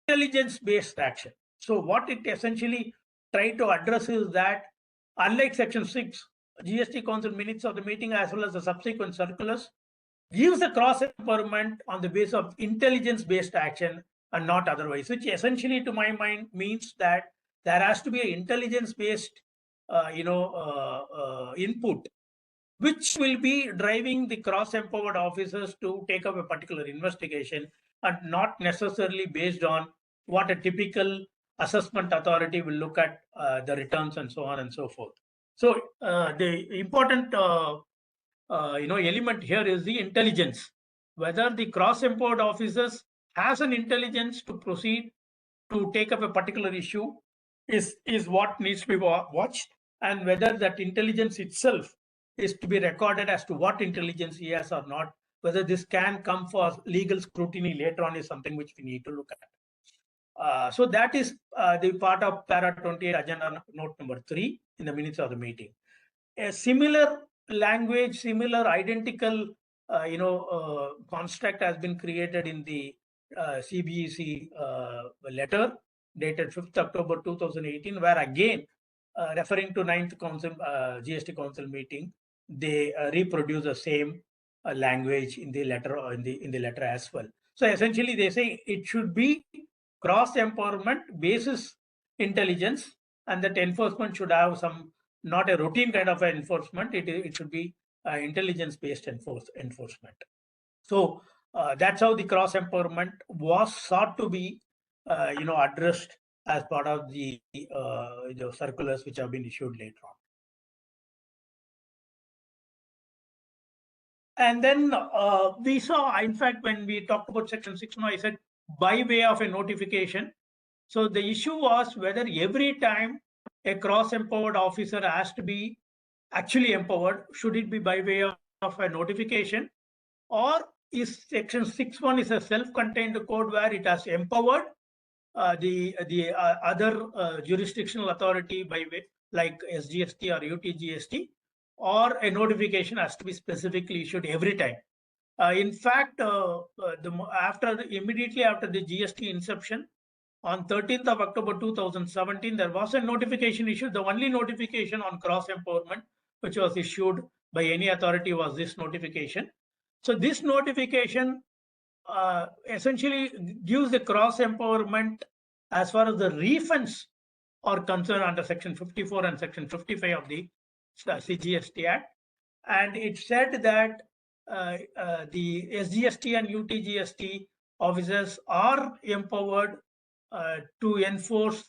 intelligence-based action. So what it essentially tried to address is that, unlike Section 6, GST Council minutes of the meeting as well as the subsequent circulars gives a cross-empowerment on the basis of intelligence-based action and not otherwise, which essentially, to my mind, means that there has to be an intelligence-based, input, which will be driving the cross-empowered officers to take up a particular investigation, and not necessarily based on what a typical assessment authority will look at the returns and so on and so forth. So the important element here is the intelligence. Whether the cross-empowered officers has an intelligence to proceed to take up a particular issue is what needs to be watched, and whether that intelligence itself is to be recorded as to what intelligence he has or not. Whether this can come for legal scrutiny later on is something which we need to look at. So that is the part of para 28 agenda note number 3 in the minutes of the meeting. A similar language, similar identical construct has been created in the CBEC letter dated 5th October 2018, where again, referring to 9th Council, GST Council meeting, they reproduce the same language in the letter, in the letter as well. So essentially, they say it should be cross-empowerment basis intelligence, and that enforcement should have some, not a routine kind of enforcement. It should be intelligence-based enforcement. So that's how the cross-empowerment was sought to be, addressed as part of the circulars which have been issued later on. And then we saw, in fact, when we talked about Section 6, I said by way of a notification. So the issue was whether every time a cross-empowered officer has to be actually empowered, should it be by way of a notification, or is Section 6(1) is a self-contained code where it has empowered the other jurisdictional authority by way like SGST or UTGST, or a notification has to be specifically issued every time. In fact, immediately after the GST inception, on 13th of October 2017, there was a notification issued. The only notification on cross-empowerment which was issued by any authority was this notification. So this notification essentially gives the cross-empowerment as far as the refunds are concerned under Section 54 and Section 55 of the CGST Act. And it said that the SGST and UTGST officers are empowered to enforce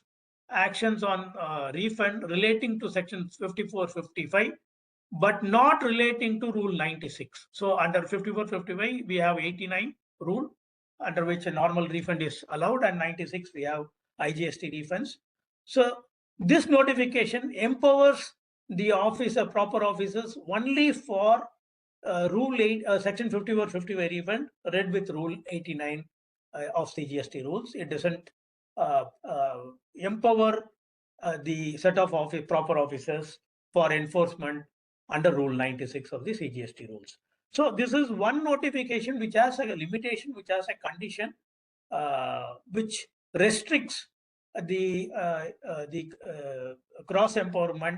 actions on refund relating to Section 54-55, but not relating to Rule 96. So under 54-55, we have 89 rule under which a normal refund is allowed, and 96 we have IGST refunds. So this notification empowers the proper officers only for Rule 8, Section 54-55 refund read with Rule 89 of CGST rules. It doesn't empower the set of proper officers for enforcement under Rule 96 of the CGST rules. So this is one notification which has a limitation, which has a condition, which restricts the cross empowerment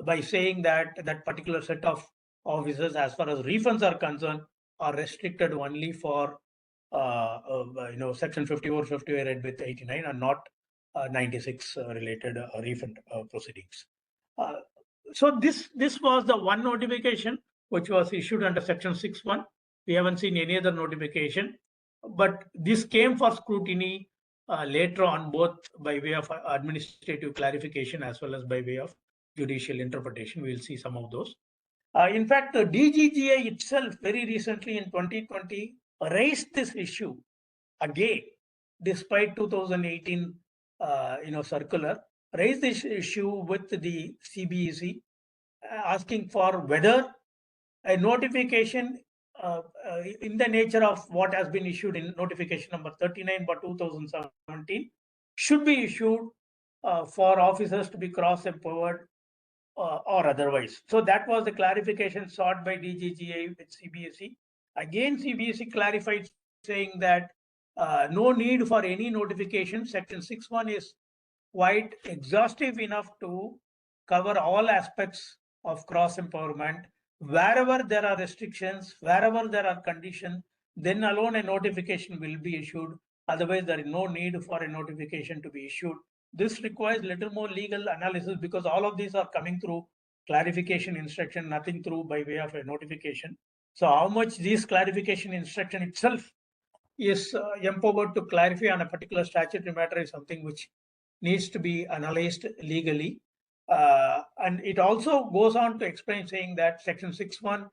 by saying that that particular set of officers, as far as refunds are concerned, are restricted only for Section 54-55 read with 89 and not 96 related refund proceedings. So this was the one notification which was issued under Section 6(1). We haven't seen any other notification, but this came for scrutiny later on, both by way of administrative clarification as well as by way of judicial interpretation. We'll see some of those. In fact, the DGGA itself very recently in 2020 raised this issue again, despite 2018 circular, raised this issue with the CBEC, asking for whether a notification in the nature of what has been issued in notification number 39 by 2017 should be issued for officers to be cross-empowered or otherwise. So that was the clarification sought by DGGA with CBSE. Again, CBSE clarified saying that no need for any notification. Section 6.1 is quite exhaustive enough to cover all aspects of cross empowerment. Wherever there are restrictions, wherever there are conditions, then alone a notification will be issued. Otherwise, there is no need for a notification to be issued. This requires little more legal analysis because all of these are coming through clarification instruction, nothing through by way of a notification. So how much this clarification instruction itself is empowered to clarify on a particular statutory matter is something which needs to be analyzed legally. And it also goes on to explain saying that section 6.1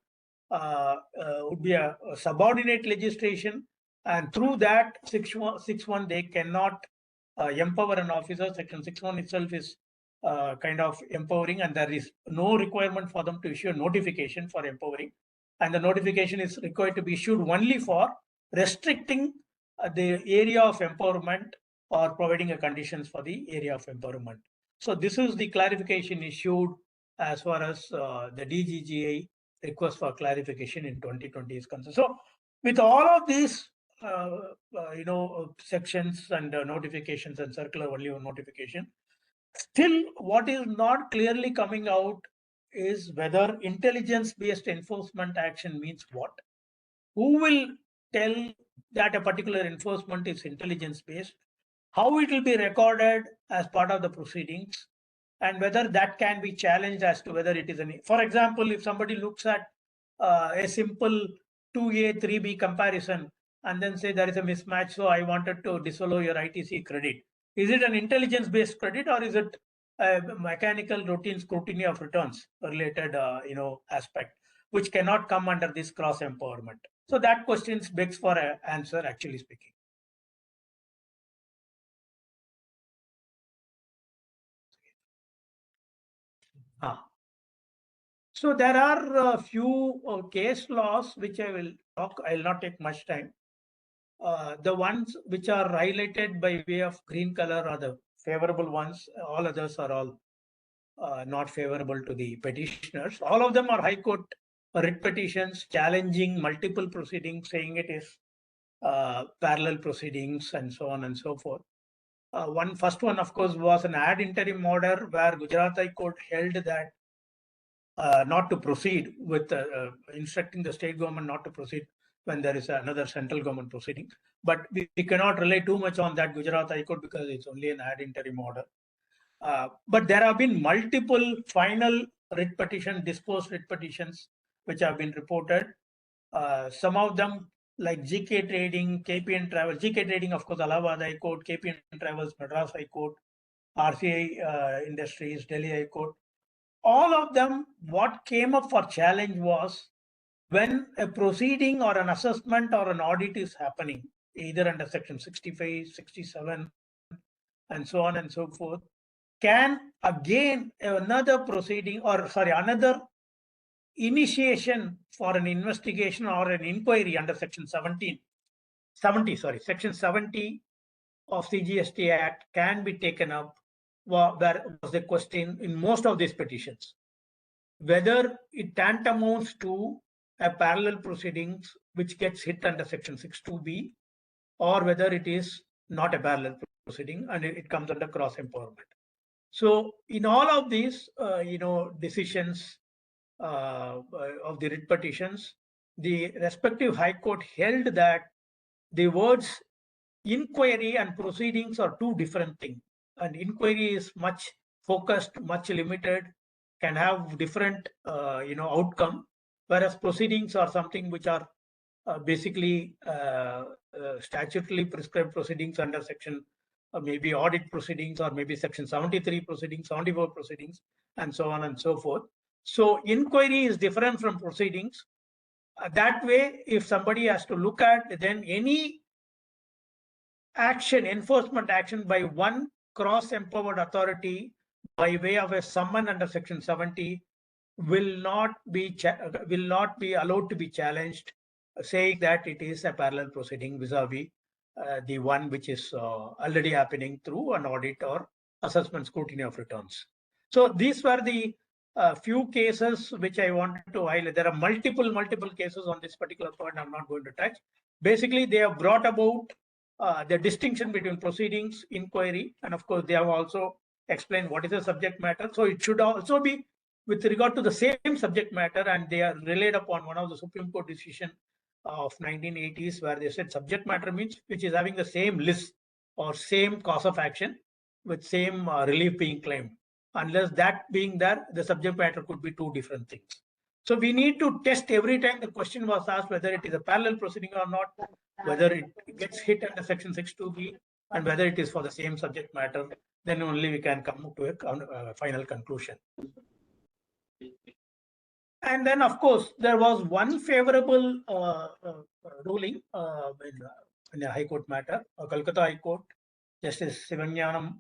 would be a subordinate legislation, and through that 6.1 they cannot empower an officer. Section 6.1 itself is kind of empowering, and there is no requirement for them to issue a notification for empowering, and the notification is required to be issued only for restricting the area of empowerment or providing a conditions for the area of empowerment. So this is the clarification issued as far as the DGGI request for clarification in 2020 is concerned. So with all of these sections and notifications and circular only one notification, still what is not clearly coming out is whether intelligence-based enforcement action means what. Who will tell that a particular enforcement is intelligence-based? How it will be recorded as part of the proceedings, and whether that can be challenged as to whether it is any. For example, if somebody looks at a simple 2A, 3B comparison and then say there is a mismatch, so I wanted to disallow your ITC credit. Is it an intelligence-based credit, or is it a mechanical routine scrutiny of returns related aspect, which cannot come under this cross empowerment? So that question begs for an answer, actually speaking. So there are a few case laws which I will talk. I will not take much time. The ones which are highlighted by way of green color are the favorable ones. All others are all not favorable to the petitioners. All of them are High Court writ petitions challenging multiple proceedings, saying it is parallel proceedings and so on and so forth. First one, of course, was an ad interim order where Gujarat High Court held that not to proceed with instructing the state government not to proceed when there is another central government proceeding. But we cannot rely too much on that Gujarat High Court because it's only an ad interim order. But there have been multiple final writ petition, disposed writ petitions, which have been reported. Some of them like GK Trading, KPN Travel, GK Trading, of course, Allahabad High Court, KPN Travels, Madras High Court, RCI Industries, Delhi High Court. All of them, what came up for challenge was when a proceeding or an assessment or an audit is happening, either under section 65, 67, and so on and so forth, can again another proceeding another initiation for an investigation or an inquiry under section 70 of CGST Act can be taken up. There was the question in most of these petitions, whether it tantamounts to a parallel proceedings which gets hit under section 62B, or whether it is not a parallel proceeding and it comes under cross empowerment. So in all of these, decisions of the writ petitions, the respective High Court held that the words inquiry and proceedings are two different things. And inquiry is much focused, much limited, can have different, outcome, whereas proceedings are something which are basically statutorily prescribed proceedings under section, maybe audit proceedings, or maybe section 73 proceedings, 74 proceedings, and so on and so forth. So inquiry is different from proceedings. That way, if somebody has to look at, then any action, enforcement action by one cross-empowered authority by way of a summon under section 70 will not be allowed to be challenged, saying that it is a parallel proceeding vis-a-vis the one which is already happening through an audit or assessment scrutiny of returns. So these were the few cases which I wanted to highlight. There are multiple cases on this particular point I'm not going to touch. Basically, they have brought about the distinction between proceedings, inquiry, and of course, they have also explained what is the subject matter. So it should also be with regard to the same subject matter, and they are relied upon one of the Supreme Court decision of 1980s, where they said subject matter means which is having the same list or same cause of action with same relief being claimed. Unless that being there, the subject matter could be two different things. So we need to test every time the question was asked whether it is a parallel proceeding or not, whether it gets hit under section 6(2)(b, and whether it is for the same subject matter. Then only we can come to a final conclusion. And then, of course, there was one favorable ruling in a High Court matter, Calcutta High Court. Justice Sivanyanam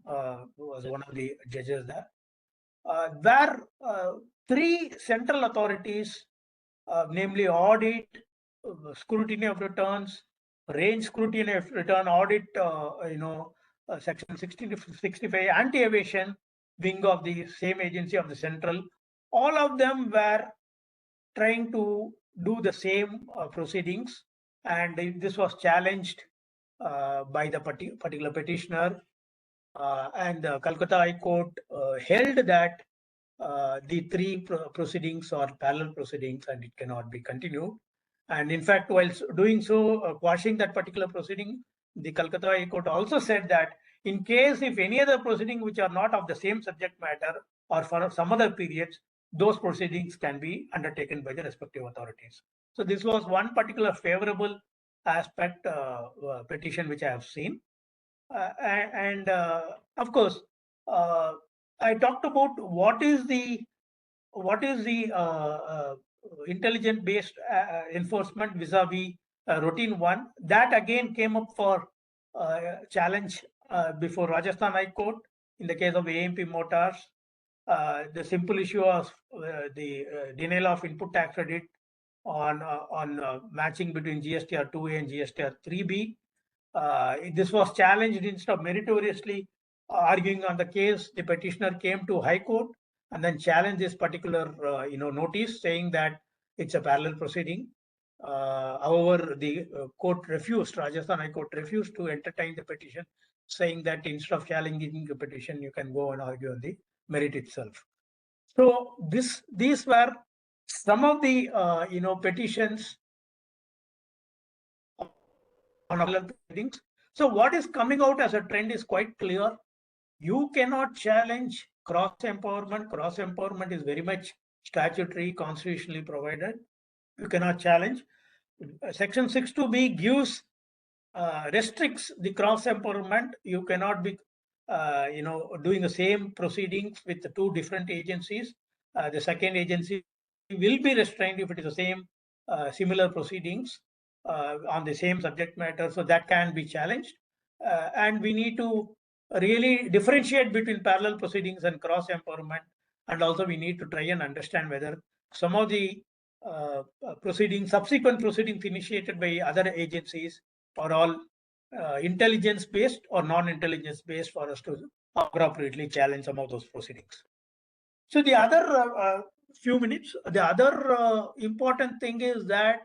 was one of the judges there, where three central authorities, namely audit, scrutiny of returns, range scrutiny of return, audit, section 65, anti-evasion wing of the same agency of the central, all of them were trying to do the same proceedings, and this was challenged by the particular petitioner, and the Calcutta High Court held that the three proceedings are parallel proceedings and it cannot be continued. And in fact, while doing so, quashing that particular proceeding, the Calcutta High Court also said that in case if any other proceeding which are not of the same subject matter or for some other periods, those proceedings can be undertaken by the respective authorities. So this was one particular favorable aspect petition which I have seen. Of course, I talked about what is the intelligent based enforcement vis-a-vis routine one. That again came up for challenge before Rajasthan High Court in the case of AMP Motors. The simple issue of the denial of input tax credit on matching between GSTR 2A and GSTR 3B. This was challenged instead of meritoriously arguing on the case. The petitioner came to High Court and then challenged this particular notice, saying that it's a parallel proceeding. However, the court refused, Rajasthan High Court refused to entertain the petition, saying that instead of challenging the petition, you can go and argue on the merit itself. So these were some of the petitions on parallel proceedings. So what is coming out as a trend is quite clear. You cannot challenge cross empowerment. Cross empowerment is very much statutory, constitutionally provided. You cannot challenge. Section 6(2)(b) gives restricts the cross empowerment. You cannot be doing the same proceedings with the two different agencies. The second agency will be restrained if it is the same similar proceedings on the same subject matter. So that can be challenged, and we need to really differentiate between parallel proceedings and cross empowerment. And also we need to try and understand whether some of the subsequent proceedings initiated by other agencies are all intelligence based or non-intelligence based for us to appropriately challenge some of those proceedings. So the other the other important thing is that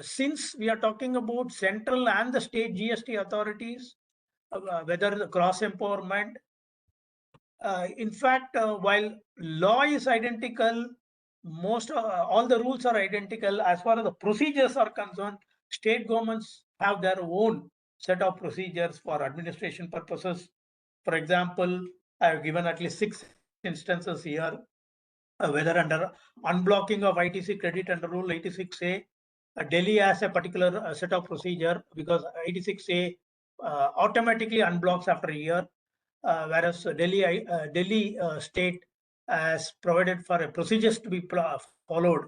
since we are talking about central and the state GST authorities, whether the cross empowerment, in fact, while law is identical, all the rules are identical. As far as the procedures are concerned, state governments have their own set of procedures for administration purposes. For example, I have given at least 6 instances here, whether under unblocking of ITC credit under Rule 86A, Delhi has a particular set of procedure because 86A automatically unblocks after a year, whereas Delhi state has provided for a procedures to be followed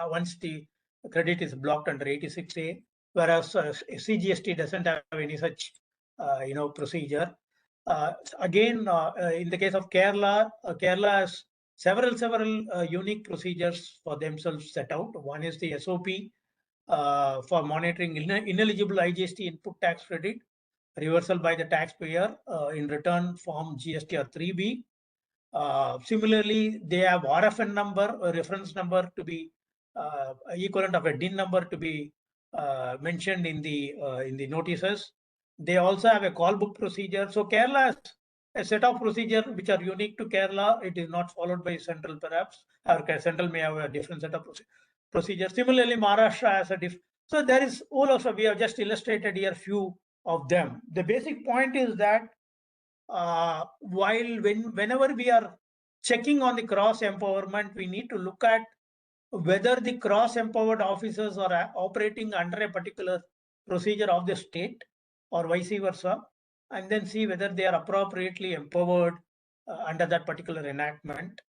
once the credit is blocked under 86A, whereas CGST doesn't have any such procedure. Again, in the case of Kerala, Kerala has several unique procedures for themselves set out. One is the SOP for monitoring ineligible IGST input tax credit, reversal by the taxpayer in return form GSTR 3B. Similarly, they have RFN number, a reference number to be equivalent of a DIN number to be mentioned in the notices. They also have a call book procedure. So Kerala has a set of procedure which are unique to Kerala. It is not followed by central perhaps, or central may have a different set of procedure. Similarly, Maharashtra has a different. So there is all of, we have just illustrated here few of them. The basic point is that whenever we are checking on the cross empowerment, we need to look at whether the cross empowered officers are operating under a particular procedure of the state or vice versa, and then see whether they are appropriately empowered under that particular enactment,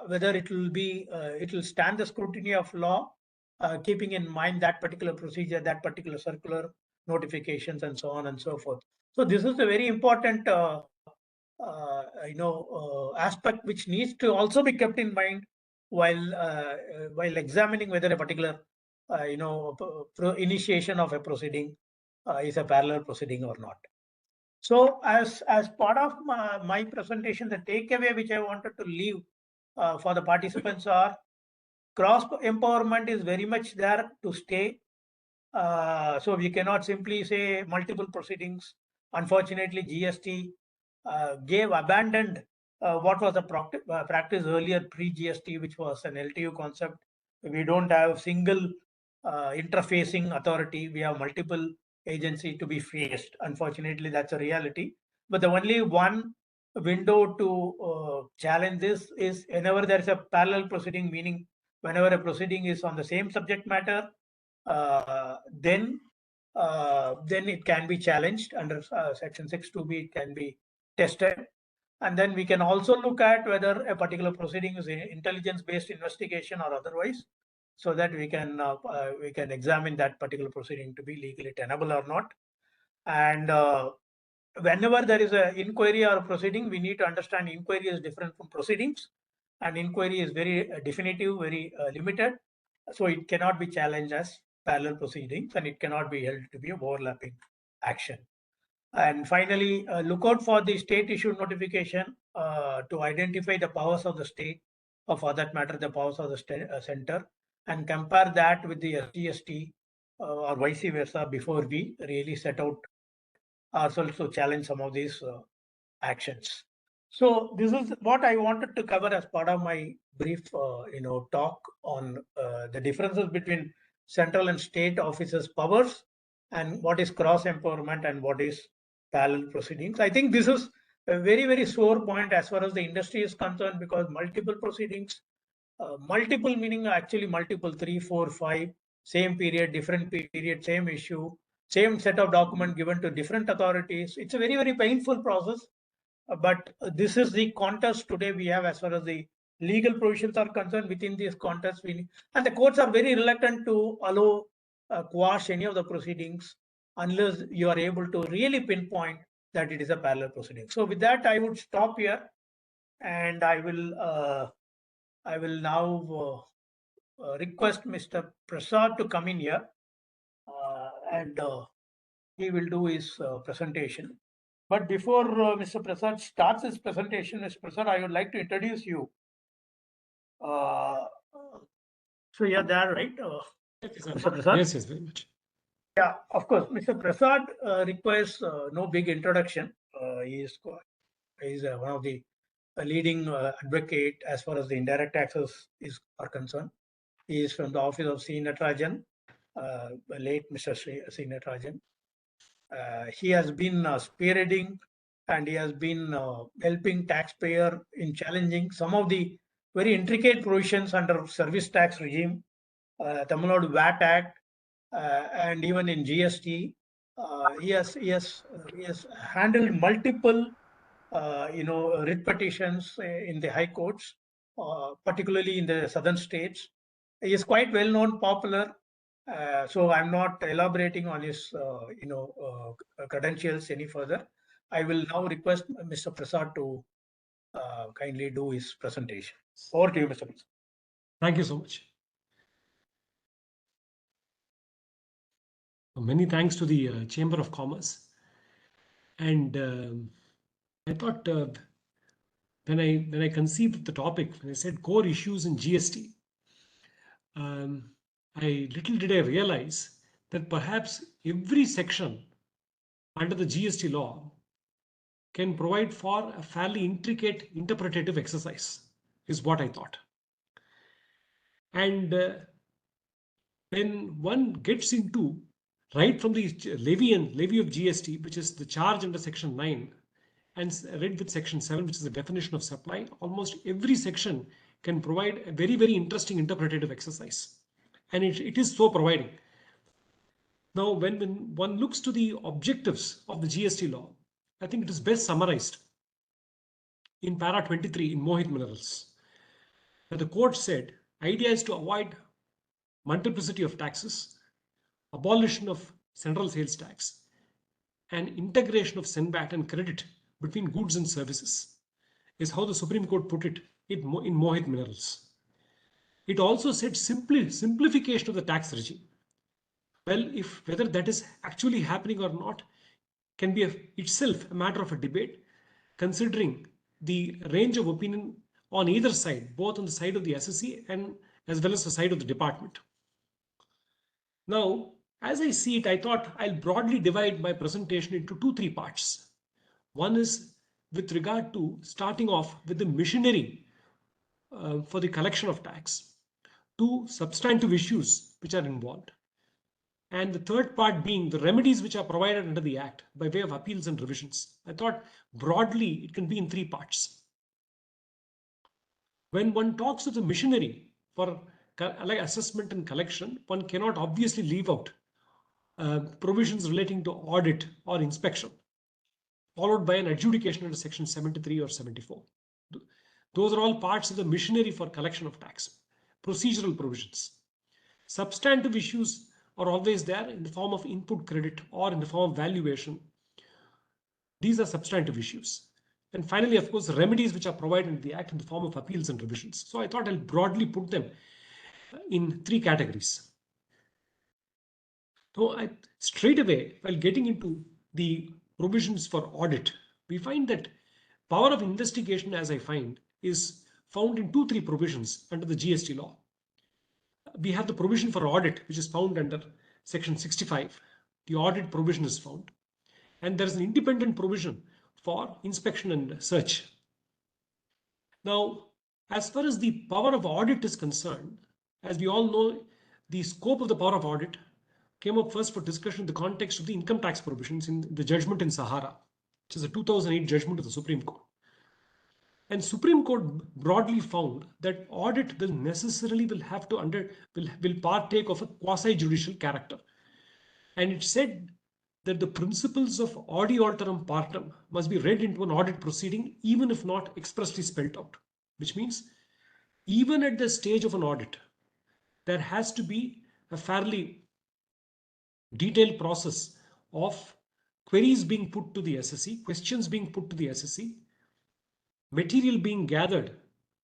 whether it will stand the scrutiny of law, keeping in mind that particular procedure, that particular circular notifications, and so on and so forth. So this is a very important aspect which needs to also be kept in mind while examining whether a particular initiation of a proceeding is a parallel proceeding or not. So as part of my presentation, the takeaway which I wanted to leave for the participants are cross empowerment is very much there to stay. So we cannot simply say multiple proceedings. Unfortunately, GST abandoned what was the practice earlier pre-GST, which was an LTU concept. We don't have single interfacing authority. We have multiple agencies to be faced. Unfortunately, that's a reality. But the only one window to challenge this is whenever there is a parallel proceeding, meaning whenever a proceeding is on the same subject matter, then it can be challenged under section 6(2)(b). It can be tested, and then we can also look at whether a particular proceeding is intelligence-based investigation or otherwise, so that we can examine that particular proceeding to be legally tenable or not. And whenever there is an inquiry or a proceeding, we need to understand inquiry is different from proceedings, and inquiry is very definitive, very limited, so it cannot be challenged as parallel proceedings, and it cannot be held to be a overlapping action. And finally, look out for the state issued notification to identify the powers of the state, or for that matter, the powers of the center, and compare that with the SGST or vice versa before we really set out ourselves to challenge some of these actions. So this is what I wanted to cover as part of my brief, talk on the differences between central and state officers' powers, and what is cross empowerment and what is parallel proceedings. I think this is a very, very sore point as far as the industry is concerned, because multiple proceedings, multiple meaning actually multiple, 3, 4, 5, same period, different period, same issue, same set of document given to different authorities. It's a very, very painful process. But this is the context today we have as far as the legal provisions are concerned. Within this context, and the courts are very reluctant to allow quash any of the proceedings unless you are able to really pinpoint that it is a parallel proceeding. So with that, I would stop here, and I will now request Mr. Prasad to come in here, and he will do his presentation. But before Mr. Prasad starts his presentation, Mr. Prasad, I would like to introduce you. So you're there, right? Mr. Prasad? Yes, very much. Yeah, of course. Mr. Prasad requires no big introduction. He is one of the leading advocate as far as the indirect taxes are concerned. He is from the office of C. Natarajan, late Mr. C. Natarajan. He has been spearheading, and he has been helping taxpayer in challenging some of the very intricate provisions under service tax regime, Tamil Nadu VAT Act, and even in GST. He has handled multiple writ petitions in the high courts, particularly in the southern states. He is quite well known, popular. So I'm not elaborating on his credentials any further. I will now request Mr. Prasad to kindly do his presentation. Over to you, Mr. Prasad. Thank you so much. Many thanks to the Chamber of Commerce. And I thought when I conceived the topic, when I said core issues in GST, little did I realize that perhaps every section under the GST law can provide for a fairly intricate interpretative exercise, is what I thought. And when one gets into right from the levy of GST, which is the charge under section 9, and read with section 7, which is the definition of supply, almost every section can provide a very, very interesting interpretative exercise. And it is so providing. Now, when one looks to the objectives of the GST law, I think it is best summarized in para 23 in Mohit Minerals. Where the court said, idea is to avoid multiplicity of taxes, abolition of central sales tax, and integration of SENVAT and credit between goods and services, is how the Supreme Court put it in Mohit Minerals. It also said simplification of the tax regime. Well, whether that is actually happening or not can be itself a matter of a debate, considering the range of opinion on either side, both on the side of the SSC and as well as the side of the department. Now, as I see it, I thought I'll broadly divide my presentation into 2-3 parts. One is with regard to starting off with the machinery for the collection of tax, 2 substantive issues which are involved, and the third part being the remedies which are provided under the Act by way of appeals and revisions. I thought broadly it can be in 3 parts. When one talks of the machinery for like assessment and collection, one cannot obviously leave out provisions relating to audit or inspection, followed by an adjudication under section 73 or 74. Those are all parts of the machinery for collection of tax, procedural provisions. Substantive issues are always there in the form of input credit or in the form of valuation. These are substantive issues. And finally, of course, remedies which are provided in the Act in the form of appeals and revisions. So I thought I'll broadly put them in 3 categories. So straight away, while getting into the provisions for audit, we find that power of investigation, as I find, is found in 2-3 provisions under the GST law. We have the provision for audit, which is found under section 65. The audit provision is found. And there is an independent provision for inspection and search. Now, as far as the power of audit is concerned, as we all know, the scope of the power of audit came up first for discussion in the context of the income tax provisions in the judgment in Sahara, which is a 2008 judgment of the Supreme Court. And Supreme Court broadly found that audit will necessarily will partake of a quasi-judicial character. And it said that the principles of audi alteram partem must be read into an audit proceeding, even if not expressly spelled out, which means even at the stage of an audit, there has to be a fairly detailed process of queries being put to the SSC, questions being put to the SSC, material being gathered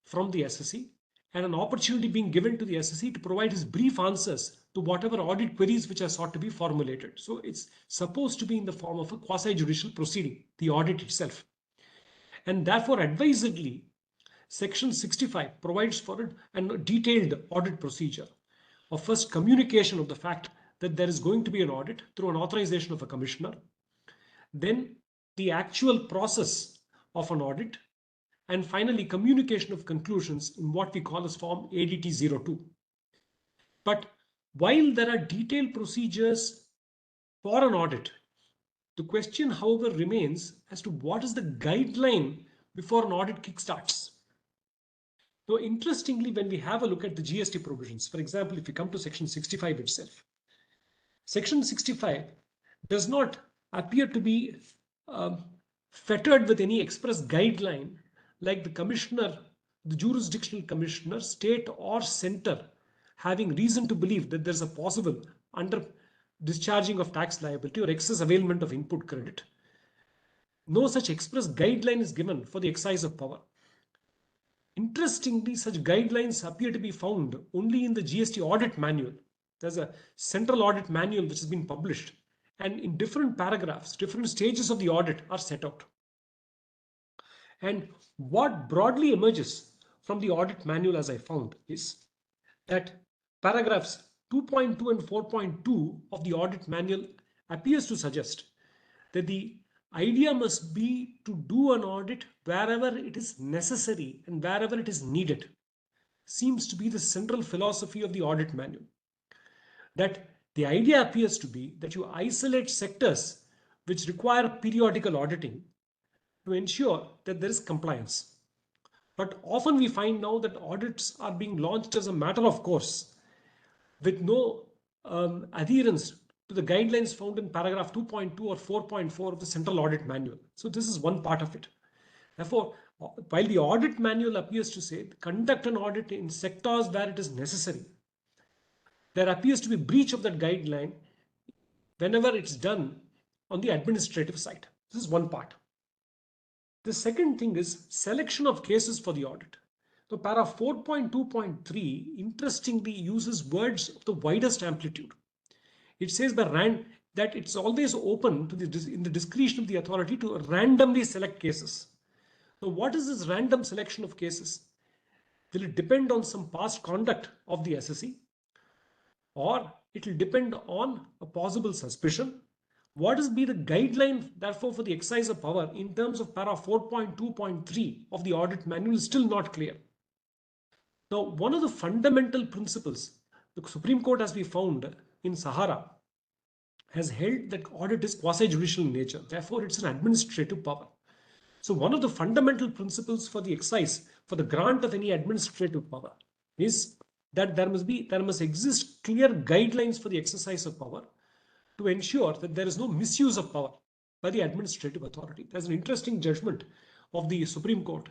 from the SSC, and an opportunity being given to the SSC to provide his brief answers to whatever audit queries which are sought to be formulated. So it's supposed to be in the form of a quasi-judicial proceeding, the audit itself. And therefore, advisedly, section 65 provides for a detailed audit procedure of first communication of the fact that there is going to be an audit through an authorization of a commissioner, then the actual process of an audit, and finally communication of conclusions in what we call as form ADT 02. But while there are detailed procedures for an audit, the question, however, remains as to what is the guideline before an audit kickstarts. So interestingly, when we have a look at the GST provisions, for example, if we come to section 65 itself, section 65 does not appear to be fettered with any express guideline like the commissioner, the jurisdictional commissioner, state or center, having reason to believe that there's a possible under discharging of tax liability or excess availment of input credit. No such express guideline is given for the exercise of power. Interestingly, such guidelines appear to be found only in the GST audit manual. There's a central audit manual which has been published, and in different paragraphs, different stages of the audit are set out. And what broadly emerges from the audit manual, as I found, is that paragraphs 2.2 and 4.2 of the audit manual appears to suggest that the idea must be to do an audit wherever it is necessary and wherever it is needed. Seems to be the central philosophy of the audit manual. That the idea appears to be that you isolate sectors which require periodical auditing to ensure that there is compliance. But often we find now that audits are being launched as a matter of course with no adherence to the guidelines found in paragraph 2.2 or 4.4 of the Central Audit Manual. So this is one part of it. Therefore, while the audit manual appears to say conduct an audit in sectors where it is necessary, there appears to be breach of that guideline whenever it's done on the administrative side. This is one part. The second thing is selection of cases for the audit. So para 4.2.3 interestingly uses words of the widest amplitude. It says that it's always open to in the discretion of the authority to randomly select cases. So what is this random selection of cases? Will it depend on some past conduct of the assessee? Or it will depend on a possible suspicion? What is be the guideline, therefore, for the exercise of power in terms of para 4.2.3 of the audit manual is still not clear. Now, one of the fundamental principles the Supreme Court, as we found in Sahara, has held that audit is quasi-judicial in nature. Therefore, it's an administrative power. So one of the fundamental principles for the exercise, for the grant of any administrative power, is that there must exist clear guidelines for the exercise of power to ensure that there is no misuse of power by the administrative authority. There's an interesting judgment of the Supreme Court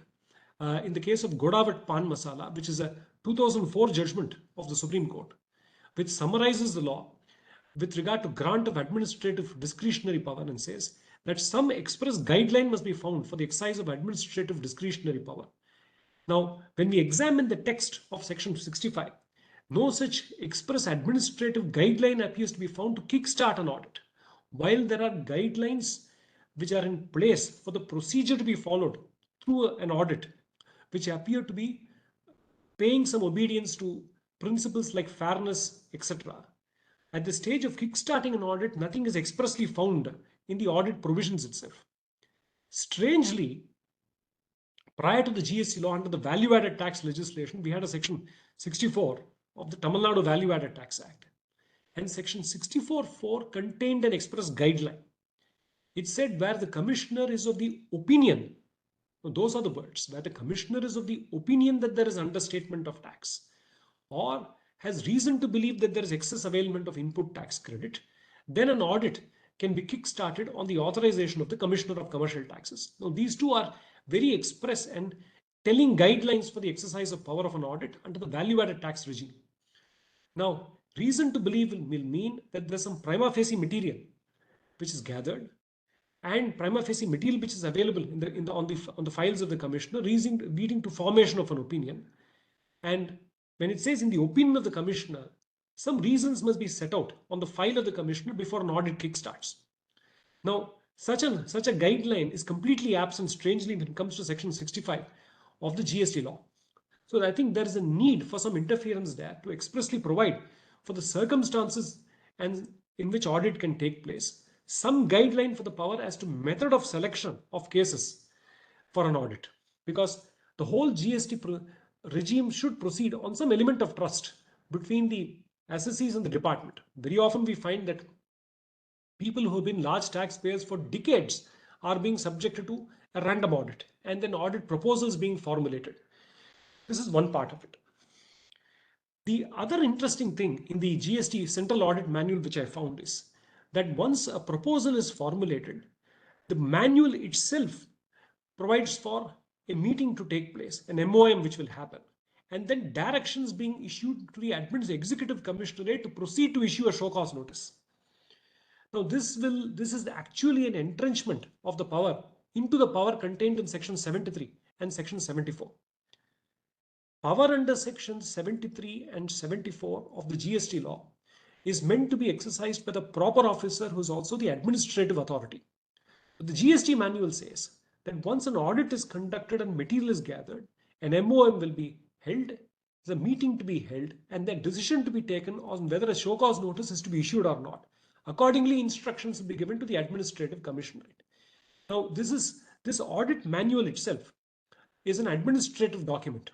in the case of Godawat Pan Masala, which is a 2004 judgment of the Supreme Court, which summarizes the law with regard to grant of administrative discretionary power and says that some express guideline must be found for the exercise of administrative discretionary power. Now, when we examine the text of section 65, no such express administrative guideline appears to be found to kickstart an audit, while there are guidelines which are in place for the procedure to be followed through an audit, which appear to be paying some obedience to principles like fairness, etc. At the stage of kickstarting an audit, nothing is expressly found in the audit provisions itself. Strangely, prior to the GST law, under the value-added tax legislation, we had a section 64 of the Tamil Nadu Value-Added Tax Act. And section 64.4 contained an express guideline. It said where the commissioner is of the opinion, those are the words, where the commissioner is of the opinion that there is understatement of tax or has reason to believe that there is excess availment of input tax credit, then an audit can be kick-started on the authorization of the Commissioner of Commercial Taxes. Now, these two are very express and telling guidelines for the exercise of power of an audit under the value-added tax regime. Now, reason to believe will mean that there's some prima facie material which is gathered and prima facie material which is available on the files of the commissioner, leading to formation of an opinion. And when it says in the opinion of the commissioner, some reasons must be set out on the file of the commissioner before an audit kickstarts. Now, such a guideline is completely absent, strangely, when it comes to section 65 of the GST law. So I think there is a need for some interference there to expressly provide for the circumstances and in which audit can take place, some guideline for the power as to method of selection of cases for an audit, because the whole GST regime should proceed on some element of trust between the assessees and the department. Very often we find that people who have been large taxpayers for decades are being subjected to a random audit and then audit proposals being formulated. This is one part of it. The other interesting thing in the GST Central Audit Manual which I found is that once a proposal is formulated, the manual itself provides for a meeting to take place, an MOM which will happen, and then directions being issued to the Executive Commissionerate to proceed to issue a show cause notice. Now, this is actually an entrenchment of the power into the power contained in section 73 and section 74. Power under section 73 and 74 of the GST law is meant to be exercised by the proper officer who is also the administrative authority. But the GST manual says that once an audit is conducted and material is gathered, an MOM will be held, there's a meeting to be held, and then decision to be taken on whether a show cause notice is to be issued or not Accordingly, instructions will be given to the administrative commissionerate. Now, this audit manual itself is an administrative document.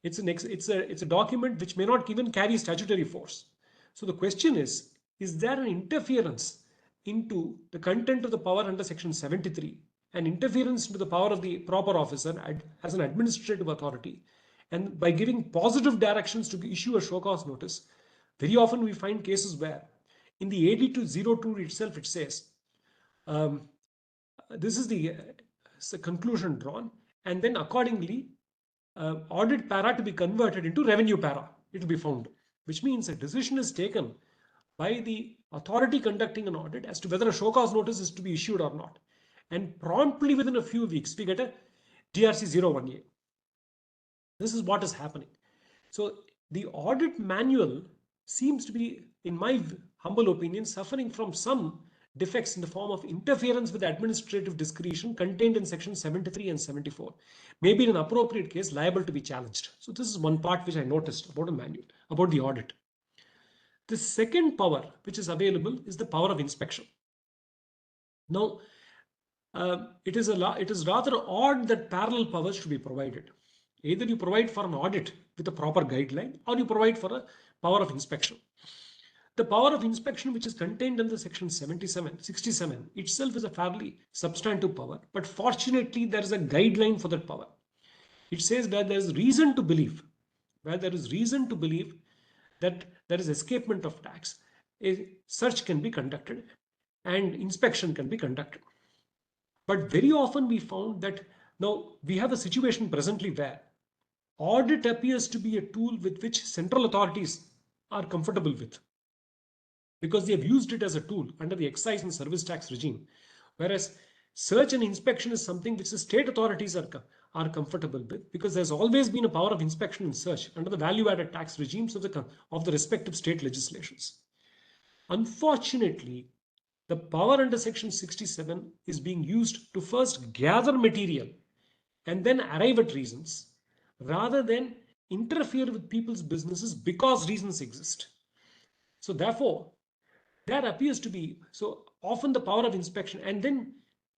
It's a document which may not even carry statutory force. So the question is there an interference into the content of the power under Section 73, an interference into the power of the proper officer as an administrative authority, and by giving positive directions to issue a show cause notice? Very often we find cases where in the AD 202 itself it says, this is the conclusion drawn, and then accordingly audit para to be converted into revenue para, it will be found, which means a decision is taken by the authority conducting an audit as to whether a show cause notice is to be issued or not. And promptly within a few weeks, we get a DRC 01A. This is what is happening. So the audit manual seems to be, in my humble opinion, suffering from some defects in the form of interference with administrative discretion contained in Section 73 and 74, maybe in an appropriate case liable to be challenged. So this is one part which I noticed about a manual, about the audit. The second power which is available is the power of inspection. Now, it is rather odd that parallel powers should be provided. Either you provide for an audit with a proper guideline, or you provide for a power of inspection. The power of inspection, which is contained under Section 67 itself, is a fairly substantive power, but fortunately there is a guideline for that power. It says that there is reason to believe, that there is escapement of tax, a search can be conducted and inspection can be conducted. But very often we found that now we have a situation presently where audit appears to be a tool with which central authorities are comfortable with, because they have used it as a tool under the excise and service tax regime, whereas search and inspection is something which the state authorities are comfortable with, because there's always been a power of inspection and search under the value-added tax regimes of the respective state legislations. Unfortunately, the power under Section 67 is being used to first gather material and then arrive at reasons, rather than interfere with people's businesses because reasons exist. So therefore, that appears to be so often the power of inspection, and then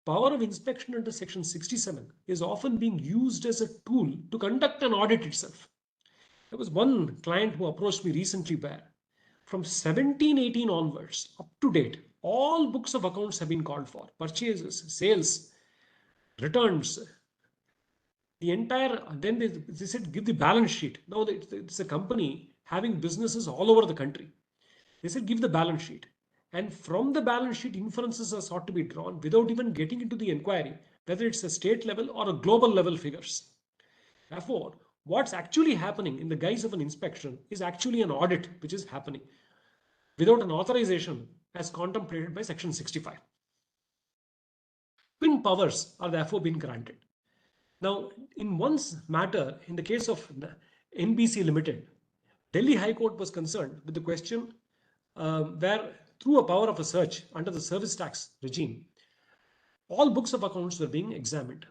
power of inspection under Section 67 is often being used as a tool to conduct an audit itself. There was one client who approached me recently where from 1718 onwards up to date, all books of accounts have been called for, purchases, sales, returns, the entire, then they said give the balance sheet. Now it's a company having businesses all over the country. They said give the balance sheet. And from the balance sheet, inferences are sought to be drawn without even getting into the inquiry, whether it's a state level or a global level figures. Therefore, what's actually happening in the guise of an inspection is actually an audit which is happening without an authorization as contemplated by Section 65. Twin powers are therefore being granted. Now, in one's matter, in the case of NBC Limited, Delhi High Court was concerned with the question where through a power of a search under the service tax regime, all books of accounts were being examined.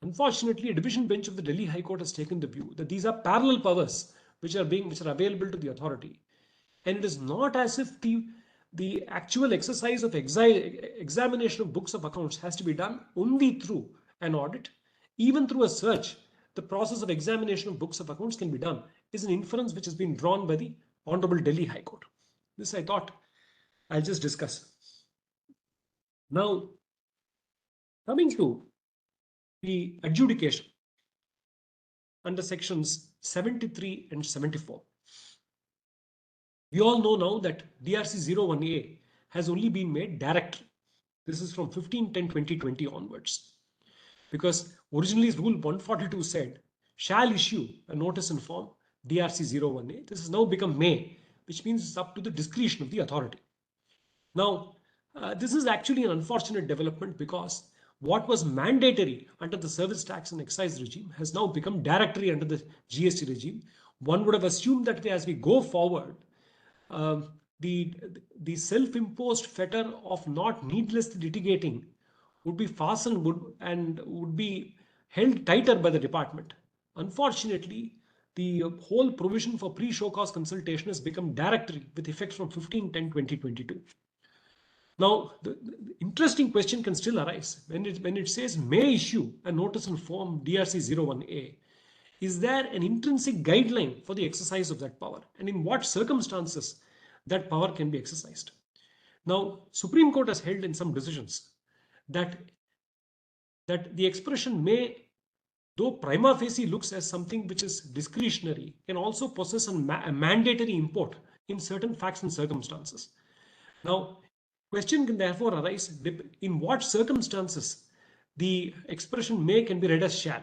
Unfortunately, a division bench of the Delhi High Court has taken the view that these are parallel powers which are available to the authority. And it is not as if the actual exercise of examination of books of accounts has to be done only through an audit. Even through a search, the process of examination of books of accounts can be done, is an inference which has been drawn by the Honorable Delhi High Court. This I thought I'll just discuss. Now, coming to the adjudication under Sections 73 and 74. We all know now that DRC 01A has only been made direct. This is from 15/10/2020 onwards. Because originally Rule 142 said, shall issue a notice in form DRC 01A. This has now become may, which means it's up to the discretion of the authority. Now, this is actually an unfortunate development because what was mandatory under the service tax and excise regime has now become directory under the GST regime. One would have assumed that as we go forward, the self-imposed fetter of not needlessly litigating would be fastened and would be held tighter by the department. Unfortunately, the whole provision for pre-show cause consultation has become directory with effect from 15/10/2022. Now, the interesting question can still arise when it says may issue a notice in form DRC-01A. Is there an intrinsic guideline for the exercise of that power, and in what circumstances that power can be exercised? Now, Supreme Court has held in some decisions that the expression may, though prima facie looks as something which is discretionary, can also possess a mandatory import in certain facts and circumstances. Now, question can therefore arise, in what circumstances the expression may can be read as shall.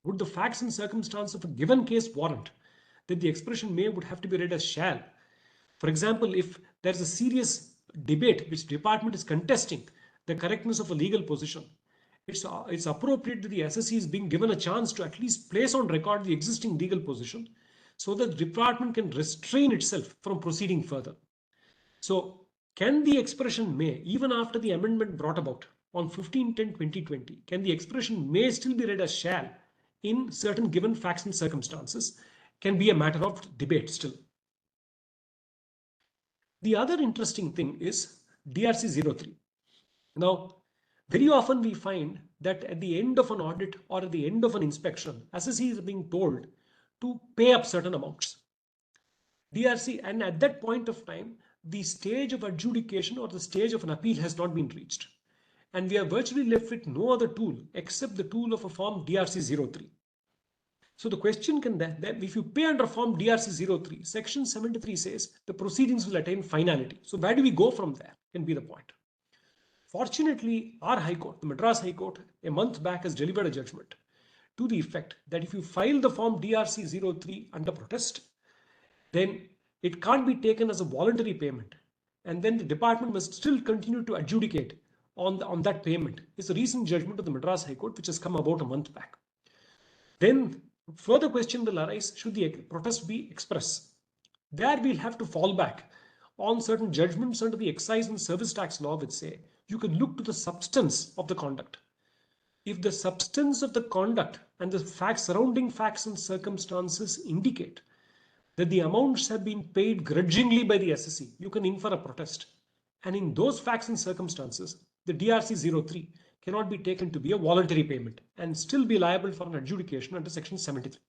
Would the facts and circumstances of a given case warrant that the expression may would have to be read as shall? For example, if there's a serious debate which department is contesting the correctness of a legal position, it's appropriate that the SSC is being given a chance to at least place on record the existing legal position so that the department can restrain itself from proceeding further. So can the expression may, even after the amendment brought about on 15/10/2020, can the expression may still be read as shall in certain given facts and circumstances? Can be a matter of debate still. The other interesting thing is DRC-03. Now, very often we find that at the end of an audit or at the end of an inspection, SSC is being told to pay up certain amounts. DRC, and at that point of time, the stage of adjudication or the stage of an appeal has not been reached. And we are virtually left with no other tool except the tool of a form DRC-03. So the question can then, if you pay under form DRC-03, section 73 says the proceedings will attain finality. So where do we go from there can be the point. Fortunately, our High Court, the Madras High Court, a month back has delivered a judgment to the effect that if you file the form DRC-03 under protest, then it can't be taken as a voluntary payment. And then the department must still continue to adjudicate on that payment. It's a recent judgment of the Madras High Court, which has come about a month back. Then further question will arise, should the protest be express? There we'll have to fall back on certain judgments under the excise and service tax law, which say you can look to the substance of the conduct. If the substance of the conduct and the facts, surrounding facts and circumstances indicate that the amounts have been paid grudgingly by the SSC, you can infer a protest. And in those facts and circumstances, the DRC-03 cannot be taken to be a voluntary payment and still be liable for an adjudication under section 73.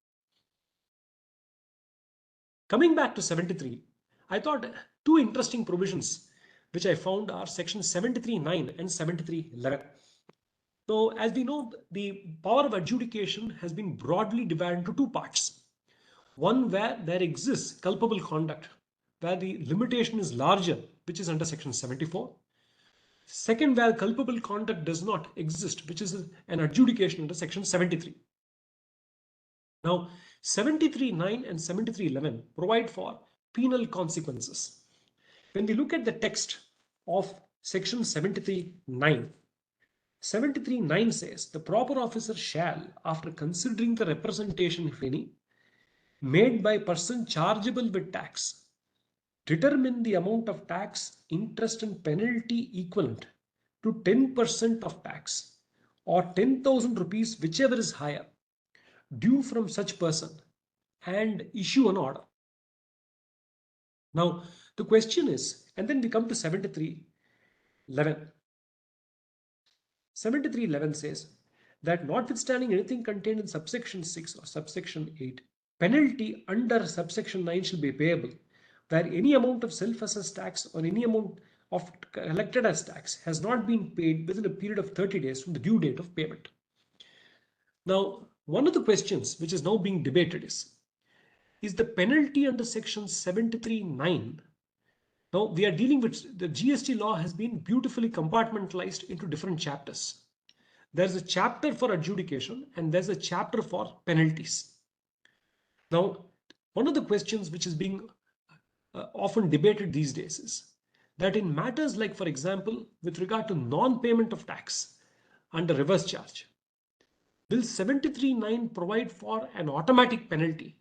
Coming back to 73, I thought two interesting provisions which I found are section 73.9 and 73.11. So as we know, the power of adjudication has been broadly divided into two parts. One where there exists culpable conduct, where the limitation is larger, which is under section 74. Second, where culpable conduct does not exist, which is an adjudication under section 73. Now, 73.9 and 73.11 provide for penal consequences. When we look at the text of section 73.9, 73.9 says the proper officer shall, after considering the representation, if any, made by person chargeable with tax, determine the amount of tax, interest and penalty equivalent to 10% of tax or 10,000 rupees, whichever is higher, due from such person, and issue an order. Now, the question is, and then we come to 73.11. 73.11 says that notwithstanding anything contained in subsection 6 or subsection 8, penalty under subsection 9 shall be payable where any amount of self-assessed tax or any amount of collected as tax has not been paid within a period of 30 days from the due date of payment. Now, one of the questions which is now being debated is the penalty under section 73.9. Now, we are dealing with the GST law has been beautifully compartmentalized into different chapters. There's a chapter for adjudication and there's a chapter for penalties. Now, one of the questions which is being often debated these days is that in matters like, for example, with regard to non-payment of tax under reverse charge, will 73.9 provide for an automatic penalty,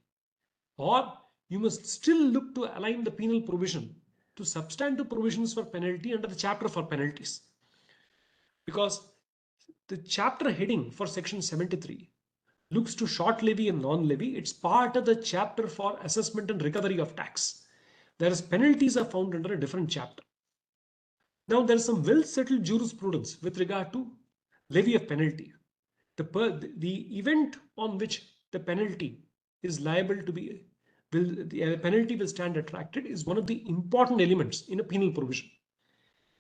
or you must still look to align the penal provision to substantive provisions for penalty under the chapter for penalties? Because the chapter heading for section 73 looks to short levy and non-levy. It's part of the chapter for assessment and recovery of tax, whereas penalties are found under a different chapter. Now, there is some well-settled jurisprudence with regard to levy of penalty. The event on which the penalty is liable to be, the penalty will stand attracted is one of the important elements in a penal provision.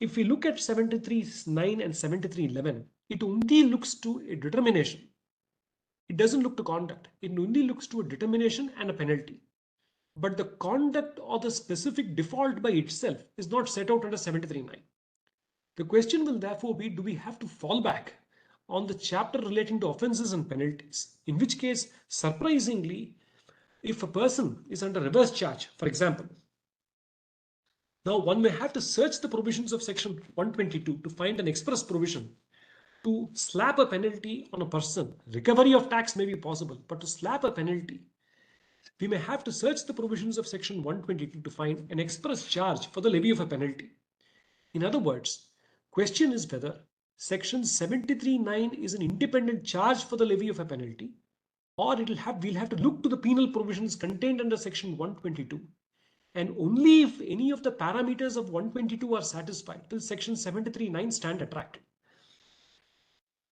If we look at 73(9) and 73(11), it only looks to a determination. It doesn't look to conduct. It only looks to a determination and a penalty. But the conduct or the specific default by itself is not set out under 73(9). The question will therefore be, do we have to fall back on the chapter relating to offences and penalties? In which case, surprisingly, if a person is under reverse charge, for example, now one may have to search the provisions of section 122 to find an express provision to slap a penalty on a person. Recovery of tax may be possible, but to slap a penalty, we may have to search the provisions of section 122 to find an express charge for the levy of a penalty. In other words, question is whether section 73(9) is an independent charge for the levy of a penalty, or we'll have to look to the penal provisions contained under section 122. And only if any of the parameters of 122 are satisfied will section 73(9) stand attracted.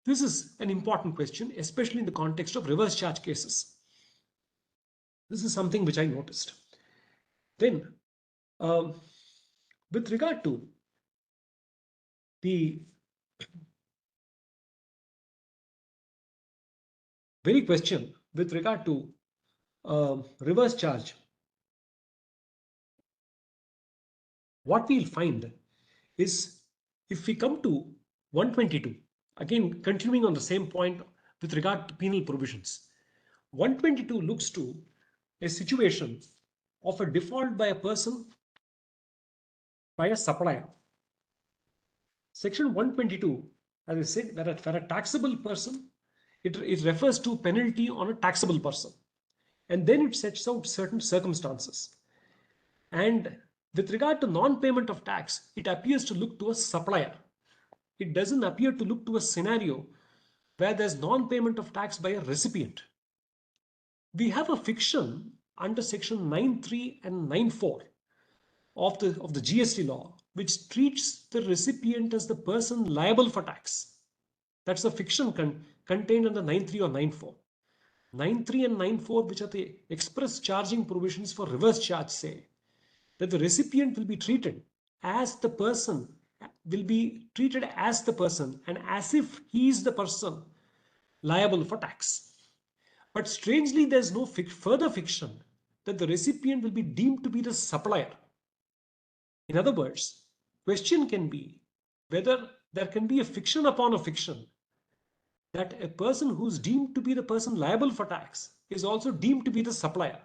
This is an important question, especially in the context of reverse charge cases. This is something which I noticed. Then, with regard to the very question with regard to reverse charge, what we'll find is, if we come to 122, again continuing on the same point with regard to penal provisions, 122 looks to a situation of a default by a person by a supplier. Section 122, as I said, that for a taxable person, it refers to penalty on a taxable person. And then it sets out certain circumstances. And with regard to non-payment of tax, it appears to look to a supplier. It doesn't appear to look to a scenario where there's non-payment of tax by a recipient. We have a fiction under section 9(3) and 9(4) of the GST law, which treats the recipient as the person liable for tax. That's a fiction contained under 9(3) or 9(4). 9(3) and 9(4), which are the express charging provisions for reverse charge, say that the recipient will be treated as the person, and as if he is the person liable for tax. But strangely, there's no further fiction that the recipient will be deemed to be the supplier. In other words, question can be whether there can be a fiction upon a fiction that a person who's deemed to be the person liable for tax is also deemed to be the supplier.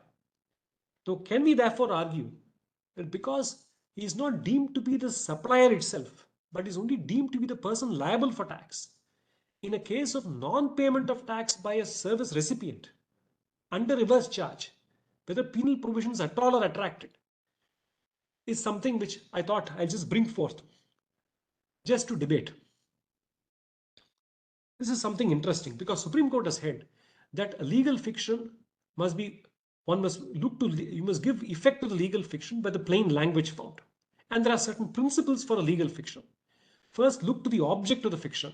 So can we therefore argue that because he is not deemed to be the supplier itself, but is only deemed to be the person liable for tax, in a case of non-payment of tax by a service recipient under reverse charge, whether penal provisions at all are attracted, is something which I thought I'll just bring forth just to debate. This is something interesting because Supreme Court has held that a legal fiction must be, you must give effect to the legal fiction by the plain language found. And there are certain principles for a legal fiction. First, look to the object of the fiction.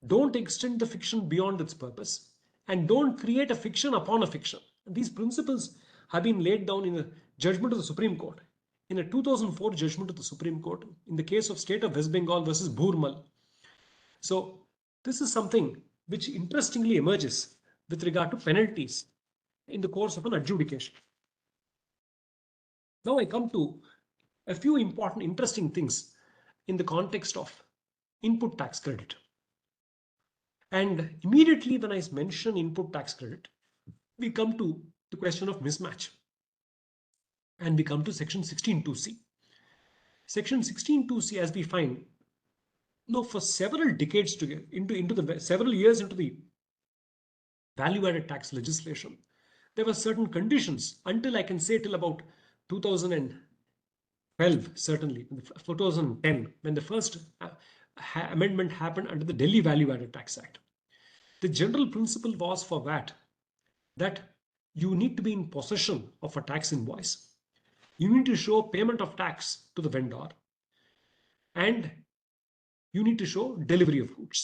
Don't extend the fiction beyond its purpose, and don't create a fiction upon a fiction. And these principles have been laid down in a judgment of the Supreme Court. In a 2004 judgment of the Supreme Court, in the case of State of West Bengal versus Bhurmal. So this is something which interestingly emerges with regard to penalties in the course of an adjudication. Now I come to a few important, interesting things in the context of input tax credit. And immediately when I mention input tax credit, we come to the question of mismatch. And we come to section 16(2)(c). Section 16(2)(c), as we find, for several decades several years into the value-added tax legislation, there were certain conditions until I can say till about 2012, certainly 2010, when the first amendment happened under the Delhi Value-Added Tax Act. The general principle was for VAT that you need to be in possession of a tax invoice. You need to show payment of tax to the vendor, and you need to show delivery of goods.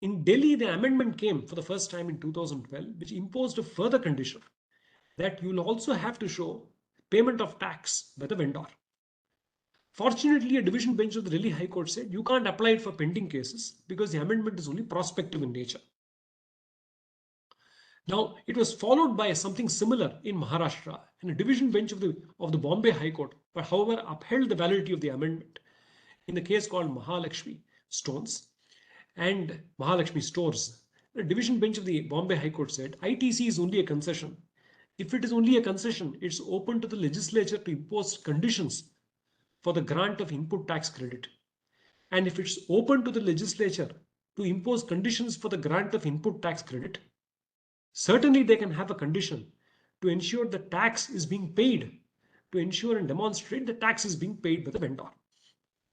In Delhi, the amendment came for the first time in 2012, which imposed a further condition that you will also have to show payment of tax by the vendor. Fortunately, a division bench of the Delhi High Court said you can't apply it for pending cases because the amendment is only prospective in nature. Now, it was followed by something similar in Maharashtra, and a division bench of the Bombay High Court, but however upheld the validity of the amendment in the case called Mahalakshmi Stones and Mahalakshmi Stores. The division bench of the Bombay High Court said ITC is only a concession. If it is only a concession, it's open to the legislature to impose conditions for the grant of input tax credit. And if it's open to the legislature to impose conditions for the grant of input tax credit, certainly they can have a condition to ensure the tax is being paid, to ensure and demonstrate the tax is being paid by the vendor.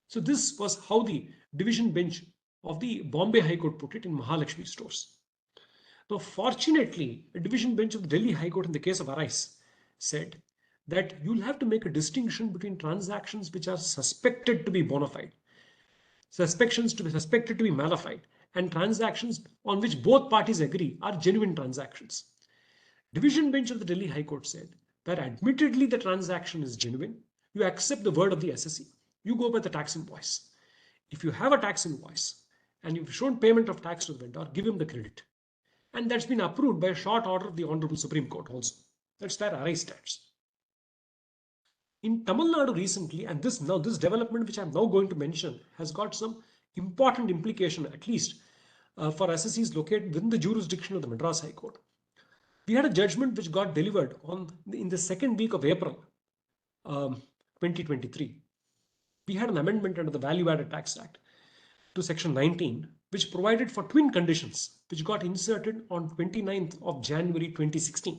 So this was how the division bench of the Bombay High Court put it in Mahalakshmi Stores. Now, fortunately, a division bench of the Delhi High Court in the case of Arise said that you'll have to make a distinction between transactions which are suspected to be bona fide, suspected to be mala fide, and transactions on which both parties agree are genuine transactions. Division bench of the Delhi High Court said that admittedly the transaction is genuine, you accept the word of the SSE. You go by the tax invoice. If you have a tax invoice and you've shown payment of tax to the vendor, give him the credit. And that's been approved by a short order of the Honorable Supreme Court also. That's where Arise stands. In Tamil Nadu recently, and this development which I'm now going to mention has got some important implication, at least for SSEs located within the jurisdiction of the Madras High Court. We had a judgment which got delivered in the second week of April 2023. We had an amendment under the Value Added Tax Act to Section 19, which provided for twin conditions, which got inserted on 29th of January 2016.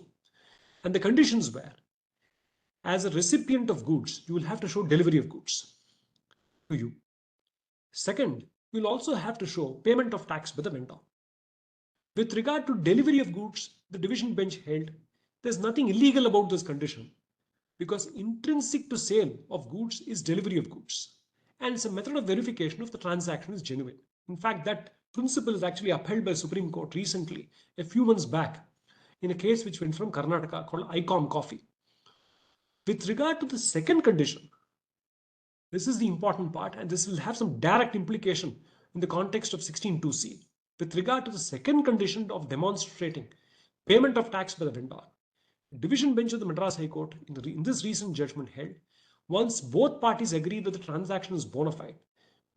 And the conditions were, as a recipient of goods, you will have to show delivery of goods to you. Second, you will also have to show payment of tax by the vendor. With regard to delivery of goods, the division bench held there's nothing illegal about this condition because intrinsic to sale of goods is delivery of goods. And it's a method of verification if the transaction is genuine. In fact, that principle is actually upheld by Supreme Court recently, a few months back, in a case which went from Karnataka called ICOM Coffee. With regard to the second condition, this is the important part, and this will have some direct implication in the context of 16(2)(c). With regard to the second condition of demonstrating payment of tax by the vendor, division bench of the Madras High Court in this recent judgment held, once both parties agree that the transaction is bona fide,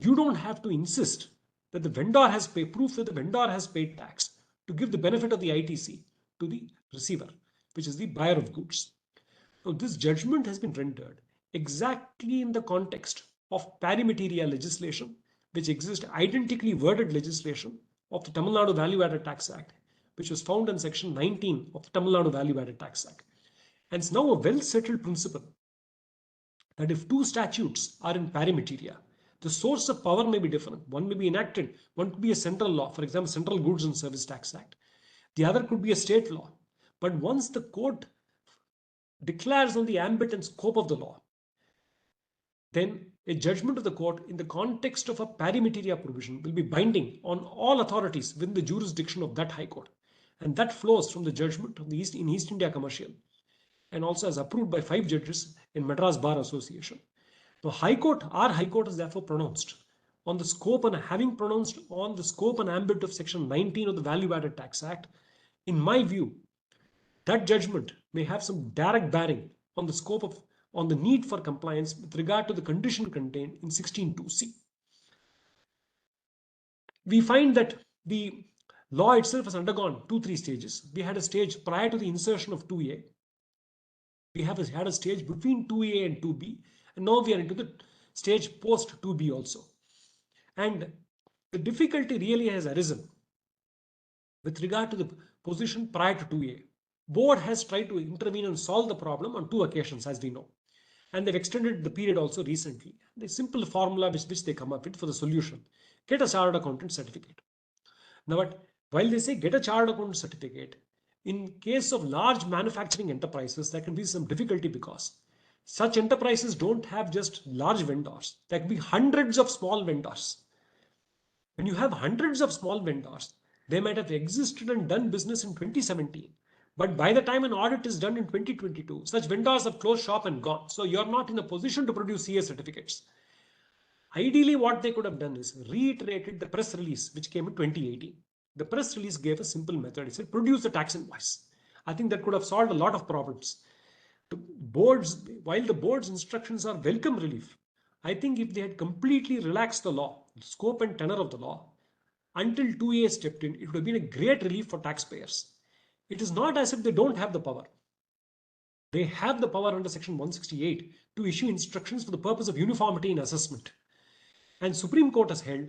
you don't have to insist that the vendor has paid proof that the vendor has paid tax to give the benefit of the ITC to the receiver, which is the buyer of goods. Now, this judgment has been rendered exactly in the context of pari materia legislation, which exists identically worded legislation of the Tamil Nadu Value Added Tax Act, which was found in Section 19 of the Tamil Nadu Value Added Tax Act. And it's now a well-settled principle that if two statutes are in pari materia, the source of power may be different. One may be enacted, one could be a central law, for example, Central Goods and Service Tax Act. The other could be a state law. But once the court declares on the ambit and scope of the law, then a judgment of the court in the context of a pari materia provision will be binding on all authorities within the jurisdiction of that High Court. And that flows from the judgment of the East India Commercial and also as approved by 5 judges in Madras Bar Association. The our High Court has therefore pronounced on the scope and having pronounced on the scope and ambit of Section 19 of the Value Added Tax Act, in my view, that judgment may have some direct bearing on the scope of on the need for compliance with regard to the condition contained in 16(2)(c). We find that the law itself has undergone 2-3 stages. We had a stage prior to the insertion of 2A. We have had a stage between 2A and 2B, and now we are into the stage post 2B also. And the difficulty really has arisen with regard to the position prior to 2A. Board has tried to intervene and solve the problem on 2 occasions, as we know. And they've extended the period also recently. The simple formula which they come up with for the solution: get a chartered accountant certificate. Now, while they say get a chartered accountant certificate, in case of large manufacturing enterprises, there can be some difficulty because Such enterprises don't have just large vendors. There can be hundreds of small vendors. When you have hundreds of small vendors, they might have existed and done business in 2017. But by the time an audit is done in 2022, such vendors have closed shop and gone. So you're not in a position to produce CA certificates. Ideally, what they could have done is reiterated the press release which came in 2018. The press release gave a simple method. It said produce a tax invoice. I think that could have solved a lot of problems. The boards, while the board's instructions are welcome relief, I think if they had completely relaxed the law, the scope and tenor of the law, until 2A stepped in, it would have been a great relief for taxpayers. It is not as if they don't have the power. They have the power under Section 168 to issue instructions for the purpose of uniformity in assessment. And Supreme Court has held,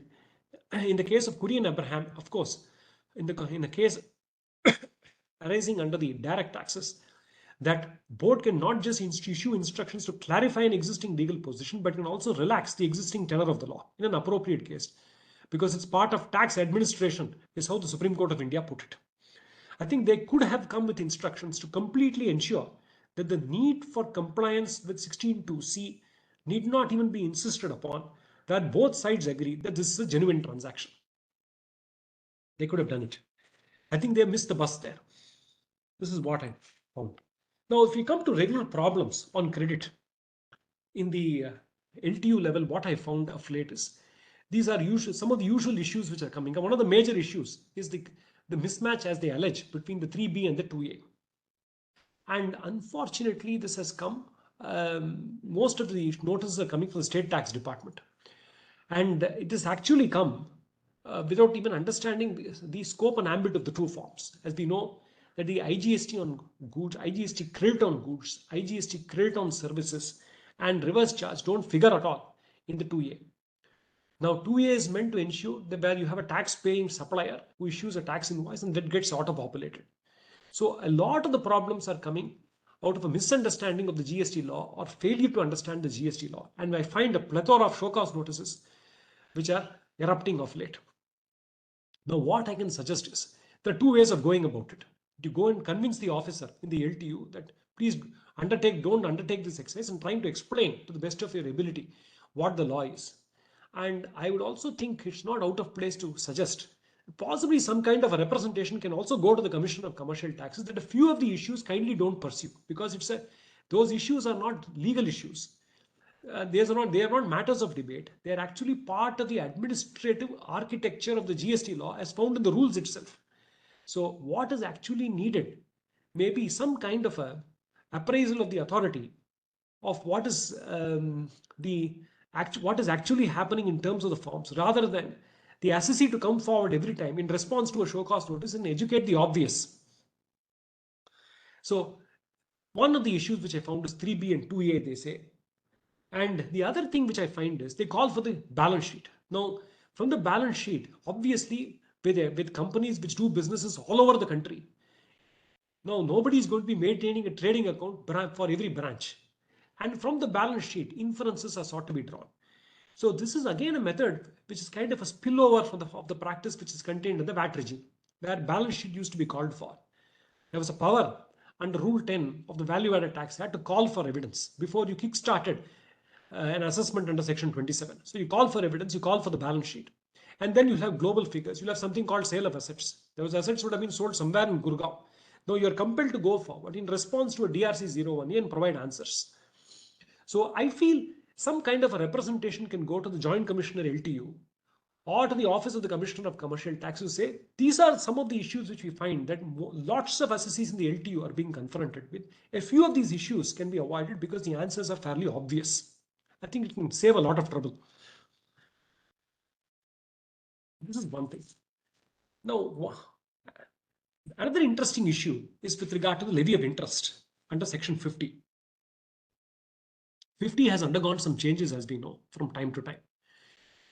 in the case of Curry and Abraham, of course, in the case arising under the direct taxes, that board can not just issue instructions to clarify an existing legal position, but can also relax the existing tenor of the law in an appropriate case, because it's part of tax administration, is how the Supreme Court of India put it. I think they could have come with instructions to completely ensure that the need for compliance with 16(2)(c) need not even be insisted upon, that both sides agree that this is a genuine transaction. They could have done it. I think they missed the bus there. This is what I found. Now, if we come to regular problems on credit in the LTU level, what I found of late is these are some of the usual issues which are coming up. One of the major issues is the mismatch, as they allege, between the 3B and the 2A. And unfortunately, this has come, most of the notices are coming from the State Tax Department. And it has actually come without even understanding the scope and ambit of the two forms. As we know, that the IGST on goods, IGST credit on goods, IGST credit on services, and reverse charge don't figure at all in the 2A. Now, 2A is meant to ensure that where you have a tax-paying supplier who issues a tax invoice and that gets auto-populated. So a lot of the problems are coming out of a misunderstanding of the GST law or failure to understand the GST law. And I find a plethora of show cause notices which are erupting of late. Now, what I can suggest is there are two ways of going about it. To go and convince the officer in the LTU that please don't undertake this exercise, and trying to explain to the best of your ability what the law is. And I would also think it's not out of place to suggest possibly some kind of a representation can also go to the Commissioner of Commercial Taxes that a few of the issues kindly don't pursue, because those issues are not legal issues. They are not matters of debate. They are actually part of the administrative architecture of the GST law as found in the rules itself. So what is actually needed may be some kind of a appraisal of the authority of what is actually happening in terms of the forms, rather than the assessee to come forward every time in response to a show cause notice and educate the obvious. So one of the issues which I found is 3B and 2A, they say. And the other thing which I find is they call for the balance sheet. Now, from the balance sheet, obviously, with companies which do businesses all over the country, now nobody is going to be maintaining a trading account for every branch. And from the balance sheet, inferences are sought to be drawn. So this is again a method which is kind of a spillover of the practice which is contained in the VAT regime, where balance sheet used to be called for. There was a power under Rule 10 of the Value Added Tax Act to call for evidence before you kick-started an assessment under Section 27. So you call for evidence, you call for the balance sheet. And then you have global figures. You'll have something called sale of assets. Those assets would have been sold somewhere in Gurgaon. Now you're compelled to go forward in response to a DRC 01A and provide answers. So I feel some kind of a representation can go to the Joint Commissioner LTU or to the Office of the Commissioner of Commercial Taxes, say, these are some of the issues which we find that lots of assessees in the LTU are being confronted with. A few of these issues can be avoided because the answers are fairly obvious. I think it can save a lot of trouble. This is one thing. Now, another interesting issue is with regard to the levy of interest under Section 50. 50 has undergone some changes, as we know, from time to time.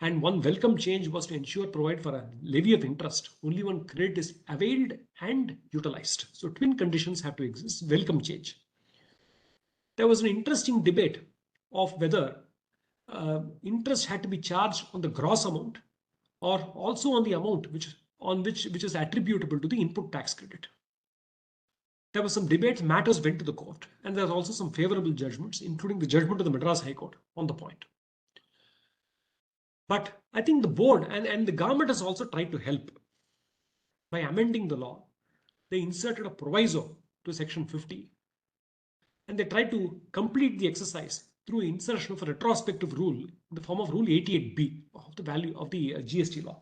And one welcome change was to provide for a levy of interest only when credit is availed and utilized. So twin conditions have to exist. Welcome change. There was an interesting debate of whether interest had to be charged on the gross amount or also on the amount which is attributable to the input tax credit. there was some debate, matters went to the court, and there are also some favorable judgments, including the judgment of the Madras High Court on the point. But I think the board and the government has also tried to help by amending the law. They inserted a proviso to section 50, and they tried to complete the exercise through insertion of a retrospective rule in the form of Rule 88B of the value of the GST law.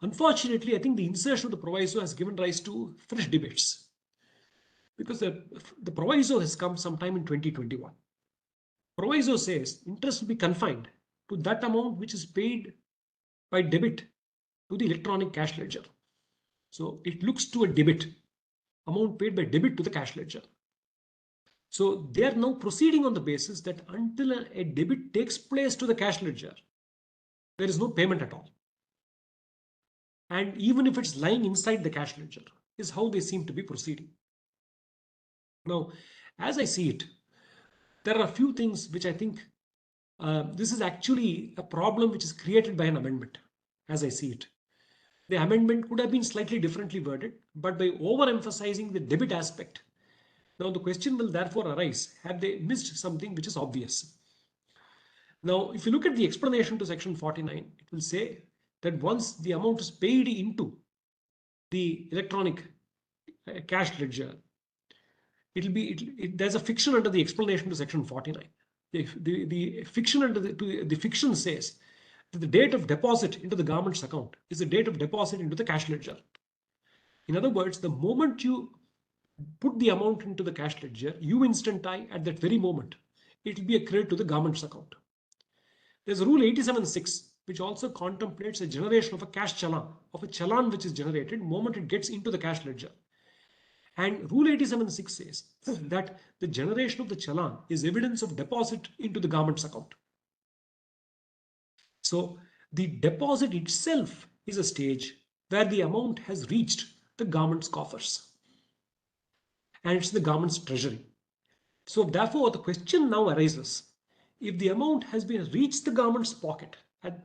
Unfortunately, I think the insertion of the proviso has given rise to fresh debates, because the proviso has come sometime in 2021. Proviso says interest will be confined to that amount which is paid by debit to the electronic cash ledger. So it looks to a debit, amount paid by debit to the cash ledger. So they are now proceeding on the basis that until a debit takes place to the cash ledger, there is no payment at all. And even if it's lying inside the cash ledger, is how they seem to be proceeding. Now, as I see it, there are a few things which I think this is actually a problem which is created by an amendment, as I see it. The amendment could have been slightly differently worded, but by overemphasizing the debit aspect, now the question will therefore arise, have they missed something which is obvious? Now, if you look at the explanation to section 49, it will say that once the amount is paid into the electronic cash ledger, there's a fiction under the explanation to section 49. The fiction under the fiction says that the date of deposit into the government's account is the date of deposit into the cash ledger. In other words, the moment you put the amount into the cash ledger, you instantai at that very moment, it will be a credit to the government's account. There's Rule 87.6, which also contemplates a generation of a cash challan, of a challan which is generated the moment it gets into the cash ledger. And Rule 87.6 says that the generation of the challan is evidence of deposit into the government's account. So the deposit itself is a stage where the amount has reached the government's coffers, and it's the government's treasury. So therefore, the question now arises, if the amount has been reached the government's pocket and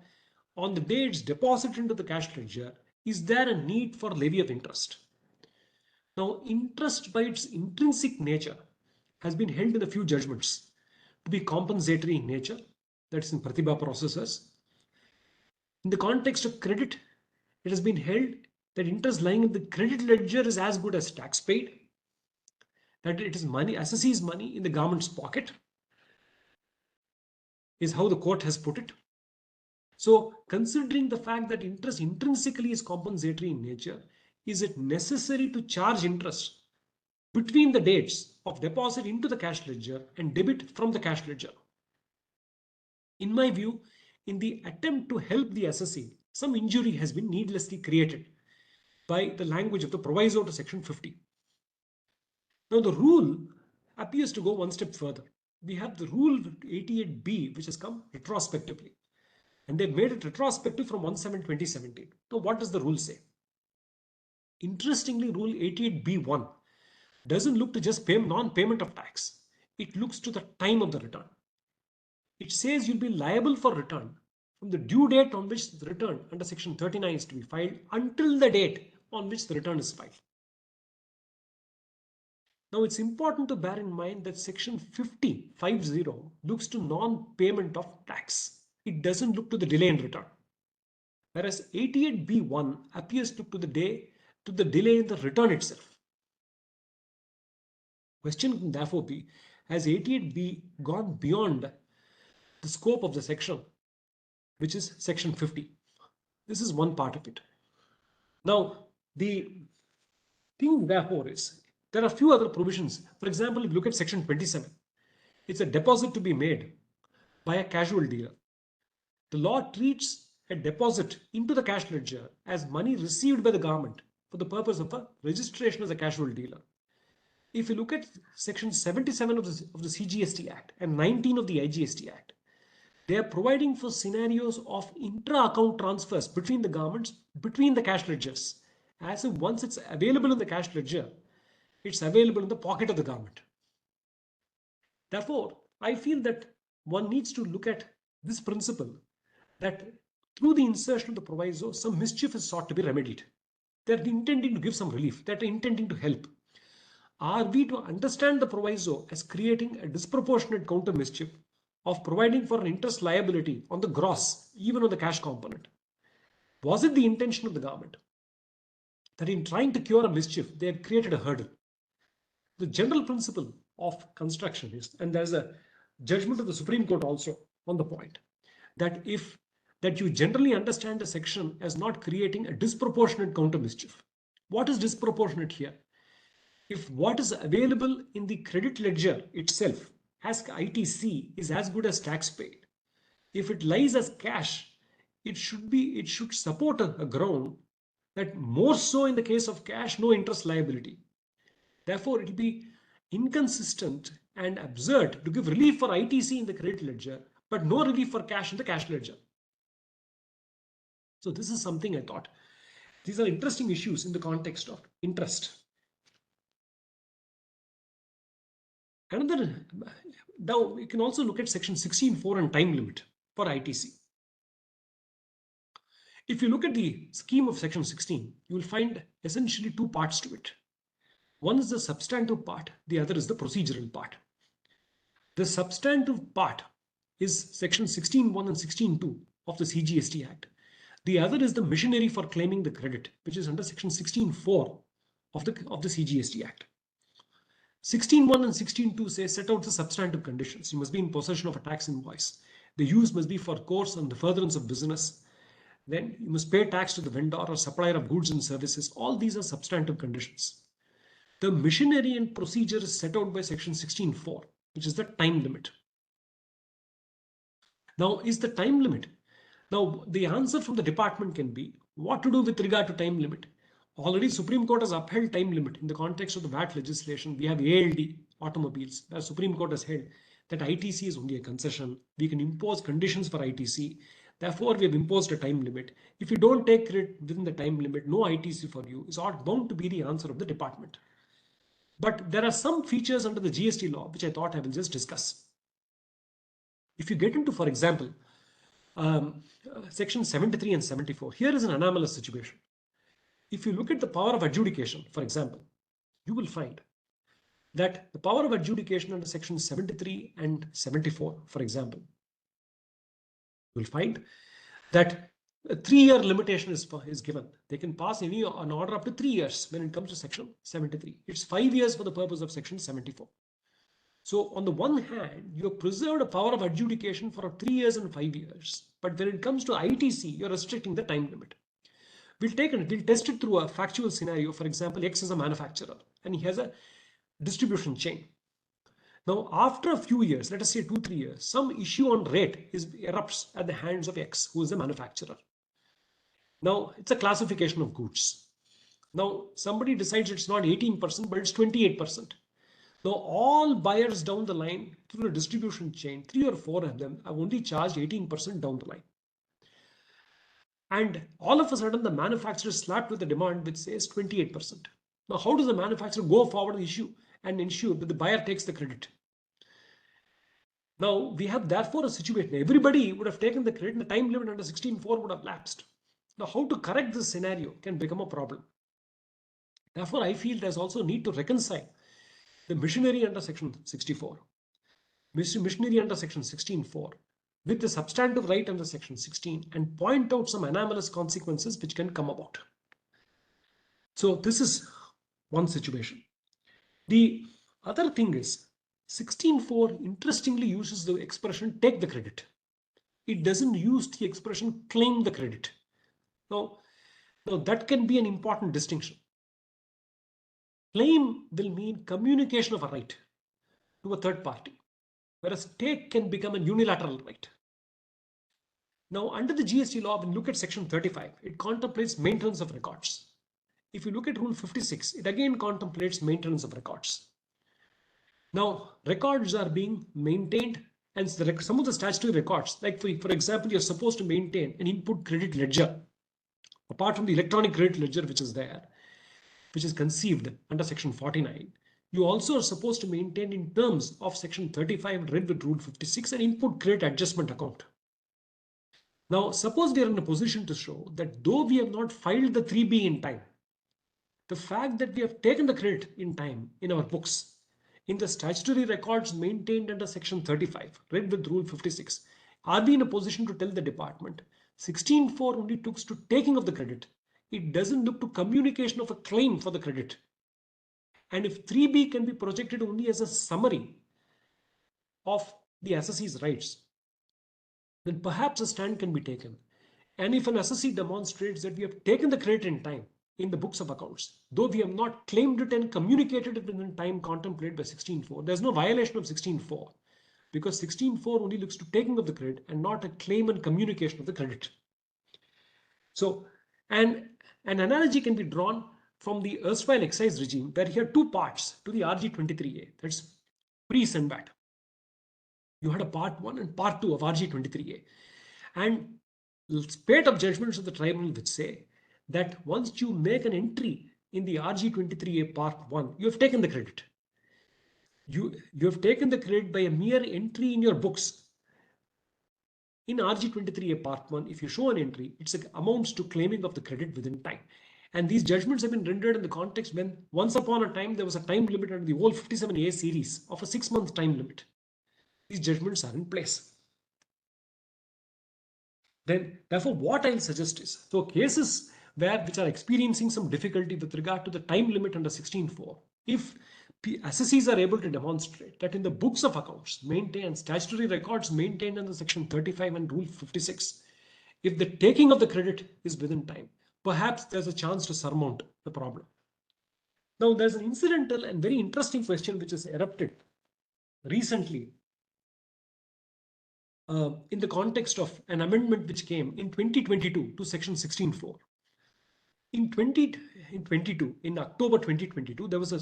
on the day it's deposited into the cash ledger, is there a need for levy of interest? Now, interest by its intrinsic nature has been held in a few judgments to be compensatory in nature, that's in Pratibha processes. In the context of credit, it has been held that interest lying in the credit ledger is as good as tax paid, that it is money, assessee's money in the government's pocket, is how the court has put it. So considering the fact that interest intrinsically is compensatory in nature, is it necessary to charge interest between the dates of deposit into the cash ledger and debit from the cash ledger? In my view, in the attempt to help the assessee, some injury has been needlessly created by the language of the proviso to section 50. Now the rule appears to go one step further. We have the Rule 88B, which has come retrospectively, and they've made it retrospective from 1/7/2017. Now what does the rule say? Interestingly, Rule 88B1 doesn't look to just non-payment of tax. It looks to the time of the return. It says you'll be liable for return from the due date on which the return under section 39 is to be filed until the date on which the return is filed. Now it's important to bear in mind that section 50 looks to non-payment of tax. It doesn't look to the delay in return. Whereas 88B1 appears to the delay in the return itself. Question can therefore be, has 88B gone beyond the scope of the section, which is section 50? This is one part of it. Now, the thing therefore is, there are a few other provisions. For example, if you look at section 27, it's a deposit to be made by a casual dealer. The law treats a deposit into the cash ledger as money received by the government for the purpose of a registration as a casual dealer. If you look at section 77 of the CGST Act and 19 of the IGST Act, they are providing for scenarios of intra-account transfers between the governments, between the cash ledgers, as if once it's available in the cash ledger, it's available in the pocket of the government. Therefore, I feel that one needs to look at this principle that through the insertion of the proviso, some mischief is sought to be remedied. They're intending to give some relief. They're intending to help. Are we to understand the proviso as creating a disproportionate counter mischief of providing for an interest liability on the gross, even on the cash component? Was it the intention of the government that in trying to cure a mischief, they have created a hurdle? The general principle of construction is, and there's a judgment of the Supreme Court also on the point, that you generally understand a section as not creating a disproportionate counter mischief. What is disproportionate here? If what is available in the credit ledger itself as ITC is as good as tax paid, if it lies as cash, it should support a ground that more so in the case of cash, no interest liability. Therefore, it will be inconsistent and absurd to give relief for ITC in the credit ledger, but no relief for cash in the cash ledger. So this is something I thought. These are interesting issues in the context of interest. Another, now you can also look at section 16.4 and time limit for ITC. If you look at the scheme of section 16, you will find essentially two parts to it. One is the substantive part, the other is the procedural part. The substantive part is section 16.1 and 16.2 of the CGST Act. The other is the machinery for claiming the credit, which is under section 16.4 of the CGST Act. 16.1 and 16.2 say set out the substantive conditions. You must be in possession of a tax invoice. The use must be for course and the furtherance of business. Then you must pay tax to the vendor or supplier of goods and services. All these are substantive conditions. The machinery and procedure is set out by section 16.4, which is the time limit. Now, is the time limit? Now, the answer from the department can be what to do with regard to time limit. Already Supreme Court has upheld time limit in the context of the VAT legislation. We have ALD automobiles, where Supreme Court has held that ITC is only a concession. We can impose conditions for ITC. Therefore, we have imposed a time limit. If you don't take credit within the time limit, no ITC for you is bound to be the answer of the department. But there are some features under the GST law which I thought I will just discuss. If you get into, for example, section 73 and 74, here is an anomalous situation. If you look at the power of adjudication, for example, you will find that the power of adjudication under section 73 and 74, for example, you will find that a 3-year limitation is given. They can pass an order up to 3 years when it comes to section 73. It's 5 years for the purpose of section 74. So on the one hand, you have preserved a power of adjudication for 3 years and 5 years. But when it comes to ITC, you're restricting the time limit. We'll test it through a factual scenario. For example, X is a manufacturer and he has a distribution chain. Now, after a few years, let us say 2-3 years, some issue on rate erupts at the hands of X, who is the manufacturer. Now, it's a classification of goods. Now, somebody decides it's not 18%, but it's 28%. Now, all buyers down the line through the distribution chain, 3 or 4 of them have only charged 18% down the line. And all of a sudden, the manufacturer is slapped with a demand which says 28%. Now, how does the manufacturer go forward the issue and ensure that the buyer takes the credit? Now, we have therefore a situation. Everybody would have taken the credit and the time limit under 16.4 would have lapsed. Now, how to correct this scenario can become a problem. Therefore, I feel there's also a need to reconcile the machinery under section 64, machinery under section 16.4, with the substantive right under section 16 and point out some anomalous consequences which can come about. So this is one situation. The other thing is 16.4 interestingly uses the expression take the credit. It doesn't use the expression claim the credit. Now that can be an important distinction. Claim will mean communication of a right to a third party, whereas take can become a unilateral right. Now, under the GST law, when you look at section 35, it contemplates maintenance of records. If you look at rule 56, it again contemplates maintenance of records. Now, records are being maintained, and some of the statutory records, like for example, you're supposed to maintain an input credit ledger, apart from the electronic credit ledger which is there, which is conceived under section 49. You also are supposed to maintain in terms of section 35 read with rule 56 an input credit adjustment account. Now, suppose we are in a position to show that though we have not filed the 3B in time, the fact that we have taken the credit in time in our books, in the statutory records maintained under Section 35, read with Rule 56, are we in a position to tell the department 16.4 only looks to taking of the credit? It doesn't look to communication of a claim for the credit. And if 3B can be projected only as a summary of the assessee's rights, then perhaps a stand can be taken. And if an assessee demonstrates that we have taken the credit in time in the books of accounts, though we have not claimed it and communicated it within time contemplated by 16.4, there's no violation of 16.4 because 16.4 only looks to taking of the credit and not a claim and communication of the credit. So, and an analogy can be drawn from the erstwhile excise regime where you had two parts to the RG23A, that's pre-Senbat. You had a part 1 and part 2 of RG23A. And spate of judgments of the tribunal which say that once you make an entry in the RG23A part 1, you have taken the credit. You have taken the credit by a mere entry in your books. In RG23A part 1, if you show an entry, it amounts to claiming of the credit within time. And these judgments have been rendered in the context when once upon a time there was a time limit under the old 57A series of a 6-month time limit. These judgments are in place. Then, therefore, what I'll suggest is, so cases which are experiencing some difficulty with regard to the time limit under 16.4, if assessees are able to demonstrate that in the books of accounts maintained, statutory records maintained under Section 35 and Rule 56, if the taking of the credit is within time, perhaps there's a chance to surmount the problem. Now, there's an incidental and very interesting question which has erupted recently in the context of an amendment which came in 2022 to Section 16.4. In October 2022, there was a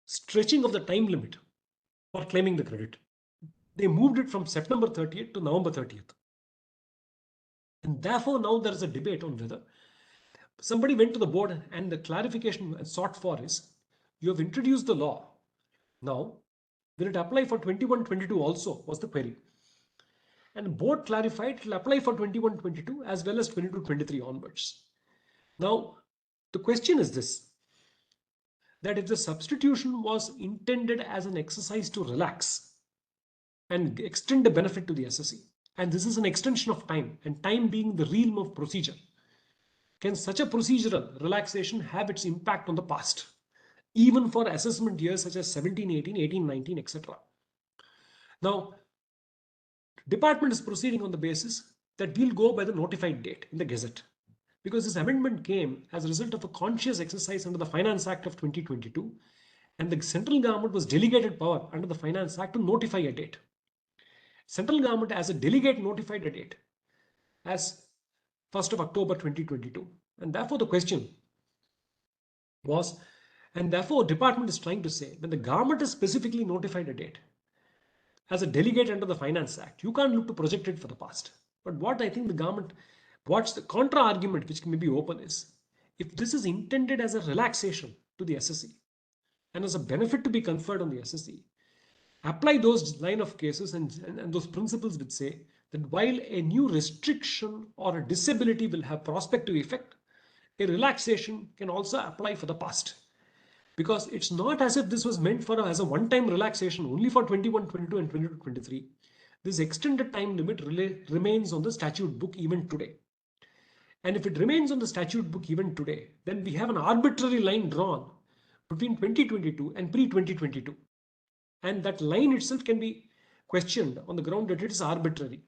stretching of the time limit for claiming the credit. They moved it from September 30th to November 30th. And therefore, now there is a debate on whether somebody went to the board and the clarification sought for is, you have introduced the law. Now, will it apply for 21-22 also, was the query. And the board clarified it will apply for 21-22 as well as 22-23 onwards. Now, the question is this, that if the substitution was intended as an exercise to relax and extend the benefit to the assessee, and this is an extension of time, and time being the realm of procedure, can such a procedural relaxation have its impact on the past, even for assessment years such as 17, 18, 18, 19, etc. Now, department is proceeding on the basis that we'll go by the notified date in the Gazette, because this amendment came as a result of a conscious exercise under the Finance Act of 2022, and the central government was delegated power under the Finance Act to notify a date. Central government as a delegate notified a date as 1st of October 2022. And therefore the question was, and therefore department is trying to say, when the government has specifically notified a date as a delegate under the Finance Act, you can't look to project it for the past. But what I think the government, what's the contra argument which may be open is, if this is intended as a relaxation to the assessee and as a benefit to be conferred on the assessee, apply those line of cases and those principles which say that while a new restriction or a disability will have prospective effect, a relaxation can also apply for the past. Because it's not as if this was meant for as a one-time relaxation only for 21-22 and 22-23. This extended time limit remains on the statute book even today. And if it remains on the statute book even today, then we have an arbitrary line drawn between 2022 and pre-2022. And that line itself can be questioned on the ground that it is arbitrary.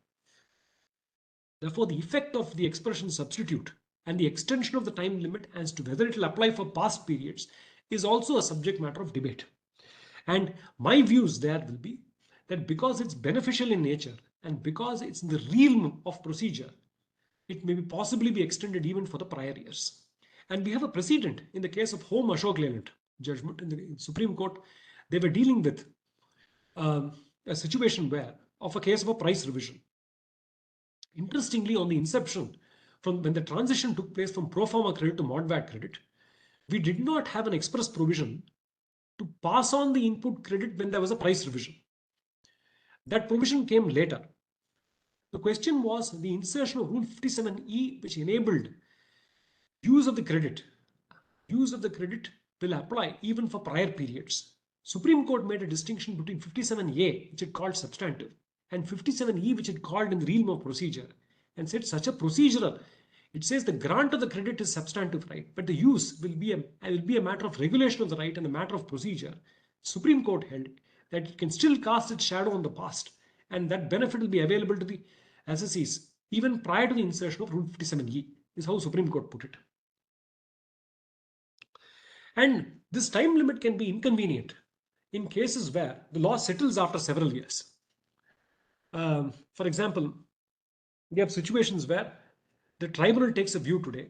Therefore, the effect of the expression substitute and the extension of the time limit as to whether it will apply for past periods is also a subject matter of debate. And my views there will be that because it's beneficial in nature and because it's in the realm of procedure, it may possibly be extended even for the prior years. And we have a precedent in the case of Home Ashok Leyland judgment in the Supreme Court. They were dealing with a situation where of a case of a price revision. Interestingly, on the inception, from when the transition took place from pro forma credit to mod VAT credit, we did not have an express provision to pass on the input credit when there was a price revision. That provision came later. The question was the insertion of Rule 57E, which enabled use of the credit use of the credit will apply even for prior periods. Supreme Court made a distinction between 57A, which it called substantive, and 57E, which it called in the realm of procedure, and said such a procedural. It says the grant of the credit is substantive right, but the use will be a matter of regulation of the right and a matter of procedure. Supreme Court held that it can still cast its shadow on the past, and that benefit will be available to the assessees even prior to the insertion of Rule 57E, is how Supreme Court put it. And this time limit can be inconvenient in cases where the law settles after several years. For example, we have situations where the tribunal takes a view today,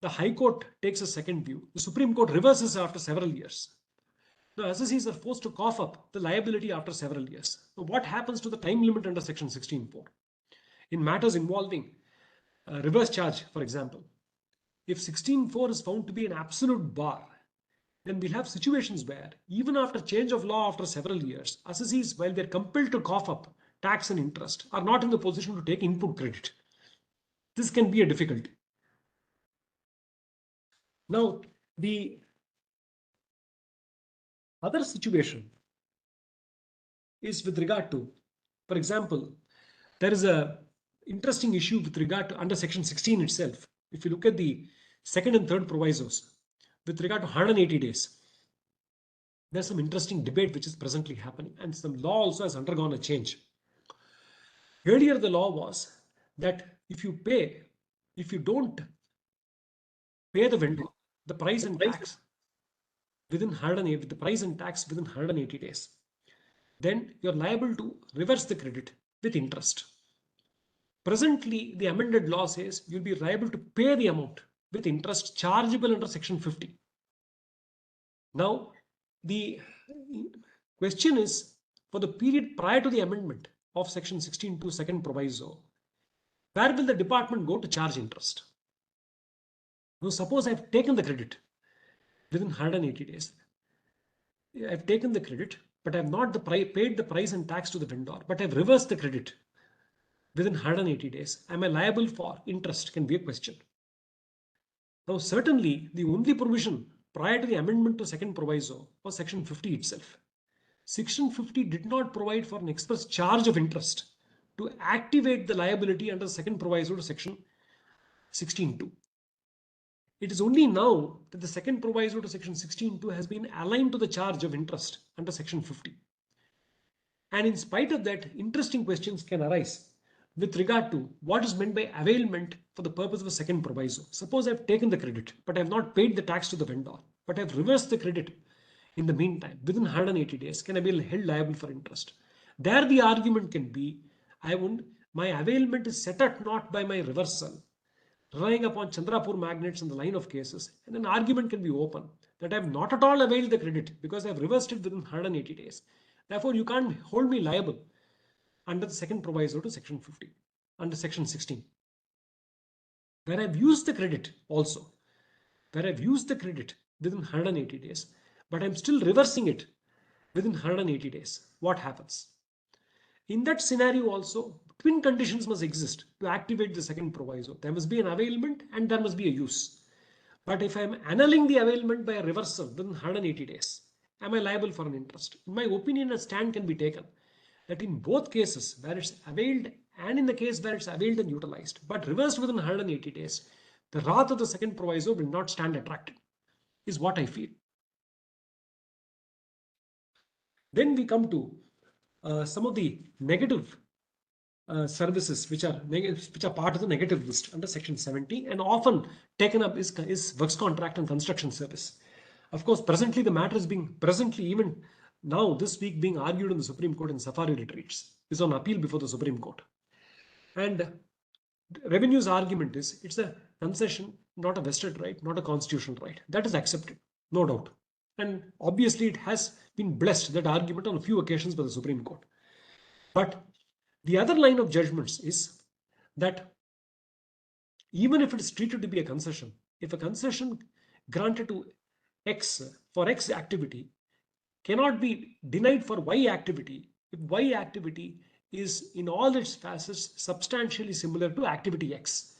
the High Court takes a second view, the Supreme Court reverses after several years. The assessees are forced to cough up the liability after several years. So what happens to the time limit under Section 16(4)? In matters involving reverse charge, for example, if 16(4) is found to be an absolute bar, then we'll have situations where even after change of law after several years, assessees, while they're compelled to cough up tax and interest, are not in the position to take input credit. This can be a difficulty. Now, the other situation is with regard to, for example, there is a interesting issue with regard to under Section 16 itself. If you look at the second and third provisos with regard to 180 days, there's some interesting debate which is presently happening, and some law also has undergone a change. Earlier, the law was that if you don't pay the vendor the price and tax within 180, with the price and tax within 180 days, then you're liable to reverse the credit with interest. Presently, the amended law says you'll be liable to pay the amount with interest chargeable under Section 50. Now, the question is, for the period prior to the amendment of Section 16(2) second proviso, where will the department go to charge interest? Now, suppose I've taken the credit within 180 days. I've taken the credit, but I've not paid the price and tax to the vendor, but I've reversed the credit within 180 days. Am I liable for interest? Can be a question. Now, certainly, the only provision prior to the amendment to second proviso was Section 50 itself. Section 50 did not provide for an express charge of interest to activate the liability under second proviso to Section 16(2). It is only now that the second proviso to Section 16(2) has been aligned to the charge of interest under Section 50. And in spite of that, interesting questions can arise with regard to what is meant by availment for the purpose of a second proviso. Suppose I've taken the credit, but I've not paid the tax to the vendor, but I've reversed the credit in the meantime, within 180 days, can I be held liable for interest? There the argument can be, my availment is set at naught by my reversal, relying upon Chandrapur magnets and the line of cases, and an argument can be open that I have not at all availed the credit because I have reversed it within 180 days. Therefore, you can't hold me liable under the second proviso to Section 50, under Section 16. Where I've used the credit also, where I've used the credit within 180 days, but I'm still reversing it within 180 days, what happens? In that scenario also, twin conditions must exist to activate the second proviso. There must be an availment and there must be a use. But if I'm annulling the availment by a reversal within 180 days, am I liable for an interest? In my opinion, a stand can be taken that in both cases where it's availed and in the case where it's availed and utilized, but reversed within 180 days, the wrath of the second proviso will not stand attracted, is what I feel. Then we come to some of the negative services which are part of the negative list under Section 70 and often taken up is works contract and construction service. Of course, presently the matter is even now this week being argued in the Supreme Court in Safari retreats, is on appeal before the Supreme Court. And Revenue's argument is it's a concession, not a vested right, not a constitutional right. That is accepted, no doubt. And obviously it has been blessed, that argument, on a few occasions by the Supreme Court. But the other line of judgments is that even if it is treated to be a concession, if a concession granted to X for X activity cannot be denied for Y activity, if Y activity is in all its facets substantially similar to activity X,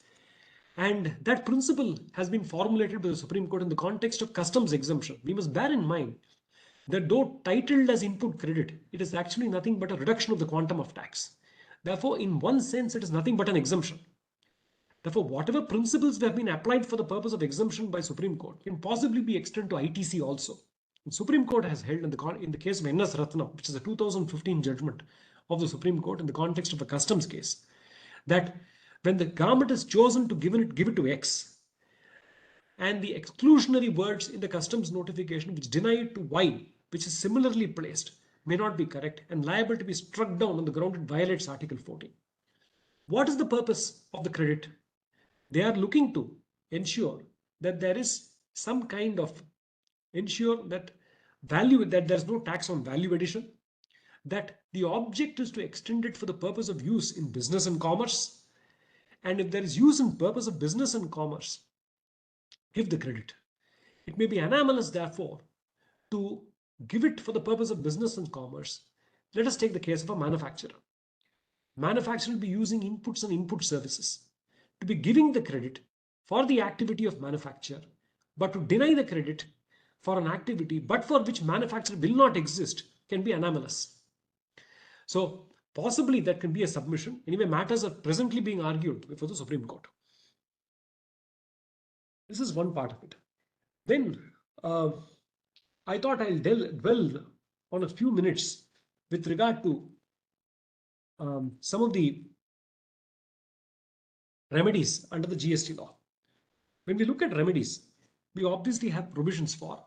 And that principle has been formulated by the Supreme Court in the context of customs exemption. We must bear in mind that though titled as input credit, it is actually nothing but a reduction of the quantum of tax. Therefore, in one sense, it is nothing but an exemption. Therefore, whatever principles have been applied for the purpose of exemption by Supreme Court can possibly be extended to ITC also. The Supreme Court has held in the case of NS Ratnam, which is a 2015 judgment of the Supreme Court in the context of a customs case, that when the government has chosen to give it to X, and the exclusionary words in the customs notification which deny it to Y, which is similarly placed, may not be correct and liable to be struck down on the ground it violates Article 14. What is the purpose of the credit? They are looking to ensure that there is some kind of ensure that there's no tax on value addition, that the object is to extend it for the purpose of use in business and commerce, and if there is use in purpose of business and commerce, give the credit. It may be anomalous, therefore, to give it for the purpose of business and commerce. Let us take the case of a manufacturer. Manufacturer will be using inputs and input services to be giving the credit for the activity of manufacture, but to deny the credit for an activity but for which manufacture will not exist can be anomalous. So possibly that can be a submission. Anyway, matters are presently being argued before the Supreme Court. This is one part of it. Then I thought I'll dwell on a few minutes with regard to some of the remedies under the GST law. When we look at remedies, we obviously have provisions for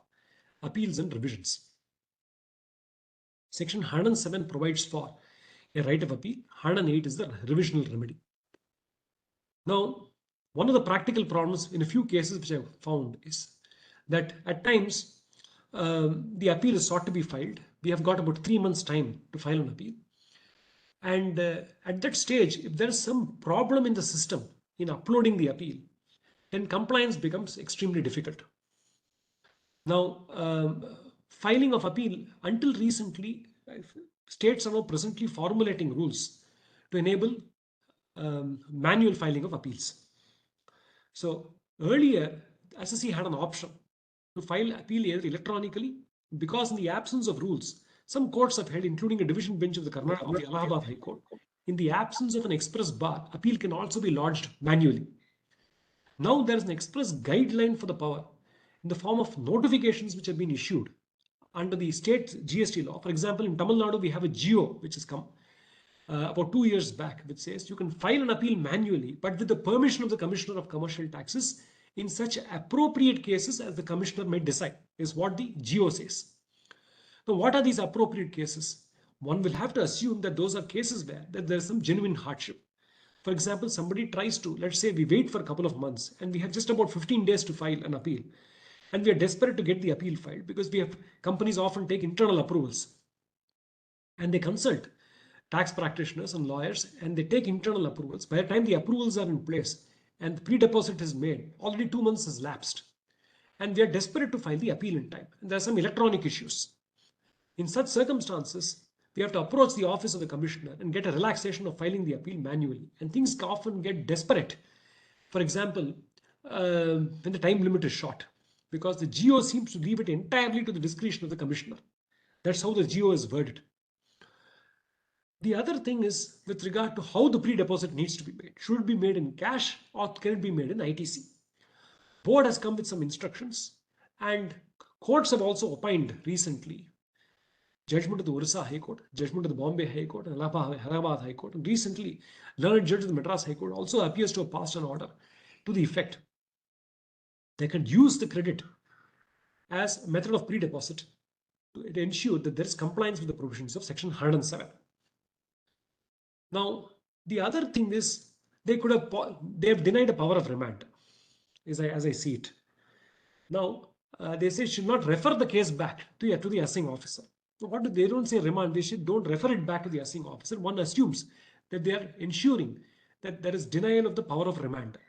appeals and revisions. Section 107 provides for a right of appeal. 108 is the revisional remedy. Now, one of the practical problems in a few cases which I've found is that at times the appeal is sought to be filed. We have got about 3 months' time to file an appeal. And at that stage, if there is some problem in the system in uploading the appeal, then compliance becomes extremely difficult. Now, filing of appeal, until recently, states are now presently formulating rules to enable manual filing of appeals. So earlier, SSC had an option to file appeal either electronically, because in the absence of rules, some courts have held, including a division bench of the Allahabad High Court, in the absence of an express bar, appeal can also be lodged manually. Now there is an express guideline for the power in the form of notifications which have been issued under the state GST law. For example, in Tamil Nadu, we have a GO which has come about 2 years back, which says you can file an appeal manually, but with the permission of the Commissioner of Commercial Taxes in such appropriate cases as the Commissioner may decide, is what the GO says. Now, what are these appropriate cases? One will have to assume that those are cases where there is some genuine hardship. For example, somebody tries to, let's say we wait for a couple of months and we have just about 15 days to file an appeal. And we are desperate to get the appeal filed because companies often take internal approvals. And they consult tax practitioners and lawyers and they take internal approvals. By the time the approvals are in place and the pre-deposit is made, already 2 months has lapsed. And we are desperate to file the appeal in time. And there are some electronic issues. In such circumstances, we have to approach the office of the commissioner and get a relaxation of filing the appeal manually. And things often get desperate. For example, when the time limit is short, because the GO seems to leave it entirely to the discretion of the commissioner. That's how the GO is worded. The other thing is with regard to how the pre-deposit needs to be made. Should it be made in cash or can it be made in ITC? Board has come with some instructions and courts have also opined recently. Judgment of the Orissa High Court, judgment of the Bombay High Court, and Allahabad High Court, and recently, learned judge of the Madras High Court also appears to have passed an order to the effect they can use the credit as a method of pre-deposit to ensure that there is compliance with the provisions of Section 107. Now, the other thing is they have denied a power of remand, as I see it. Now, they say should not refer the case back to the assessing officer. They don't say remand, they don't refer it back to the assessing officer. One assumes that they are ensuring that there is denial of the power of remand.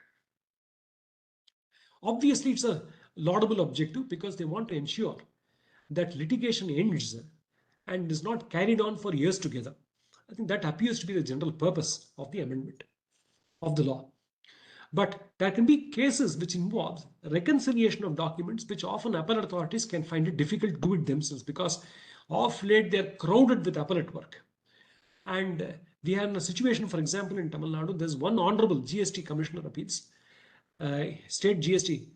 Obviously, it's a laudable objective because they want to ensure that litigation ends and is not carried on for years together. I think that appears to be the general purpose of the amendment of the law. But there can be cases which involve reconciliation of documents, which often appellate authorities can find it difficult to do it themselves because of late they're crowded with appellate work. And we are in a situation, for example, in Tamil Nadu, there's one honorable GST Commissioner Appeals, state GST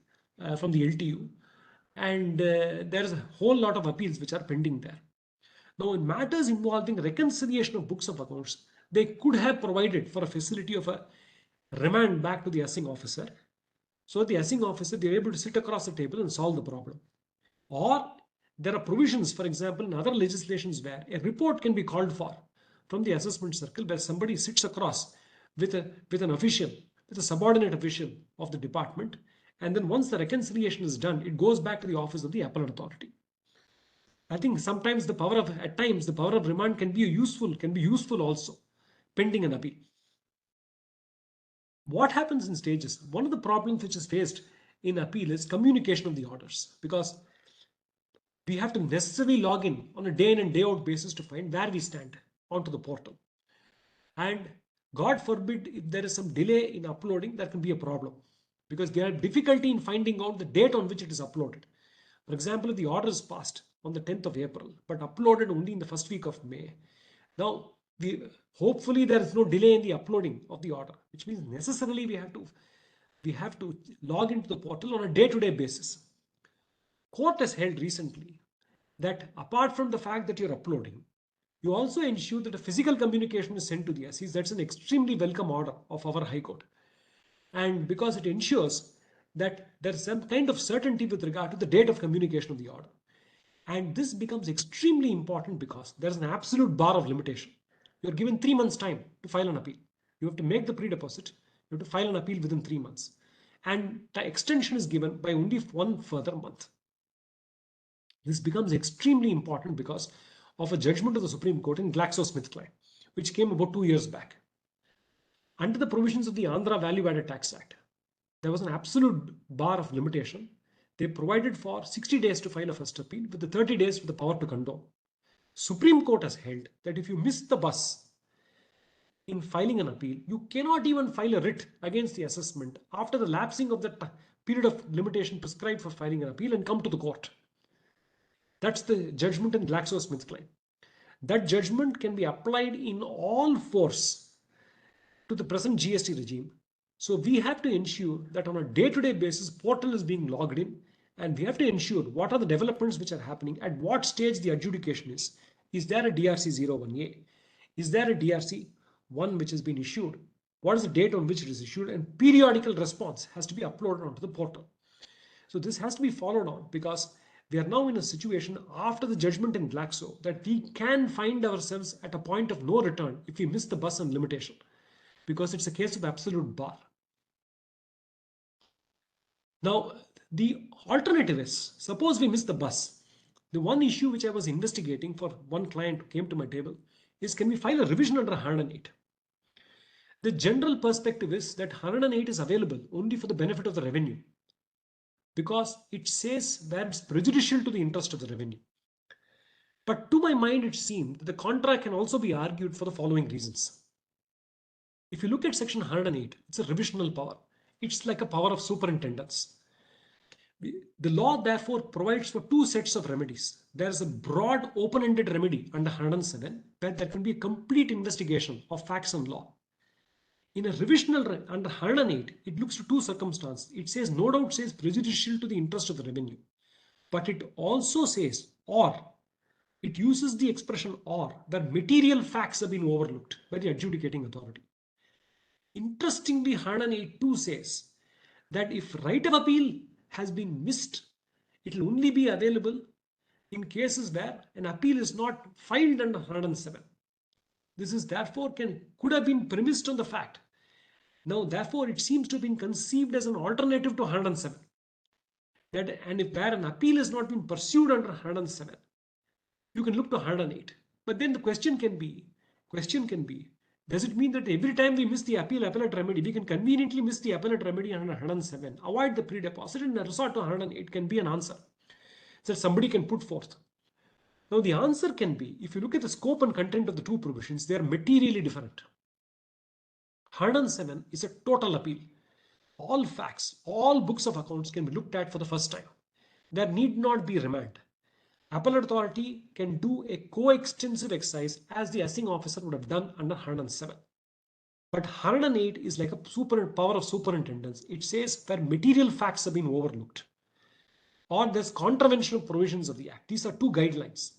from the LTU, and there's a whole lot of appeals which are pending there. Now, in matters involving reconciliation of books of accounts, they could have provided for a facility of a remand back to the assessing officer. So the assessing officer, they're able to sit across the table and solve the problem. Or there are provisions, for example, in other legislations where a report can be called for from the assessment circle where somebody sits across with an official, with a subordinate official of the department. And then once the reconciliation is done, it goes back to the office of the appellate authority. I think sometimes at times the power of remand can be useful also, pending an appeal. What happens in stages? One of the problems which is faced in appeal is communication of the orders, because we have to necessarily log in on a day in and day out basis to find where we stand onto the portal. And God forbid, if there is some delay in uploading, that can be a problem because there are difficulty in finding out the date on which it is uploaded. For example, if the order is passed on the 10th of April, but uploaded only in the first week of May. Now, hopefully there is no delay in the uploading of the order, which means necessarily we have to log into the portal on a day-to-day basis. Court has held recently that apart from the fact that you're uploading, you also ensure that a physical communication is sent to the SCs. That's an extremely welcome order of our High Court. And because it ensures that there's some kind of certainty with regard to the date of communication of the order. And this becomes extremely important because there's an absolute bar of limitation. You're given 3 months time to file an appeal. You have to make the pre-deposit. You have to file an appeal within 3 months. And the extension is given by only 1 further month. This becomes extremely important because of a judgment of the Supreme Court in GlaxoSmithKline, which came about 2 years back. Under the provisions of the Andhra Value Added Tax Act, there was an absolute bar of limitation. They provided for 60 days to file a first appeal with the 30 days for the power to condone. Supreme Court has held that if you miss the bus in filing an appeal, you cannot even file a writ against the assessment after the lapsing of the period of limitation prescribed for filing an appeal and come to the court. That's the judgment in GlaxoSmithKline. That judgment can be applied in all force to the present GST regime. So we have to ensure that on a day-to-day basis, portal is being logged in, and we have to ensure what are the developments which are happening, at what stage the adjudication is. Is there a DRC 01A? Is there a DRC 1 which has been issued? What is the date on which it is issued? And periodical response has to be uploaded onto the portal. So this has to be followed on because we are now in a situation after the judgment in Glaxo that we can find ourselves at a point of no return if we miss the bus on limitation, because it's a case of absolute bar. Now, the alternative is, suppose we miss the bus. The one issue which I was investigating for one client who came to my table is, can we file a revision under 108? The general perspective is that 108 is available only for the benefit of the revenue, because it says where it's prejudicial to the interest of the revenue. But to my mind, it seemed that the contra can also be argued for the following reasons. If you look at section 108, it's a revisional power. It's like a power of superintendence. The law therefore provides for 2 sets of remedies. There is a broad open-ended remedy under 107, where there can be a complete investigation of facts and law. In a revisional under 108, it looks to 2 circumstances. It says, no doubt says prejudicial to the interest of the revenue, but it also says, or it uses the expression or, where material facts have been overlooked by the adjudicating authority. Interestingly, 108.2 says that if right of appeal has been missed, it will only be available in cases where an appeal is not filed under 107. This is therefore could have been premised on the fact. Now, therefore, it seems to have been conceived as an alternative to 107. And if where an appeal has not been pursued under 107, you can look to 108. But then the question can be, does it mean that every time we miss the appellate remedy, we can conveniently miss the appellate remedy under 107, avoid the pre-deposit and resort to 108 can be an answer that somebody can put forth. Now, the answer can be, if you look at the scope and content of the 2 provisions, they are materially different. 107 is a total appeal. all facts, all books of accounts can be looked at for the first time. There need not be remand. Appellate authority can do a coextensive exercise as the assessing officer would have done under 107. But 108 is like a power of superintendence. It says where material facts have been overlooked or there's contravention of provisions of the Act. These are two guidelines.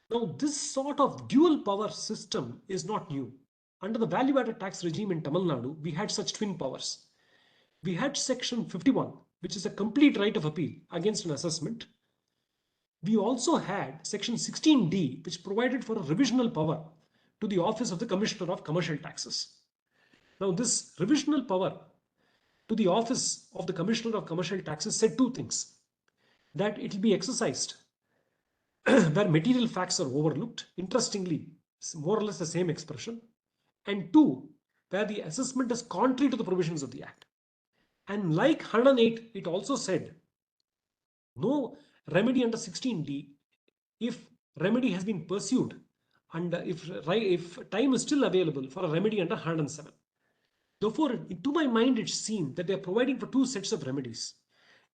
Now, this sort of dual power system is not new. Under the value-added tax regime in Tamil Nadu, we had such twin powers. We had Section 51, which is a complete right of appeal against an assessment. We also had Section 16D, which provided for a revisional power to the Office of the Commissioner of Commercial Taxes. Now, this revisional power to the Office of the Commissioner of Commercial Taxes said two things: that it will be exercised where material facts are overlooked, interestingly, more or less the same expression, and two, where the assessment is contrary to the provisions of the Act. And like 108, it also said no remedy under 16D if remedy has been pursued and if time is still available for a remedy under 107. Therefore, to my mind, it seemed that they are providing for two sets of remedies.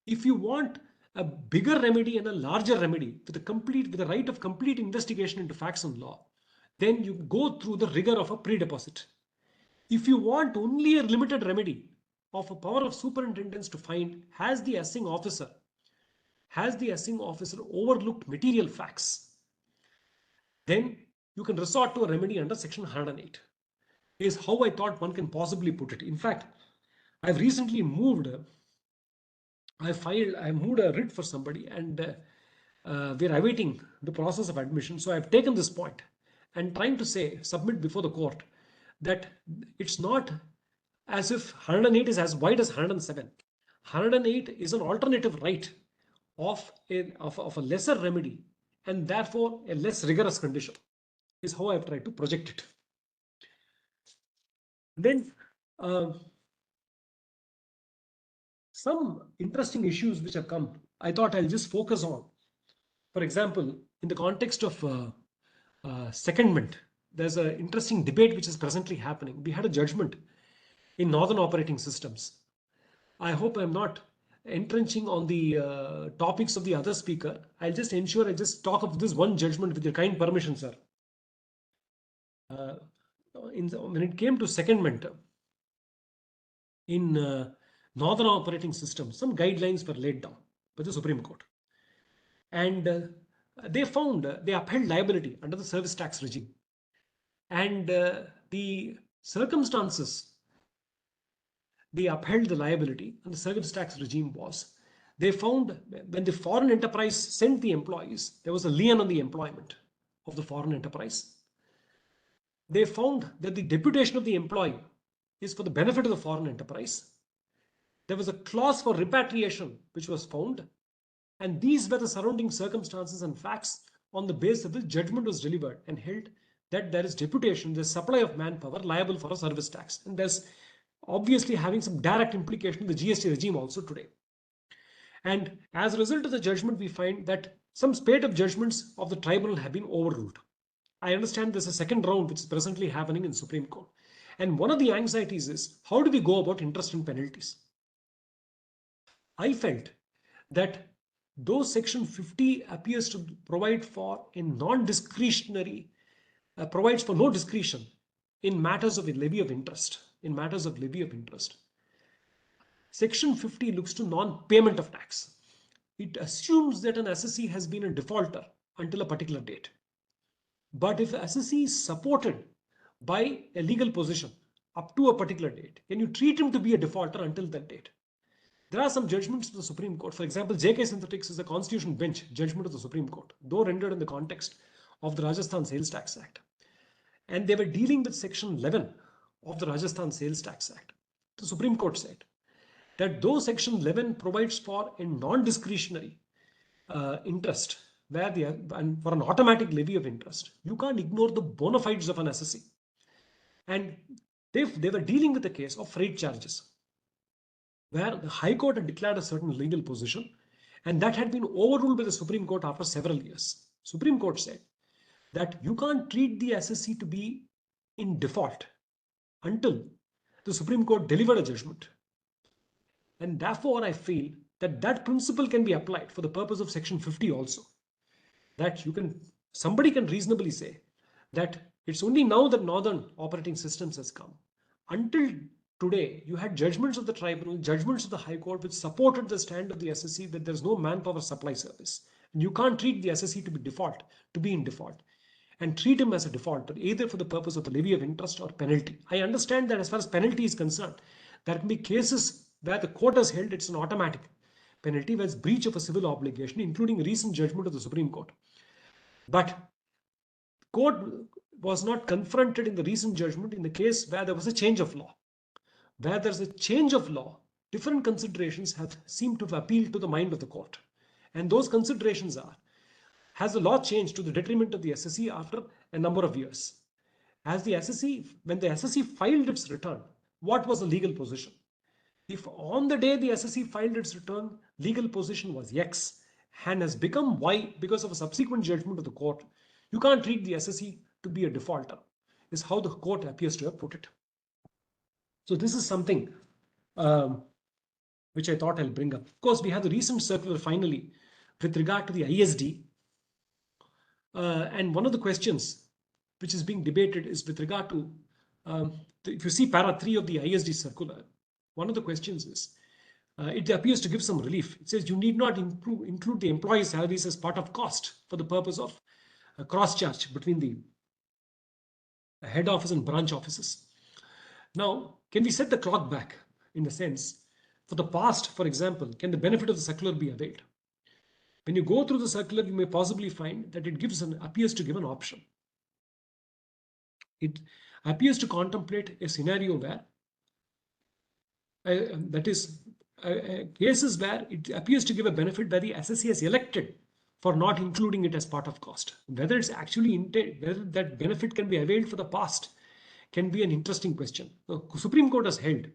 If you want a bigger remedy and a larger remedy with the right of complete investigation into facts and law, then you go through the rigor of a pre-deposit. If you want only a limited remedy of a power of superintendence to find has the assessing officer overlooked material facts, then you can resort to a remedy under Section 108. Is how I thought one can possibly put it. In fact, I've recently moved. I moved a writ for somebody, and we're awaiting the process of admission. So I've taken this point and trying to submit before the court that it's not as if 108 is as wide as 107. 108 is an alternative right of a lesser remedy and therefore a less rigorous condition, is how I've tried to project it. Then some interesting issues which have come, I thought I'll just focus on. For example, in the context of secondment, there's an interesting debate which is presently happening. We had a judgment in Northern Operating Systems. I hope I'm not entrenching on the topics of the other speaker. I'll just ensure I just talk of this one judgment with your kind permission, sir. When it came to secondment in Northern Operating Systems, some guidelines were laid down by the Supreme Court. And they upheld liability under the service tax regime. And the circumstances they upheld the liability and the service tax regime was, they found when the foreign enterprise sent the employees, there was a lien on the employment of the foreign enterprise. They found that the deputation of the employee is for the benefit of the foreign enterprise. There was a clause for repatriation which was found, and these were the surrounding circumstances and facts on the basis of the judgment was delivered and held that there is deputation, there's supply of manpower liable for a service tax, and there's obviously having some direct implication in the GST regime also today. And as a result of the judgment, we find that some spate of judgments of the tribunal have been overruled. I understand there's a second round which is presently happening in Supreme Court. And one of the anxieties is, how do we go about interest and penalties? I felt that though Section 50 appears to provide for a non-discretionary, provides for no discretion in matters of a levy of interest, Section 50 looks to non-payment of tax. It assumes that an assessee has been a defaulter until a particular date. But if the assessee is supported by a legal position up to a particular date, can you treat him to be a defaulter until that date? There are some judgments of the Supreme Court. For example, JK Synthetics is a Constitution Bench judgment of the Supreme Court, though rendered in the context of the Rajasthan Sales Tax Act. And they were dealing with Section 11 of the Rajasthan Sales Tax Act. The Supreme Court said that though Section 11 provides for a non-discretionary interest, and for an automatic levy of interest, you can't ignore the bona fides of an assessee. And they were dealing with a case of freight charges, where the High Court had declared a certain legal position, and that had been overruled by the Supreme Court after several years. Supreme Court said that you can't treat the assessee to be in default until the Supreme Court delivered a judgment. And therefore, I feel that that principle can be applied for the purpose of Section 50 also. That somebody can reasonably say that it's only now that Northern Operating Systems has come. Until today, you had judgments of the tribunal, judgments of the High Court, which supported the stand of the SSC that there's no manpower supply service. And you can't treat the SSC to be in default, and treat him as a defaulter, either for the purpose of the levy of interest or penalty. I understand that as far as penalty is concerned, there can be cases where the court has held it's an automatic penalty, where it's breach of a civil obligation, including a recent judgment of the Supreme Court. But court was not confronted in the recent judgment in the case where there was a change of law. Where there's a change of law, different considerations have seemed to have appealed to the mind of the court. And those considerations are, has the law changed to the detriment of the SSC after a number of years? When the SSC filed its return, what was the legal position? If on the day the SSC filed its return, legal position was X and has become Y because of a subsequent judgment of the court, you can't treat the SSC to be a defaulter, is how the court appears to have put it. So this is something which I thought I'll bring up. Of course, we have the recent circular finally with regard to the ISD. And one of the questions which is being debated is with regard to, if you see para 3 of the ISD circular, one of the questions is, it appears to give some relief. It says you need not include the employee salaries as part of cost for the purpose of cross-charge between the head office and branch offices. Now, can we set the clock back in the sense, for the past, for example, can the benefit of the circular be availed? When you go through the circular, you may possibly find that it appears to give an option. It appears to contemplate a scenario where, cases where it appears to give a benefit where the SSC has elected for not including it as part of cost. Whether it's actually whether that benefit can be availed for the past can be an interesting question. The Supreme Court has held,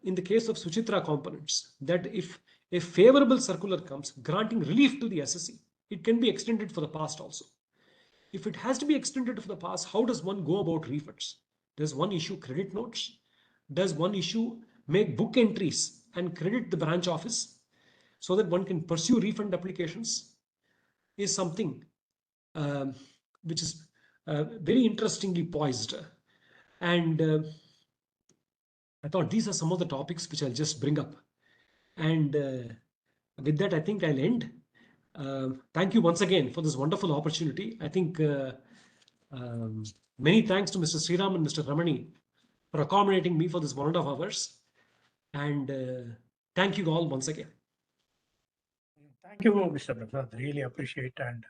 in the case of Suchitra Components, that if a favorable circular comes granting relief to the SSC, it can be extended for the past also. If it has to be extended for the past, how does one go about refunds? Does one issue credit notes? Does one make book entries and credit the branch office so that one can pursue refund applications? Is something which is very interestingly poised. And I thought these are some of the topics which I'll just bring up. And with that, I think I'll end. Thank you once again for this wonderful opportunity. I think many thanks to Mr. Sriram and Mr. Ramani for accommodating me for this 1.5 hours. And thank you all once again. Thank you, Mr. Prasad. Really appreciate. And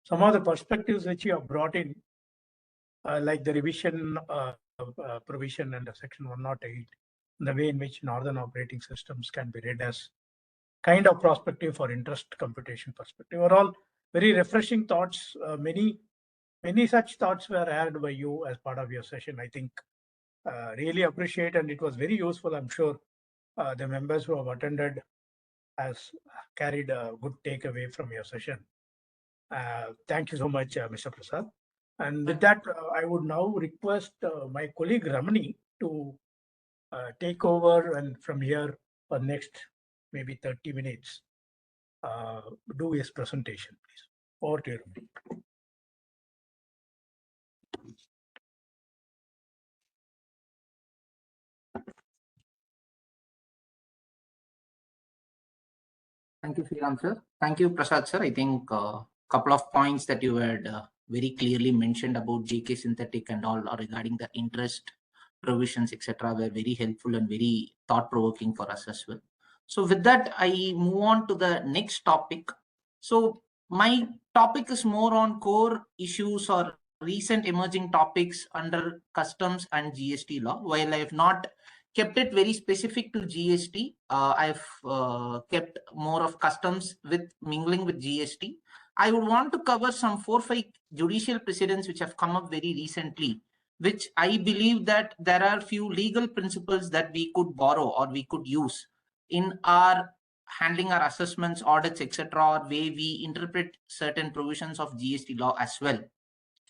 some of the perspectives which you have brought in, like the revision provision under Section 108, the way in which Northern Operating Systems can be read as kind of prospective for interest computation perspective, are all very refreshing thoughts. Many such thoughts were aired by you as part of your session. I think really appreciate, and it was very useful. I'm sure the members who have attended has carried a good takeaway from your session. Thank you so much, Mr. Prasad. And with that, I would now request my colleague Ramani to take over, and from here for next maybe 30 minutes, do his presentation, please. Over to you, Ramani. Thank you, Sriram sir. Thank you, Prasad sir. I think a couple of points that you had very clearly mentioned about JK Synthetic and all regarding the interest provisions, etc., were very helpful and very thought-provoking for us as well. So with that, I move on to the next topic. So my topic is more on core issues or recent emerging topics under customs and GST law. While I have not kept it very specific to GST, I've kept more of customs with mingling with GST. I would want to cover some 4 or 5 judicial precedents which have come up very recently, which I believe that there are few legal principles that we could borrow or we could use in our handling our assessments, audits, etc., or way we interpret certain provisions of GST law as well.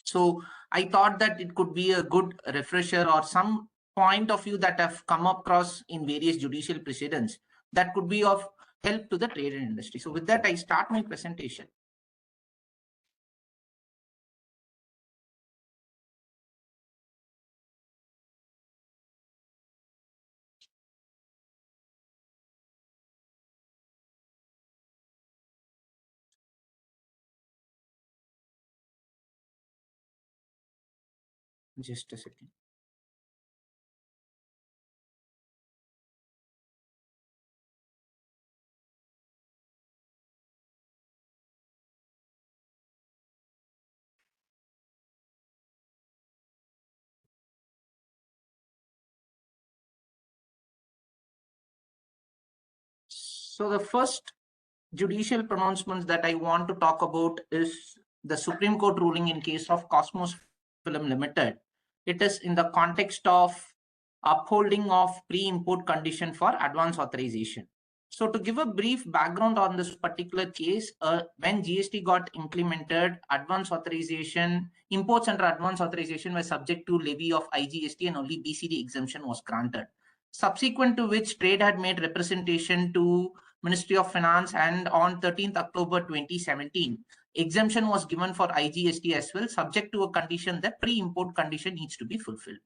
So I thought that it could be a good refresher or some point of view that have come across in various judicial precedents that could be of help to the trade and industry. So with that, I start my presentation. Just a second. So the first judicial pronouncements that I want to talk about is the Supreme Court ruling in case of Cosmos Film Limited. It is in the context of upholding of pre-import condition for advance authorization. So to give a brief background on this particular case, when GST got implemented, advance authorization, imports under advance authorization were subject to levy of IGST and only BCD exemption was granted. Subsequent to which trade had made representation to Ministry of Finance, and on 13th October 2017, exemption was given for IGST as well, subject to a condition that pre-import condition needs to be fulfilled.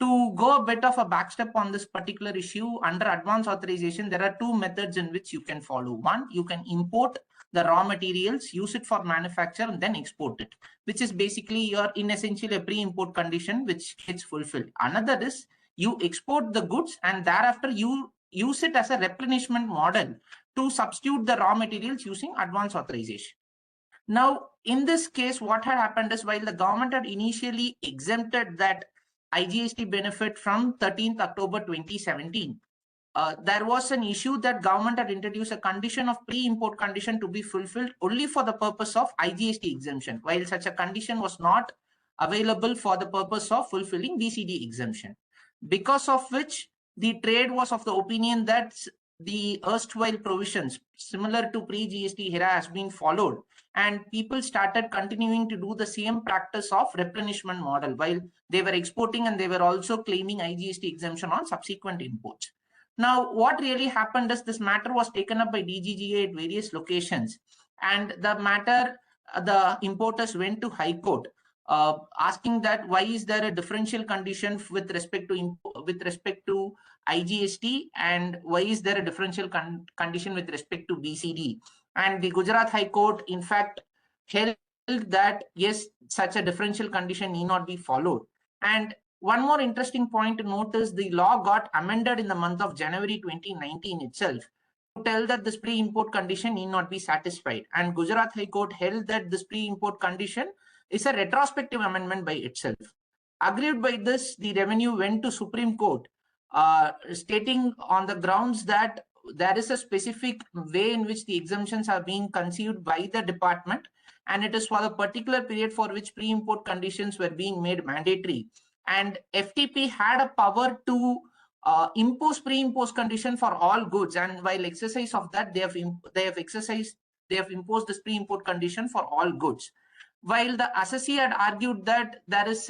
To go a bit of a backstep on this particular issue, under advance authorization, there are two methods in which you can follow. One, you can import the raw materials, use it for manufacture, and then export it, which is basically your, in essentially a pre-import condition which gets fulfilled. Another is you export the goods and thereafter you use it as a replenishment model to substitute the raw materials using advance authorization. Now, in this case, what had happened is while the government had initially exempted that IGST benefit from 13th October 2017, there was an issue that government had introduced a condition of pre-import condition to be fulfilled only for the purpose of IGST exemption, while such a condition was not available for the purpose of fulfilling BCD exemption. Because of which the trade was of the opinion that the erstwhile provisions similar to pre-GST era has been followed, and people started continuing to do the same practice of replenishment model while they were exporting, and they were also claiming IGST exemption on subsequent imports. Now, what really happened is this matter was taken up by DGGA at various locations, and the matter, the importers went to High Court, asking that why is there a differential condition with respect to IGST, and why is there a differential condition with respect to BCD? And the Gujarat High Court, in fact, held that yes, such a differential condition need not be followed. And one more interesting point to note is the law got amended in the month of January 2019 itself to tell that this pre-import condition need not be satisfied. And Gujarat High Court held that this pre-import condition is a retrospective amendment by itself. Aggrieved by this, the revenue went to Supreme Court, stating on the grounds that there is a specific way in which the exemptions are being conceived by the department, and it is for the particular period for which pre-import conditions were being made mandatory. And FTP had a power to impose pre-impose condition for all goods, and while exercise of that, they have imposed this pre-import condition for all goods. While the assessee had argued that there is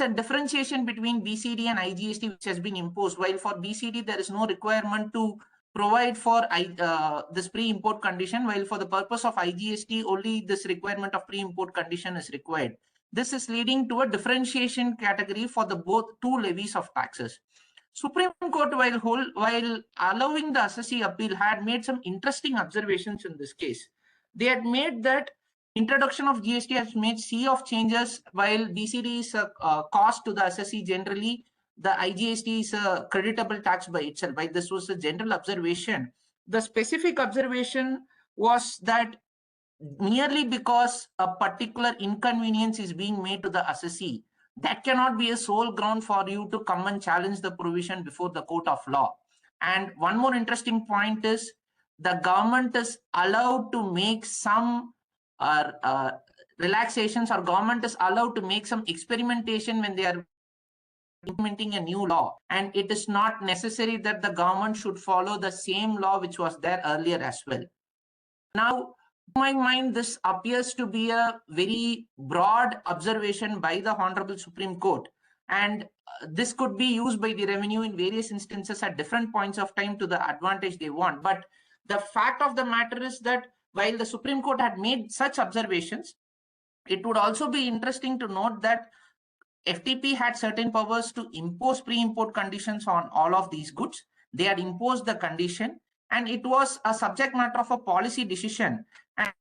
a differentiation between BCD and IGST which has been imposed, while for BCD there is no requirement to provide for this pre-import condition, while for the purpose of IGST only this requirement of pre-import condition is required. This is leading to a differentiation category for the both two levies of taxes. Supreme Court, while allowing the assessee appeal, had made some interesting observations in this case. They had made that introduction of GST has made sea of changes. While BCD is a cost to the assessee generally, the IGST is a creditable tax by itself. While this was a general observation, the specific observation was that merely because a particular inconvenience is being made to the assessee, that cannot be a sole ground for you to come and challenge the provision before the court of law. And one more interesting point is the government is allowed to make some relaxations, or government is allowed to make some experimentation when they are implementing a new law, and it is not necessary that the government should follow the same law which was there earlier as well. Now, to my mind, this appears to be a very broad observation by the Honorable Supreme Court, And this could be used by the revenue in various instances at different points of time to the advantage they want. But the fact of the matter is that while the Supreme Court had made such observations, it would also be interesting to note that FTP had certain powers to impose pre-import conditions on all of these goods. They had imposed the condition, and it was a subject matter of a policy decision. And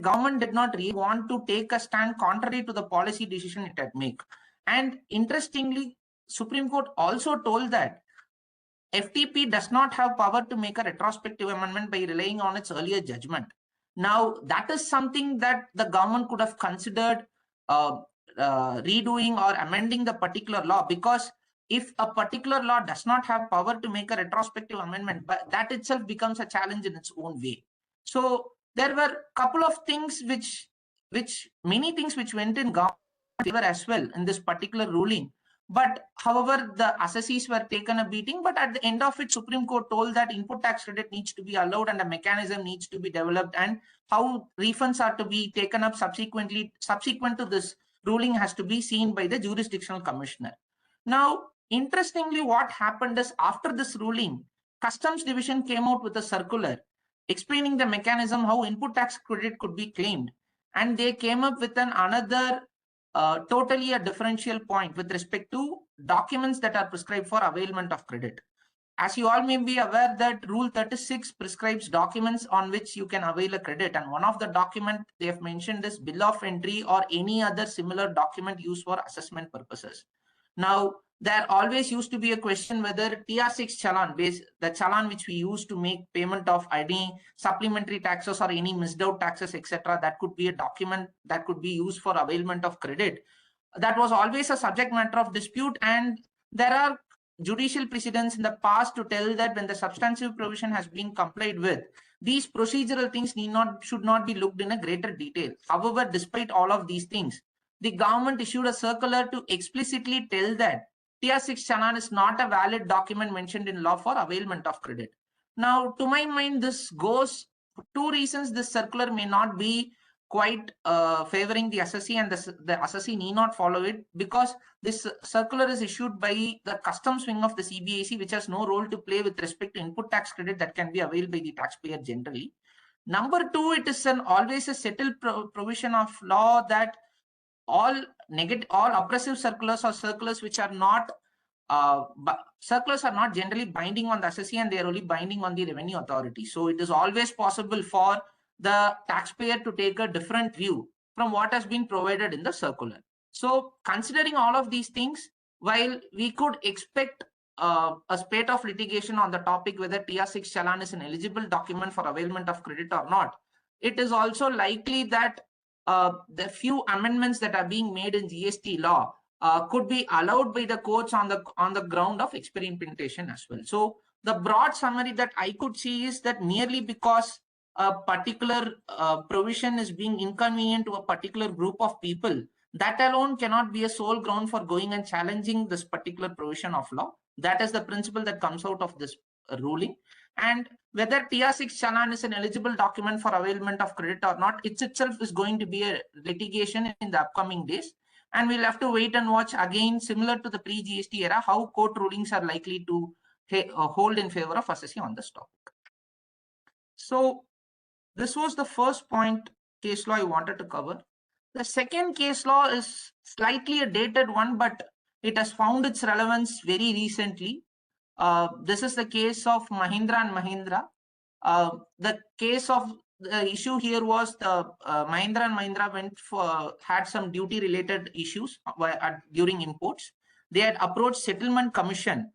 government did not really want to take a stand contrary to the policy decision it had made. And interestingly, Supreme Court also told that FTP does not have power to make a retrospective amendment by relying on its earlier judgment. Now, that is something that the government could have considered redoing or amending the particular law, because if a particular law does not have power to make a retrospective amendment, but that itself becomes a challenge in its own way. So there were a couple of things many things which went in government favor as well in this particular ruling. But however, the assessees were taken a beating, but at the end of it, Supreme Court told that input tax credit needs to be allowed and a mechanism needs to be developed, and how refunds are to be taken up subsequent to this ruling has to be seen by the jurisdictional commissioner. Now, interestingly, what happened is after this ruling, Customs Division came out with a circular explaining the mechanism how input tax credit could be claimed, and they came up with another totally a differential point with respect to documents that are prescribed for availment of credit. As you all may be aware that Rule 36 prescribes documents on which you can avail a credit, and one of the document they have mentioned is bill of entry or any other similar document used for assessment purposes. Now, there always used to be a question whether TR6 challan, the challan which we use to make payment of any supplementary taxes or any missed out taxes, etc., that could be a document that could be used for availment of credit. That was always a subject matter of dispute, and there are judicial precedents in the past to tell that when the substantive provision has been complied with, these procedural things should not be looked in a greater detail. However, despite all of these things, the government issued a circular to explicitly tell that TR6 challan is not a valid document mentioned in law for availment of credit. Now, to my mind, this goes two reasons. This circular may not be quite favoring the assessee, and the assessee need not follow it, because this circular is issued by the customs wing of the CBIC, which has no role to play with respect to input tax credit that can be availed by the taxpayer generally. Number two, it is always a settled provision of law that all oppressive circulars or circulars which are not circulars are not generally binding on the assessee, and they are only binding on the revenue authority. So it is always possible for the taxpayer to take a different view from what has been provided in the circular. So considering all of these things, while we could expect a spate of litigation on the topic whether TR6 challan is an eligible document for availment of credit or not, it is also likely that the few amendments that are being made in GST law could be allowed by the courts on the ground of experimentation as well. So the broad summary that I could see is that merely because a particular provision is being inconvenient to a particular group of people, that alone cannot be a sole ground for going and challenging this particular provision of law. That is the principle that comes out of this ruling. And whether TR6 challan is an eligible document for availment of credit or not, it itself is going to be a litigation in the upcoming days. And we'll have to wait and watch again, similar to the pre-GST era, how court rulings are likely to hold in favor of assessing on this topic. So this was the first point case law I wanted to cover. The second case law is slightly a dated one, but it has found its relevance very recently. This is the case of Mahindra and Mahindra. The case of the issue here was the Mahindra and Mahindra had some duty related issues during imports. They had approached Settlement Commission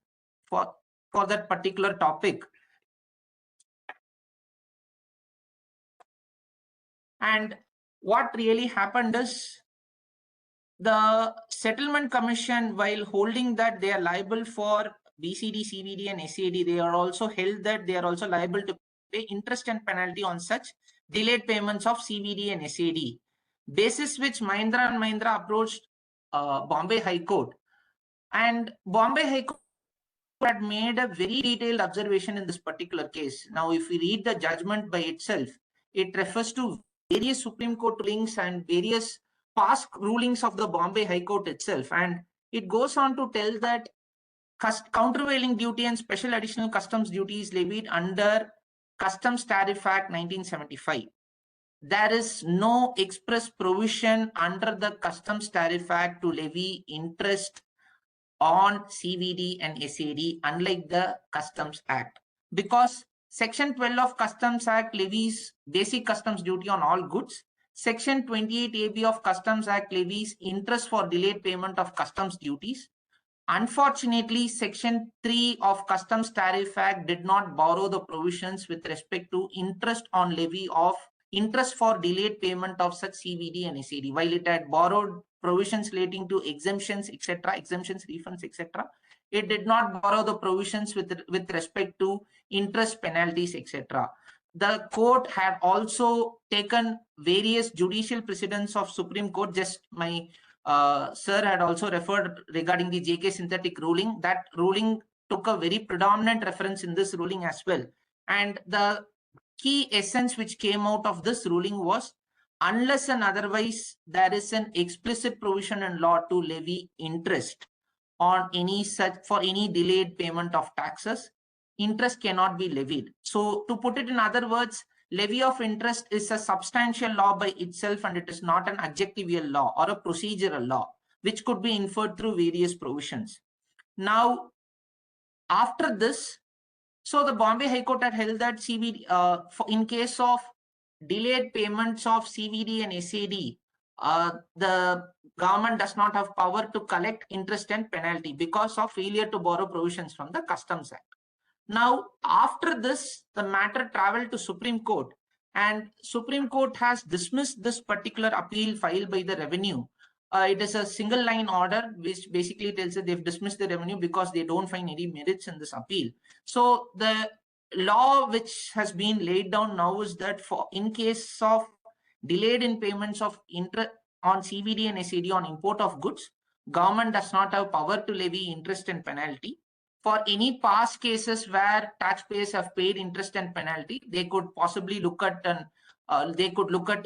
for that particular topic. And what really happened is the Settlement Commission, while holding that they are liable for BCD, CVD and SAD, they are also held that they are also liable to pay interest and penalty on such delayed payments of CVD and SAD. Basis which Mahindra and Mahindra approached Bombay High Court. And Bombay High Court had made a very detailed observation in this particular case. Now, if we read the judgment by itself, it refers to various Supreme Court rulings and various past rulings of the Bombay High Court itself. And it goes on to tell that countervailing duty and special additional customs duty is levied under Customs Tariff Act 1975. There is no express provision under the Customs Tariff Act to levy interest on CVD and SAD, unlike the Customs Act, because Section 12 of Customs Act levies basic customs duty on all goods. Section 28 AB of Customs Act levies interest for delayed payment of customs duties. Unfortunately, Section 3 of Customs Tariff Act did not borrow the provisions with respect to interest on levy of interest for delayed payment of such CVD and SAD. While it had borrowed provisions relating to exemptions, etc., exemptions, refunds, etc., it did not borrow the provisions with respect to interest, penalties, etc. The court had also taken various judicial precedents of Supreme Court. Just my sir had also referred regarding the JK synthetic ruling. That ruling took a very predominant reference in this ruling as well. And the key essence which came out of this ruling was, unless and otherwise there is an explicit provision in law to levy interest on any such, for any delayed payment of taxes, interest cannot be levied. So to put it in other words, levy of interest is a substantial law by itself, and it is not an adjectival law or a procedural law, which could be inferred through various provisions. Now, after this, so the Bombay High Court had held that CVD, in case of delayed payments of CVD and SAD, the government does not have power to collect interest and penalty because of failure to borrow provisions from the Customs Act. Now, after this, the matter traveled to Supreme Court, and Supreme Court has dismissed this particular appeal filed by the Revenue. It is a single line order, which basically tells that they've dismissed the Revenue because they don't find any merits in this appeal. So the law which has been laid down now is that for in case of delayed in payments of interest on CVD and SAD on import of goods, government does not have power to levy interest and penalty. For any past cases where taxpayers have paid interest and penalty, they could possibly look at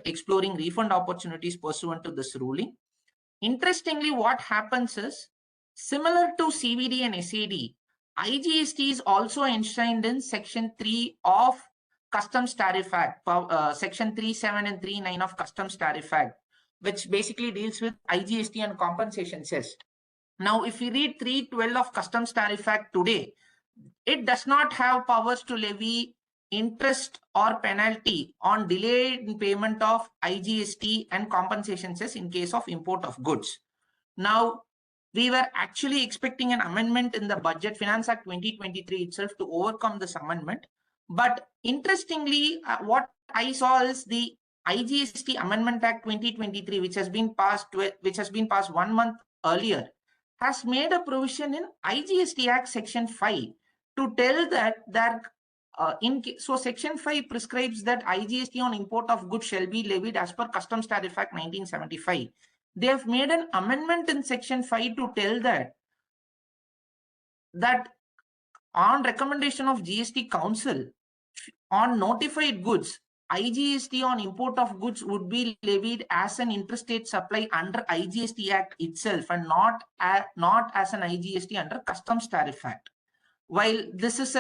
exploring refund opportunities pursuant to this ruling. Interestingly, what happens is, similar to CVD and SAD, IGST is also enshrined in Section 3 of Customs Tariff Act, Section 3.7 and 3.9 of Customs Tariff Act, which basically deals with IGST and compensation cess. Now, if we read 3.12 of Customs Tariff Act today, it does not have powers to levy interest or penalty on delayed payment of IGST and compensation cess in case of import of goods. Now, we were actually expecting an amendment in the Budget Finance Act 2023 itself to overcome this amendment. But interestingly, what I saw is the IGST Amendment Act 2023, which has been passed 1 month earlier, has made a provision in IGST Act Section 5 to tell that so Section 5 prescribes that IGST on import of goods shall be levied as per Customs Tariff Act 1975. They have made an amendment in Section 5 to tell that on recommendation of GST Council, on notified goods, IGST on import of goods would be levied as an interstate supply under IGST Act itself, and not as an IGST under Customs Tariff Act. While this is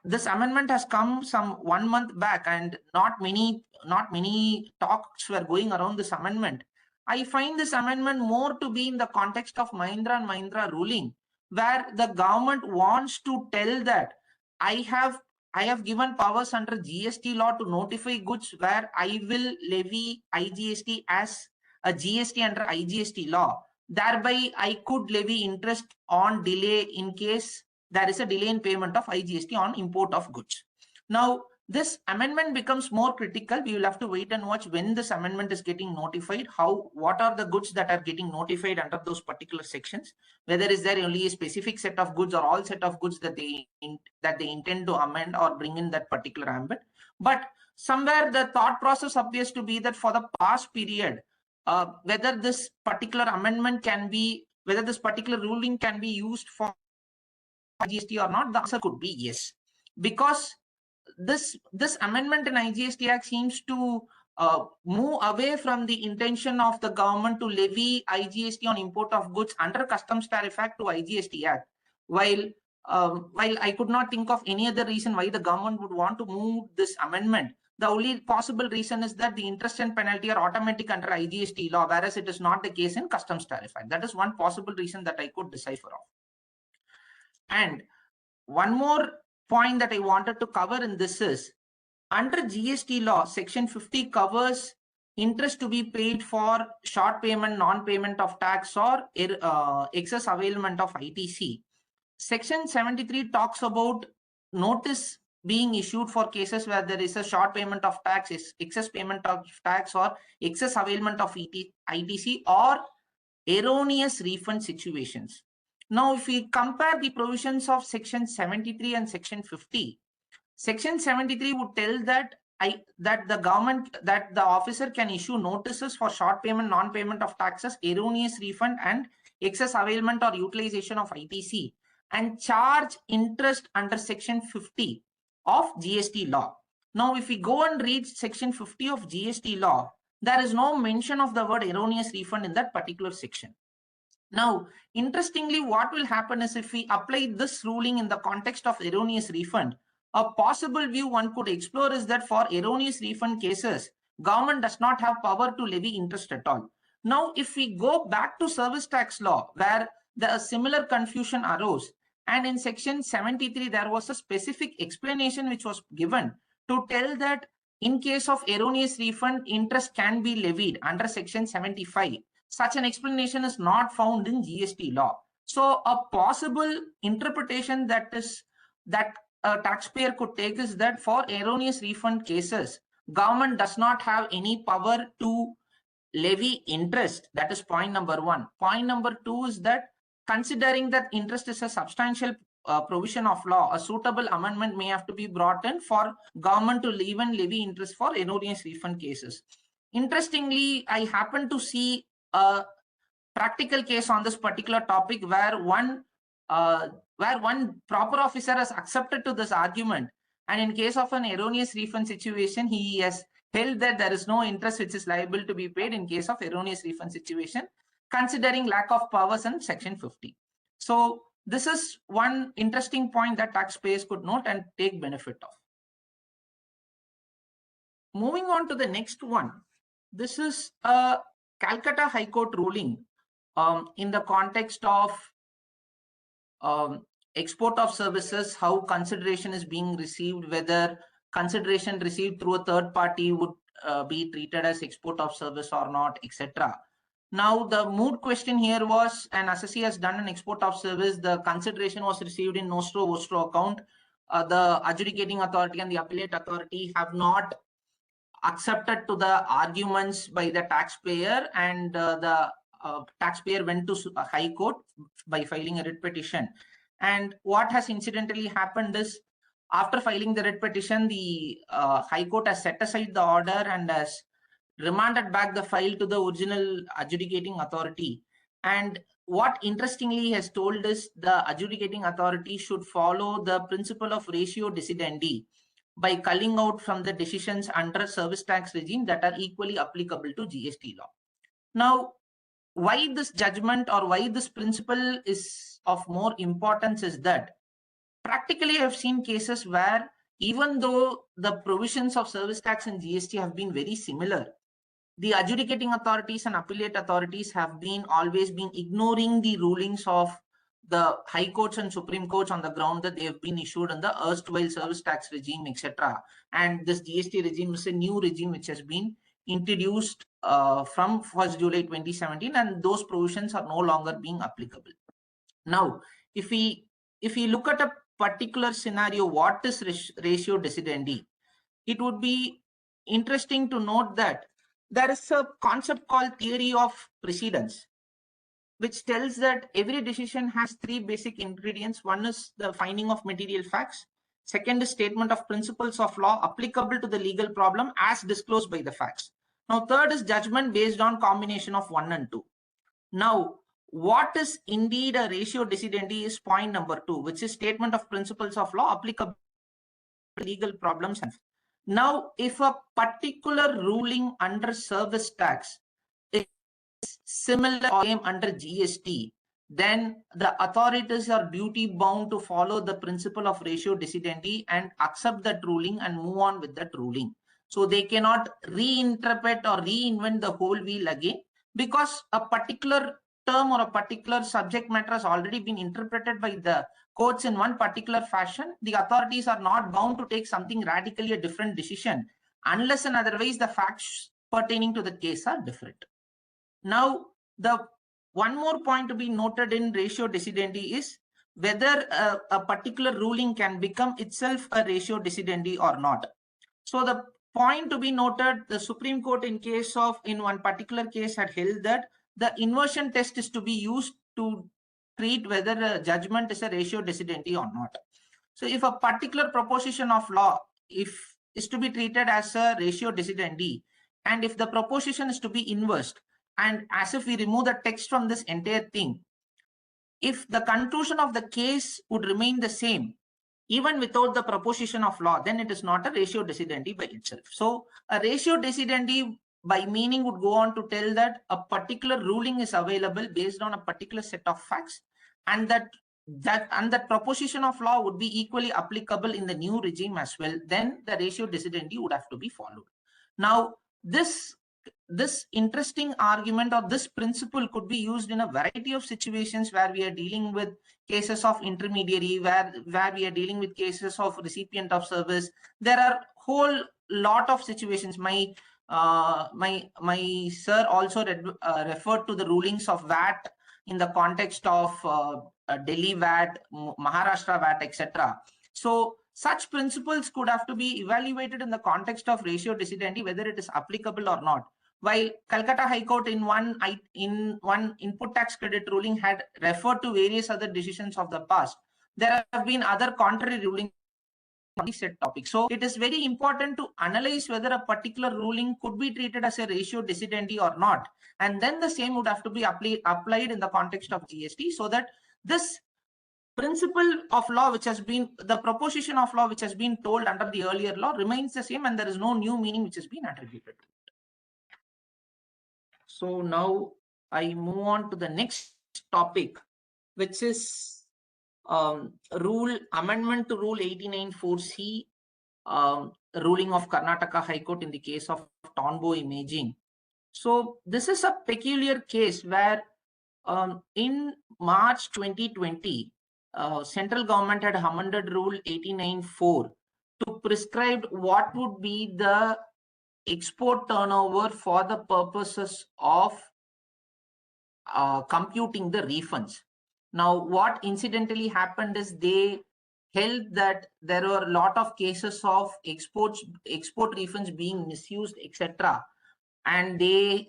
this amendment has come some 1 month back, and not many talks were going around this amendment, I find this amendment more to be in the context of Mahindra and Mahindra ruling, where the government wants to tell that I have given powers under GST law to notify goods where I will levy IGST as a GST under IGST law. Thereby, I could levy interest on delay in case there is a delay in payment of IGST on import of goods. Now, this amendment becomes more critical. We will have to wait and watch when this amendment is getting notified, what are the goods that are getting notified under those particular sections, whether is there only a specific set of goods or all set of goods that they intend to amend or bring in that particular ambit. But somewhere the thought process appears to be that for the past period, whether this particular amendment whether this particular ruling can be used for IGST or not, the answer could be yes, because this amendment in IGST Act seems to move away from the intention of the government to levy IGST on import of goods under Customs Tariff Act to IGST Act. While I could not think of any other reason why the government would want to move this amendment, the only possible reason is that the interest and penalty are automatic under IGST law, whereas it is not the case in Customs Tariff Act. That is one possible reason that I could decipher of. And one more point that I wanted to cover in this is, under GST law, section 50 covers interest to be paid for short payment, non-payment of tax, or excess availment of ITC. Section 73 talks about notice being issued for cases where there is a short payment of tax, excess payment of tax, or excess availment of ITC, or erroneous refund situations. Now, if we compare the provisions of section 73 and section 50, section 73 would tell that the officer can issue notices for short payment, non-payment of taxes, erroneous refund, and excess availment or utilization of ITC, and charge interest under section 50 of GST law. Now, if we go and read section 50 of GST law, there is no mention of the word erroneous refund in that particular section. Now, interestingly, what will happen is, if we apply this ruling in the context of erroneous refund, a possible view one could explore is that for erroneous refund cases, government does not have power to levy interest at all. Now, if we go back to service tax law, where the similar confusion arose, and in section 73, there was a specific explanation which was given to tell that in case of erroneous refund, interest can be levied under section 75. Such an explanation is not found in GST law. So a possible interpretation that a taxpayer could take is that for erroneous refund cases, government does not have any power to levy interest. That is point number one. Point number two is that, considering that interest is a substantial provision of law, a suitable amendment may have to be brought in for government to even levy interest for erroneous refund cases. Interestingly, I happen to see a practical case on this particular topic where one proper officer has accepted to this argument, and in case of an erroneous refund situation, he has held that there is no interest which is liable to be paid in case of erroneous refund situation, considering lack of powers in section 50. So this is one interesting point that taxpayers could note and take benefit of. Moving on to the next one. This is a Calcutta High Court ruling in the context of export of services, how consideration is being received, whether consideration received through a third party would be treated as export of service or not, etc. Now, the moot question here was, an assessee has done an export of service, the consideration was received in nostro-vostro account. The adjudicating authority and the appellate authority have not accepted to the arguments by the taxpayer, and the taxpayer went to a high court by filing a writ petition. And what has incidentally happened is, after filing the writ petition, the high court has set aside the order and has remanded back the file to the original adjudicating authority. And what interestingly has told is, the adjudicating authority should follow the principle of ratio decidendi by culling out from the decisions under service tax regime that are equally applicable to GST law. Now, why this judgment or why this principle is of more importance is that, practically I've seen cases where, even though the provisions of service tax and GST have been very similar, the adjudicating authorities and appellate authorities have always been ignoring the rulings of the high courts and Supreme Courts on the ground that they have been issued in the erstwhile service tax regime, etc. And this GST regime is a new regime which has been introduced from 1st July 2017, and those provisions are no longer being applicable. Now, if we look at a particular scenario, what is ratio decidendi? It would be interesting to note that there is a concept called theory of precedence, which tells that every decision has three basic ingredients. One is the finding of material facts. Second is statement of principles of law applicable to the legal problem as disclosed by the facts. Now, third is judgment based on combination of 1 and 2. Now, what is indeed a ratio decidendi is point number 2, which is statement of principles of law applicable to legal problems. Now, if a particular ruling under service tax is similar or same under GST, then the authorities are duty bound to follow the principle of ratio decidendi and accept that ruling and move on with that ruling. So they cannot reinterpret or reinvent the whole wheel again, because a particular term or a particular subject matter has already been interpreted by the courts in one particular fashion. The authorities are not bound to take something radically a different decision unless and otherwise the facts pertaining to the case are different. Now, the one more point to be noted in ratio decidendi is whether a particular ruling can become itself a ratio decidendi or not. So the point to be noted, the Supreme Court in one particular case had held that the inversion test is to be used to treat whether a judgment is a ratio decidendi or not. So if a particular proposition of law is to be treated as a ratio decidendi, and if the proposition is to be inversed, and as if we remove the text from this entire thing, if the conclusion of the case would remain the same, even without the proposition of law, then it is not a ratio decidendi by itself. So a ratio decidendi by meaning would go on to tell that a particular ruling is available based on a particular set of facts, and that proposition of law would be equally applicable in the new regime as well. Then the ratio decidendi would have to be followed. Now, this interesting argument or this principle could be used in a variety of situations where we are dealing with cases of intermediary, where we are dealing with cases of recipient of service. There are whole lot of situations. My sir also referred to the rulings of VAT in the context of Delhi VAT, Maharashtra VAT, etc. So such principles could have to be evaluated in the context of ratio decidendi, whether it is applicable or not. While Calcutta High Court in one input tax credit ruling had referred to various other decisions of the past, there have been other contrary rulings on the said topic. So it is very important to analyze whether a particular ruling could be treated as a ratio decidendi or not, and then the same would have to be applied in the context of GST, so that this principle of law the proposition of law which has been told under the earlier law remains the same, and there is no new meaning which has been attributed to it. So now I move on to the next topic, which is amendment to Rule 89(4)(c), ruling of Karnataka High Court in the case of Tonbo Imaging. So this is a peculiar case where in March 2020, central government had amended Rule 89(4) to prescribe what would be the export turnover for the purposes of computing the refunds. Now, what incidentally happened is they held that there were a lot of cases of export refunds being misused, etc. And they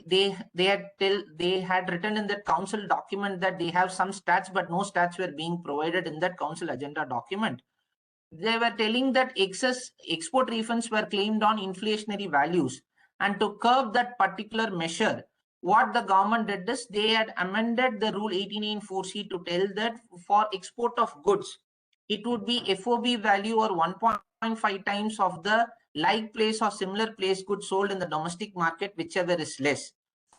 had written in that council document that they have some stats, but no stats were being provided in that council agenda document. They were telling that excess export refunds were claimed on inflationary values, and to curb that particular measure, what the government did is they had amended the Rule 89(4)(c) to tell that for export of goods, it would be FOB value or 1.5 times of the like place or similar place goods sold in the domestic market, whichever is less,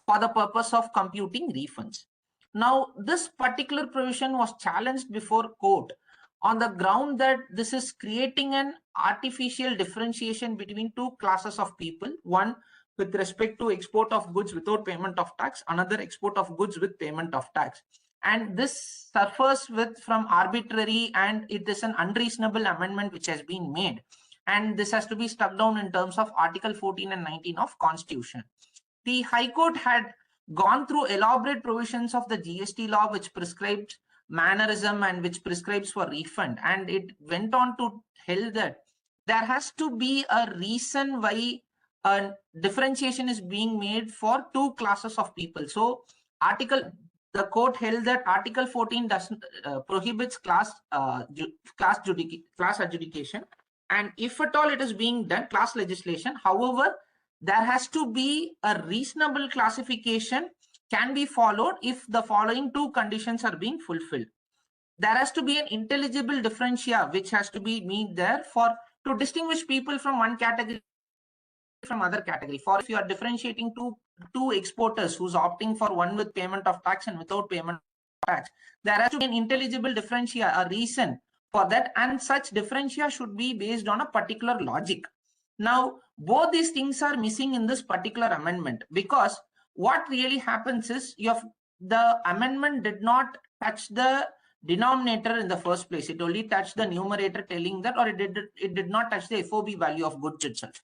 for the purpose of computing refunds. Now, this particular provision was challenged before court on the ground that this is creating an artificial differentiation between two classes of people, one with respect to export of goods without payment of tax, another export of goods with payment of tax. And this suffers from arbitrary, and it is an unreasonable amendment which has been made. And this has to be struck down in terms of Article 14 and 19 of Constitution. The High Court had gone through elaborate provisions of the GST law which prescribed mannerism and which prescribes for refund, and it went on to tell that there has to be a reason why a differentiation is being made for two classes of people. So the court held that Article 14 doesn't prohibits class adjudication, and if at all it is being done, class legislation. However, there has to be a reasonable classification can be followed if the following two conditions are being fulfilled. There has to be an intelligible differentia which has to be made there for to distinguish people from one category from other category. For if you are differentiating two exporters who's opting for one with payment of tax and without payment of tax, there has to be an intelligible differentia, a reason for that, and such differentia should be based on a particular logic. Now, both these things are missing in this particular amendment, because what really happens is the amendment did not touch the denominator in the first place. It only touched the numerator, telling that, or it did not touch the FOB value of goods itself.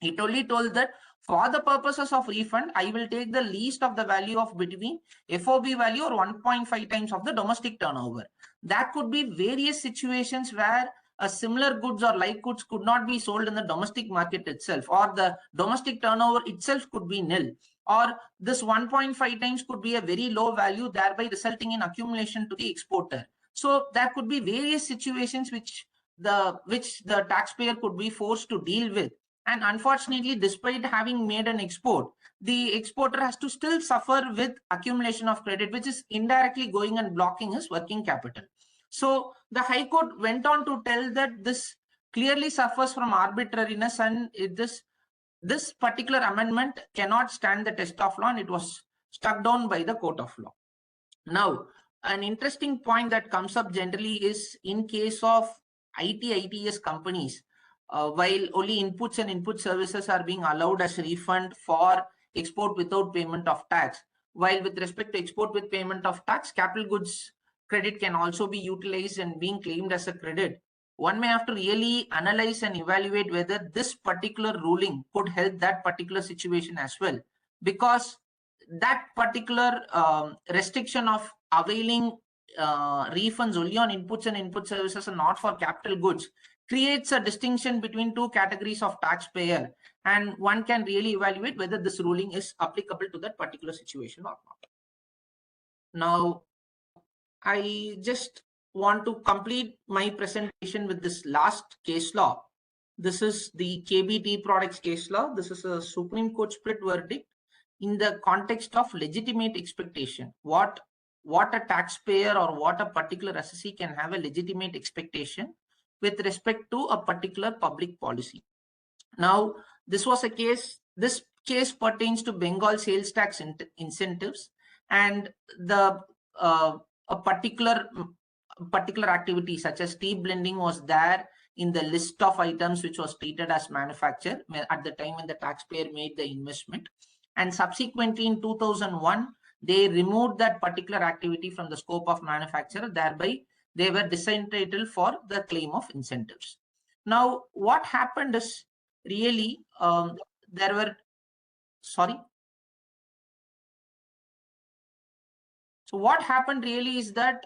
It only told that for the purposes of refund, I will take the least of the value of between FOB value or 1.5 times of the domestic turnover. That could be various situations where a similar goods or like goods could not be sold in the domestic market itself, or the domestic turnover itself could be nil, or this 1.5 times could be a very low value, thereby resulting in accumulation to the exporter. So there could be various situations which the taxpayer could be forced to deal with. And unfortunately, despite having made an export, the exporter has to still suffer with accumulation of credit, which is indirectly going and blocking his working capital. So the High Court went on to tell that this clearly suffers from arbitrariness, and this particular amendment cannot stand the test of law, and it was struck down by the Court of Law. Now, an interesting point that comes up generally is in case of ITS companies, while only inputs and input services are being allowed as refund for export without payment of tax, while with respect to export with payment of tax, capital goods credit can also be utilized and being claimed as a credit. One may have to really analyze and evaluate whether this particular ruling could help that particular situation as well, because that particular restriction of availing refunds only on inputs and input services and not for capital goods creates a distinction between two categories of taxpayer, and one can really evaluate whether this ruling is applicable to that particular situation or not. Now, I just want to complete my presentation with this last case law. This is the KBT Products case law. This is a Supreme Court split verdict in the context of legitimate expectation. What a taxpayer or what a particular assessee can have a legitimate expectation with respect to a particular public policy. Now, this case pertains to Bengal sales tax incentives, and a particular activity such as tea blending was there in the list of items which was treated as manufacture at the time when the taxpayer made the investment, and subsequently in 2001 they removed that particular activity from the scope of manufacturer, thereby they were disentitled for the claim of incentives. Now, what happened is really So what happened really is that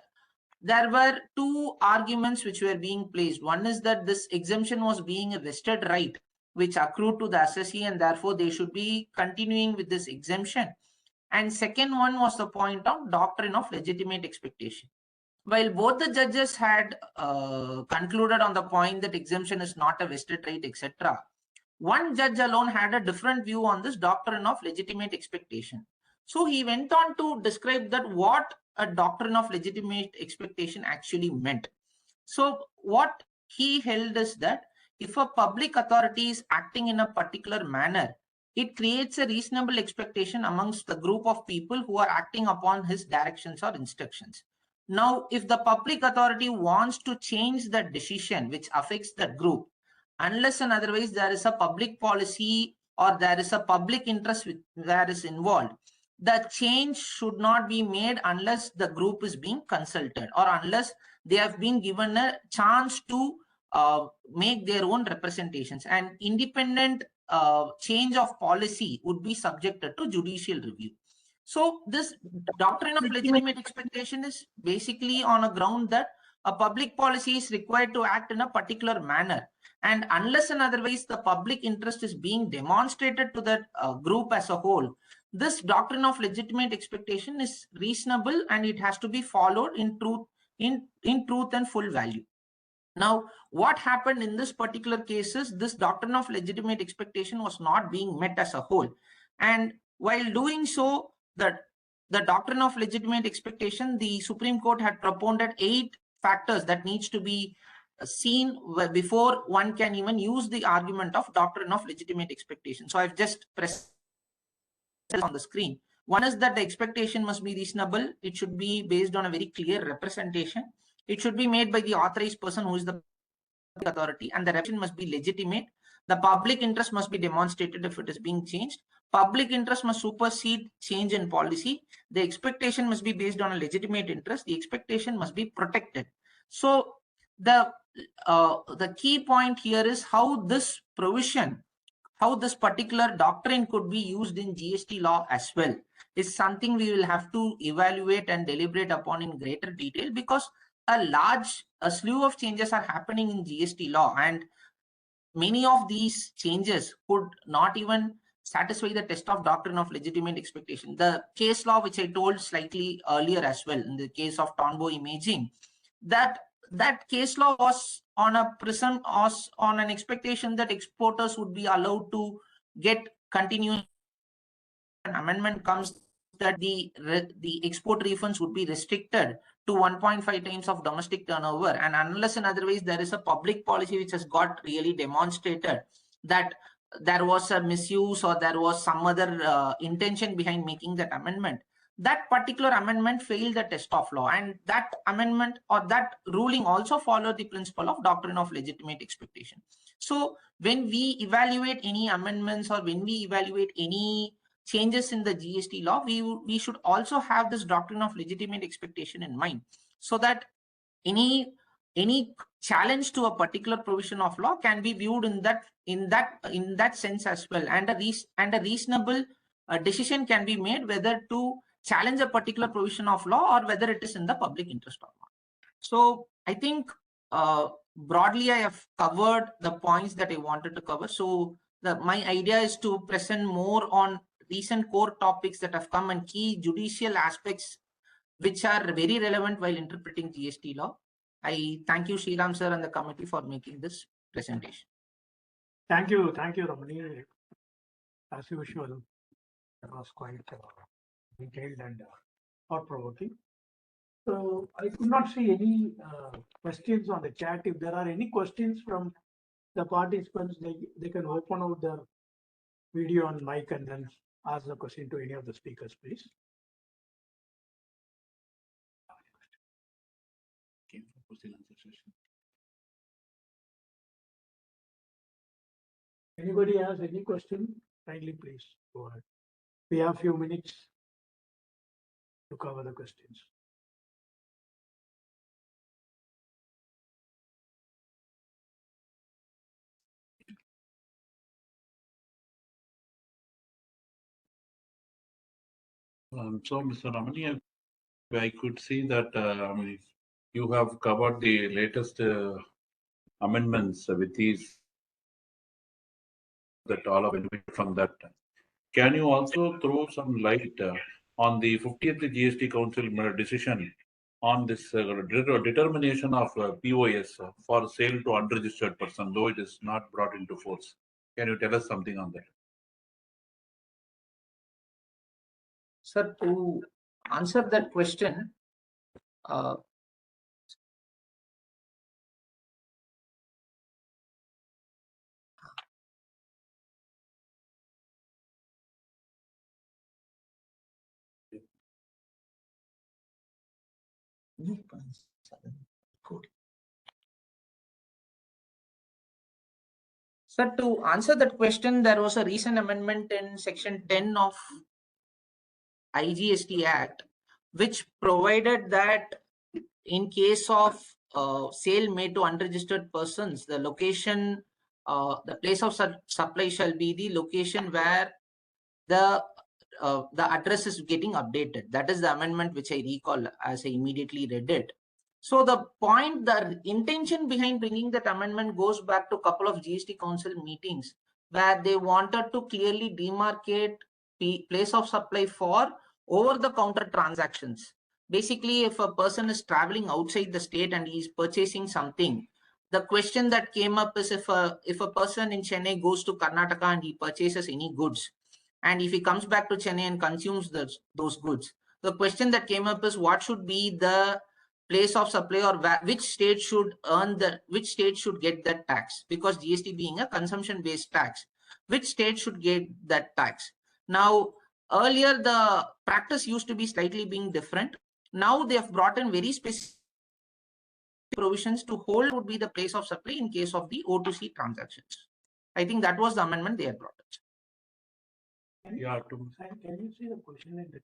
there were two arguments which were being placed. One is that this exemption was being a vested right which accrued to the assessee, and therefore they should be continuing with this exemption. And second one was the point of doctrine of legitimate expectation. While both the judges had concluded on the point that exemption is not a vested right, etc., one judge alone had a different view on this doctrine of legitimate expectation. So he went on to describe that what a doctrine of legitimate expectation actually meant. So what he held is that if a public authority is acting in a particular manner, it creates a reasonable expectation amongst the group of people who are acting upon his directions or instructions. Now, if the public authority wants to change the decision which affects that group, unless and otherwise there is a public policy or there is a public interest that is involved, the change should not be made unless the group is being consulted or unless they have been given a chance to make their own representations. And independent change of policy would be subjected to judicial review. So this doctrine of legitimate expectation is basically on a ground that a public policy is required to act in a particular manner, and unless and otherwise the public interest is being demonstrated to that group as a whole, this doctrine of legitimate expectation is reasonable and it has to be followed in truth and full value. Now, what happened in this particular case is this doctrine of legitimate expectation was not being met as a whole, and while doing so, the doctrine of legitimate expectation, the Supreme Court had propounded 8 factors that needs to be seen before one can even use the argument of doctrine of legitimate expectation. So I've just pressed on the screen. One is that the expectation must be reasonable. It should be based on a very clear representation. It should be made by the authorized person who is the authority, and the representation must be legitimate. The public interest must be demonstrated if it is being changed. Public interest must supersede change in policy. The expectation must be based on a legitimate interest. The expectation must be protected. So the key point here is how this provision, how this particular doctrine could be used in GST law as well, is something we will have to evaluate and deliberate upon in greater detail, because a slew of changes are happening in GST law, and many of these changes could not even satisfy the test of doctrine of legitimate expectation. The case law, which I told slightly earlier as well, in the case of Tonbo imaging, that case law was on a prism, on an expectation that exporters would be allowed to get continuous. An amendment comes that the export refunds would be restricted to 1.5 times of domestic turnover, and unless and otherwise there is a public policy which has got really demonstrated that there was a misuse or there was some other intention behind making that amendment, that particular amendment failed the test of law, and that amendment or that ruling also followed the principle of doctrine of legitimate expectation. So when we evaluate any amendments or when we evaluate any changes in the GST law, we should also have this doctrine of legitimate expectation in mind, so that any challenge to a particular provision of law can be viewed in that sense as well, and a reasonable decision can be made whether to challenge a particular provision of law or whether it is in the public interest or not. So I think broadly I have covered the points that I wanted to cover. So my idea is to present more on recent core topics that have come and key judicial aspects which are very relevant while interpreting GST law. I thank you, Sriram sir, and the committee for making this presentation. Thank you, Ramani. As usual, it was quite detailed and thought-provoking. So I could not see any questions on the chat. If there are any questions from the participants, they can open out their video and mic and then ask the question to any of the speakers, please. Anybody has any question? Kindly please go ahead. We have a few minutes to cover the questions. So, Mr. Ramani, I could see that you have covered the latest amendments with these that all are benefited from that. Can you also throw some light on the 50th GST Council decision on this determination of POS for sale to unregistered person, though it is not brought into force? Can you tell us something on that? Sir, to answer that question, Sir, to answer that question, there was a recent amendment in section 10 of IGST Act, which provided that in case of sale made to unregistered persons, the location, the place of supply shall be the location where the address is getting updated. That is the amendment which I recall as I immediately read it. So the intention behind bringing that amendment goes back to a couple of GST Council meetings where they wanted to clearly demarcate the place of supply for over-the-counter transactions. Basically, if a person is traveling outside the state and he is purchasing something, the question that came up is if a person in Chennai goes to Karnataka and he purchases any goods, and if he comes back to Chennai and consumes those goods, the question that came up is what should be the place of supply or which state should get that tax, because GST being a consumption based tax, which state should get that tax. Now, earlier the practice used to be slightly being different. Now they have brought in very specific provisions to hold would be the place of supply in case of the O2C transactions. I think that was the amendment they had brought in. Yeah, Can you see the question in the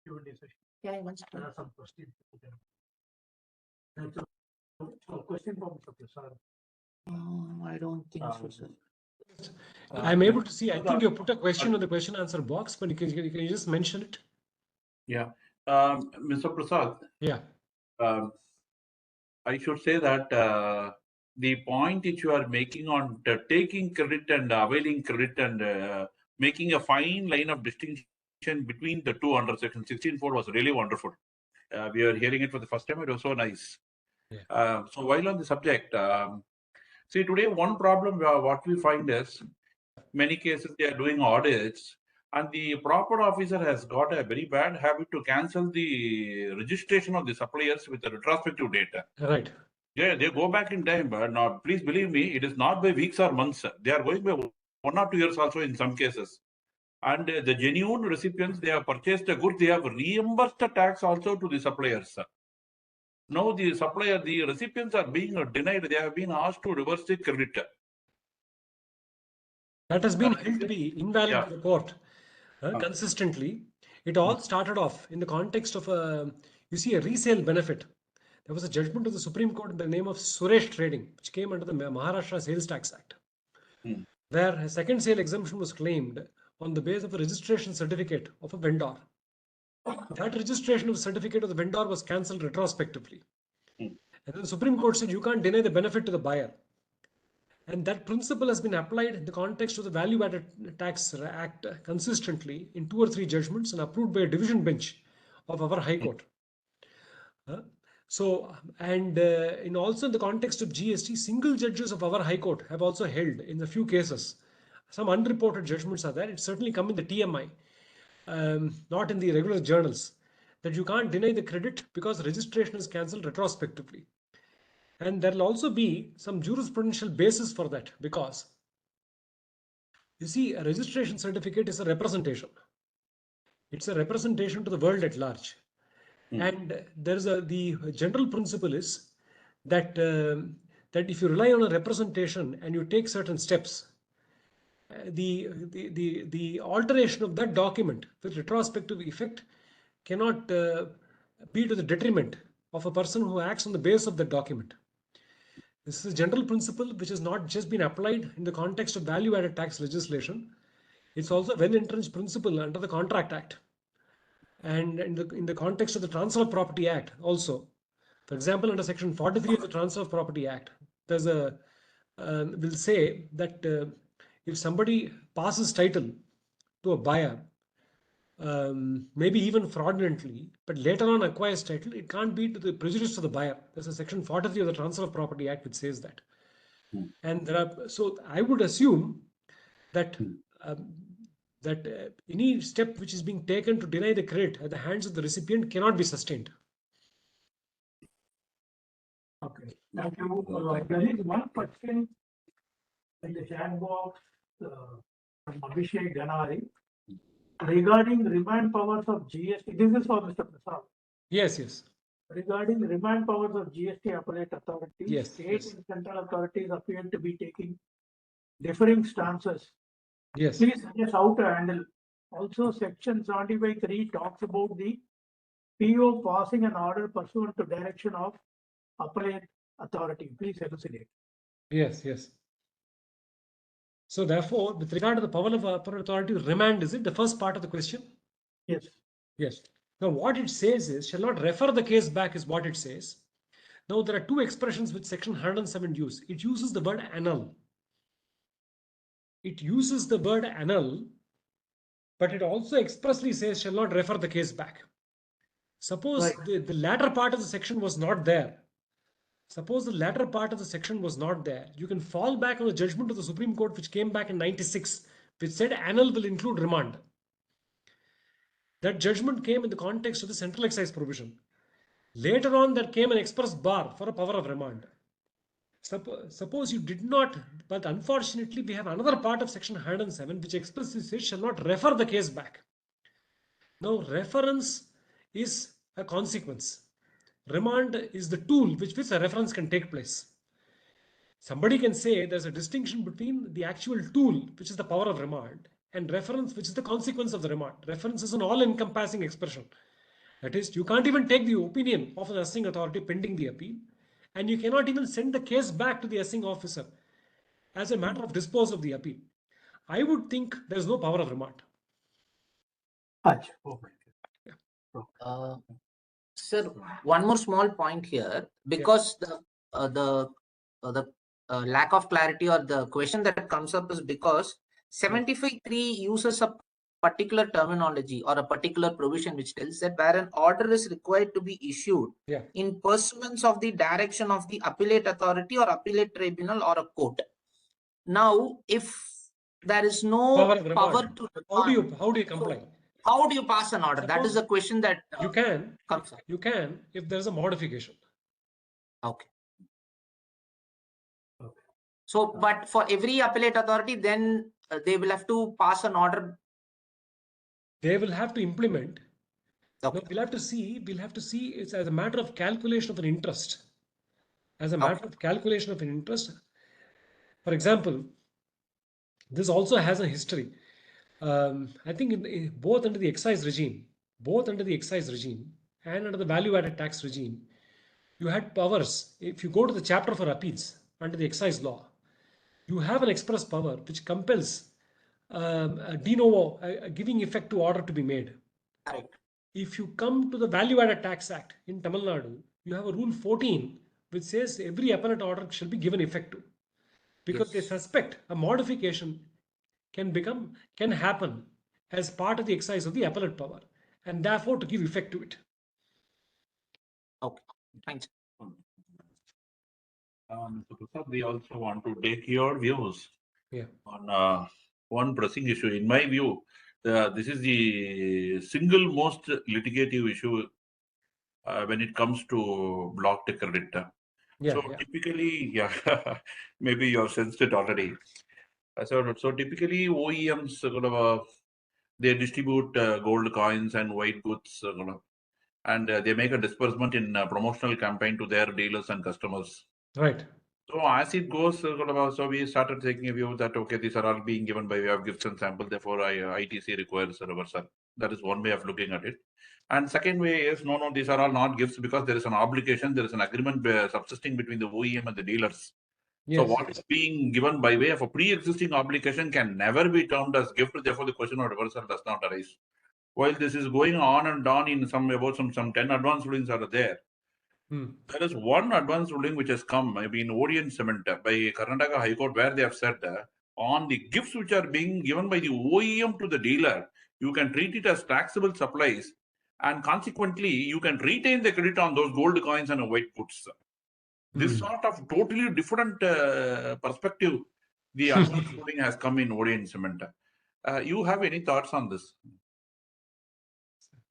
Q&A session? Yeah, There are some questions. That's a question from Mr. Prasad. I don't think so, sir. I'm able to see. I think you put a question on the question answer box, but can you just mention it? Yeah. Mr. Prasad, Yeah. I should say that the point which you are making on taking credit and availing credit and making a fine line of distinction between the two under section 16.4 was really wonderful. We are hearing it for the first time. It was so nice. Yeah. So while on the subject, see, today one problem what we find is many cases they are doing audits, and the proper officer has got a very bad habit to cancel the registration of the suppliers with the retrospective data. Right. Yeah, they go back in time, but now please believe me, it is not by weeks or months. They are going by 1 or 2 years also in some cases. And the genuine recipients, they have purchased a good, they have reimbursed the tax also to the suppliers. Now the supplier, the recipients are being denied. They have been asked to reverse the credit. That has been held to be invalid Yeah. by the court consistently. It all started off in the context of a resale benefit. There was a judgment of the Supreme Court in the name of Suresh Trading, which came under the Maharashtra Sales Tax Act, where a second sale exemption was claimed on the basis of a registration certificate of a vendor. That registration of the certificate of the vendor was cancelled retrospectively. And then the Supreme Court said you can't deny the benefit to the buyer. And that principle has been applied in the context of the Value Added Tax Act consistently in 2 or 3 judgments and approved by a division bench of our High Court. Also in the context of GST, single judges of our High Court have also held in a few cases. Some unreported judgments are there. It's certainly come in the TMI, not in the regular journals, that you can't deny the credit because registration is cancelled retrospectively. And there will also be some jurisprudential basis for that, because you see, a registration certificate is a representation. It's a representation to the world at large. And the general principle is that that if you rely on a representation and you take certain steps, the alteration of that document with retrospective effect cannot be to the detriment of a person who acts on the basis of that document. This is a general principle which has not just been applied in the context of value-added tax legislation. It's also a well-entrenched principle under the Contract Act and in the context of the Transfer of Property Act also. For example, under Section 43 of the Transfer of Property Act, there's will say that if somebody passes title to a buyer, maybe even fraudulently, but later on acquires title, it can't be to the prejudice of the buyer. There's a Section 43 of the Transfer of Property Act which says that. And so I would assume that any step which is being taken to deny the credit at the hands of the recipient cannot be sustained. Okay, thank you. There is one question in the chat box from Abhishek Ganari regarding remand powers of GST. This is for Mr. Prasad. Yes. Regarding remand powers of GST appellate authorities, Yes, state and central authorities appear to be taking differing stances. Yes. Please suggest how to handle. Also, Section 75(3) talks about the PO passing an order pursuant to direction of appellate authority. Please elucidate. Yes. So therefore, with regard to the power of appellate authority, remand, is it the first part of the question? Yes. Yes. Now what it says is, shall not refer the case back is what it says. Now there are 2 expressions which Section 107 use. It uses the word annul. It uses the word annul, but it also expressly says shall not refer the case back. Suppose the latter part of the section was not there. Suppose the latter part of the section was not there. You can fall back on the judgment of the Supreme Court which came back in 96, which said annul will include remand. That judgment came in the context of the central excise provision. Later on, there came an express bar for a power of remand. Suppose you did not, but unfortunately, we have another part of section 107 which explicitly says shall not refer the case back. Now, reference is a consequence. Remand is the tool which a reference can take place. Somebody can say there's a distinction between the actual tool, which is the power of remand, and reference, which is the consequence of the remand. Reference is an all-encompassing expression. That is, you can't even take the opinion of an assessing authority pending the appeal, and you cannot even send the case back to the assessing officer as a matter of dispose of the appeal. I would think there's no power of remand. Acha, okay. Sir, one more small point here, because the lack of clarity or the question that comes up is because 75(3) uses a particular terminology or a particular provision which tells that where an order is required to be issued in pursuance of the direction of the appellate authority or appellate tribunal or a court. Now, if there is no power to remand, how do you comply? How do you pass an order? That is the question that you can comes up. You can if there is a modification. Okay. So, but for every appellate authority, then they will have to pass an order. They will have to implement. Okay. No, we'll have to see it's as a matter of calculation of an interest. As a matter of calculation of an interest. For example, this also has a history. I think both under the excise regime and under the value-added tax regime, you had powers. If you go to the chapter for appeals under the excise law, you have an express power which compels a de novo, giving effect to order to be made. Right. If you come to the Value-Added Tax Act in Tamil Nadu, you have a Rule 14 which says every appellate order shall be given effect to, because they suspect a modification can happen as part of the exercise of the appellate power, and therefore to give effect to it. Okay, thanks. So Prasad, we also want to take your views on one pressing issue. In my view, this is the single most litigative issue when it comes to block ticker writ. So typically, maybe you have sensed it already. So typically, OEMs they distribute gold coins and white goods, and they make a disbursement in a promotional campaign to their dealers and customers. Right. So as it goes, so we started taking a view that, okay, these are all being given by way of gifts and samples, therefore ITC requires a reversal. That is one way of looking at it. And second way is, no, these are all not gifts because there is an obligation, there is an agreement subsisting between the OEM and the dealers. Yes. So what is being given by way of a pre-existing obligation can never be termed as gift, therefore the question of reversal does not arise. While this is going on and on in some 10 advance rulings are there. There is one advance ruling which has come, maybe in Orient Cement by Karnataka High Court, where they have said on the gifts which are being given by the OEM to the dealer, you can treat it as taxable supplies, and consequently, you can retain the credit on those gold coins and white goods. This sort of totally different perspective, the advance ruling has come in Orient Cement. You have any thoughts on this?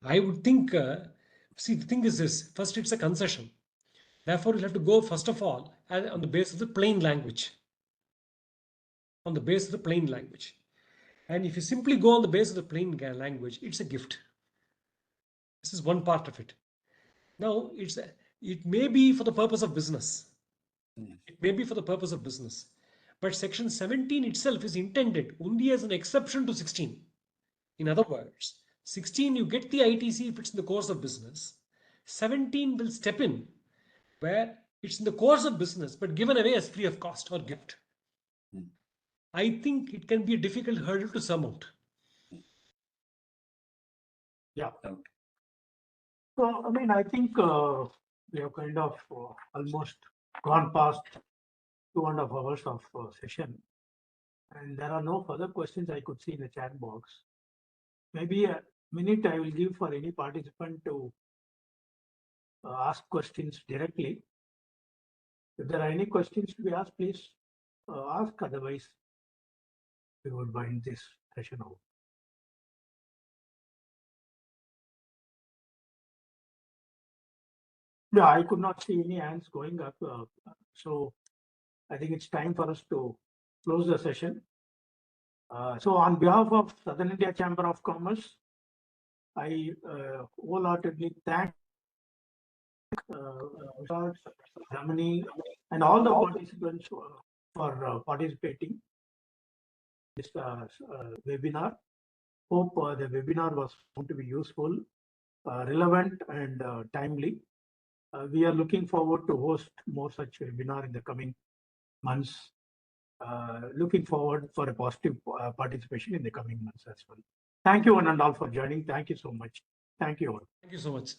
I would think, see, the thing is this, first it's a concession. Therefore, you'll have to go, first of all, on the basis of the plain language. On the basis of the plain language. And if you simply go on the basis of the plain language, it's a gift. This is one part of it. Now, it may be for the purpose of business. It may be for the purpose of business. But section 17 itself is intended only as an exception to 16. In other words, 16, you get the ITC if it's in the course of business. 17 will step in where it's in the course of business, but given away as free of cost or gift. I think it can be a difficult hurdle to surmount. Yeah. So, I mean, I think we have kind of almost gone past 2.5 hours of session, and there are no further questions I could see in the chat box. Maybe a minute I will give for any participant to ask questions directly. If there are any questions to be asked, please ask. Otherwise, we would wind this session out. Yeah, I could not see any hands going up. So I think it's time for us to close the session. So on behalf of Southern India Chamber of Commerce, I wholeheartedly thank Ramani and all the participants for participating in this webinar. Hope the webinar was found to be useful, relevant, and timely. We are looking forward to host more such webinar in the coming months. Looking forward for a positive participation in the coming months as well. Thank you one and all for joining. Thank you so much. Thank you all. Thank you so much.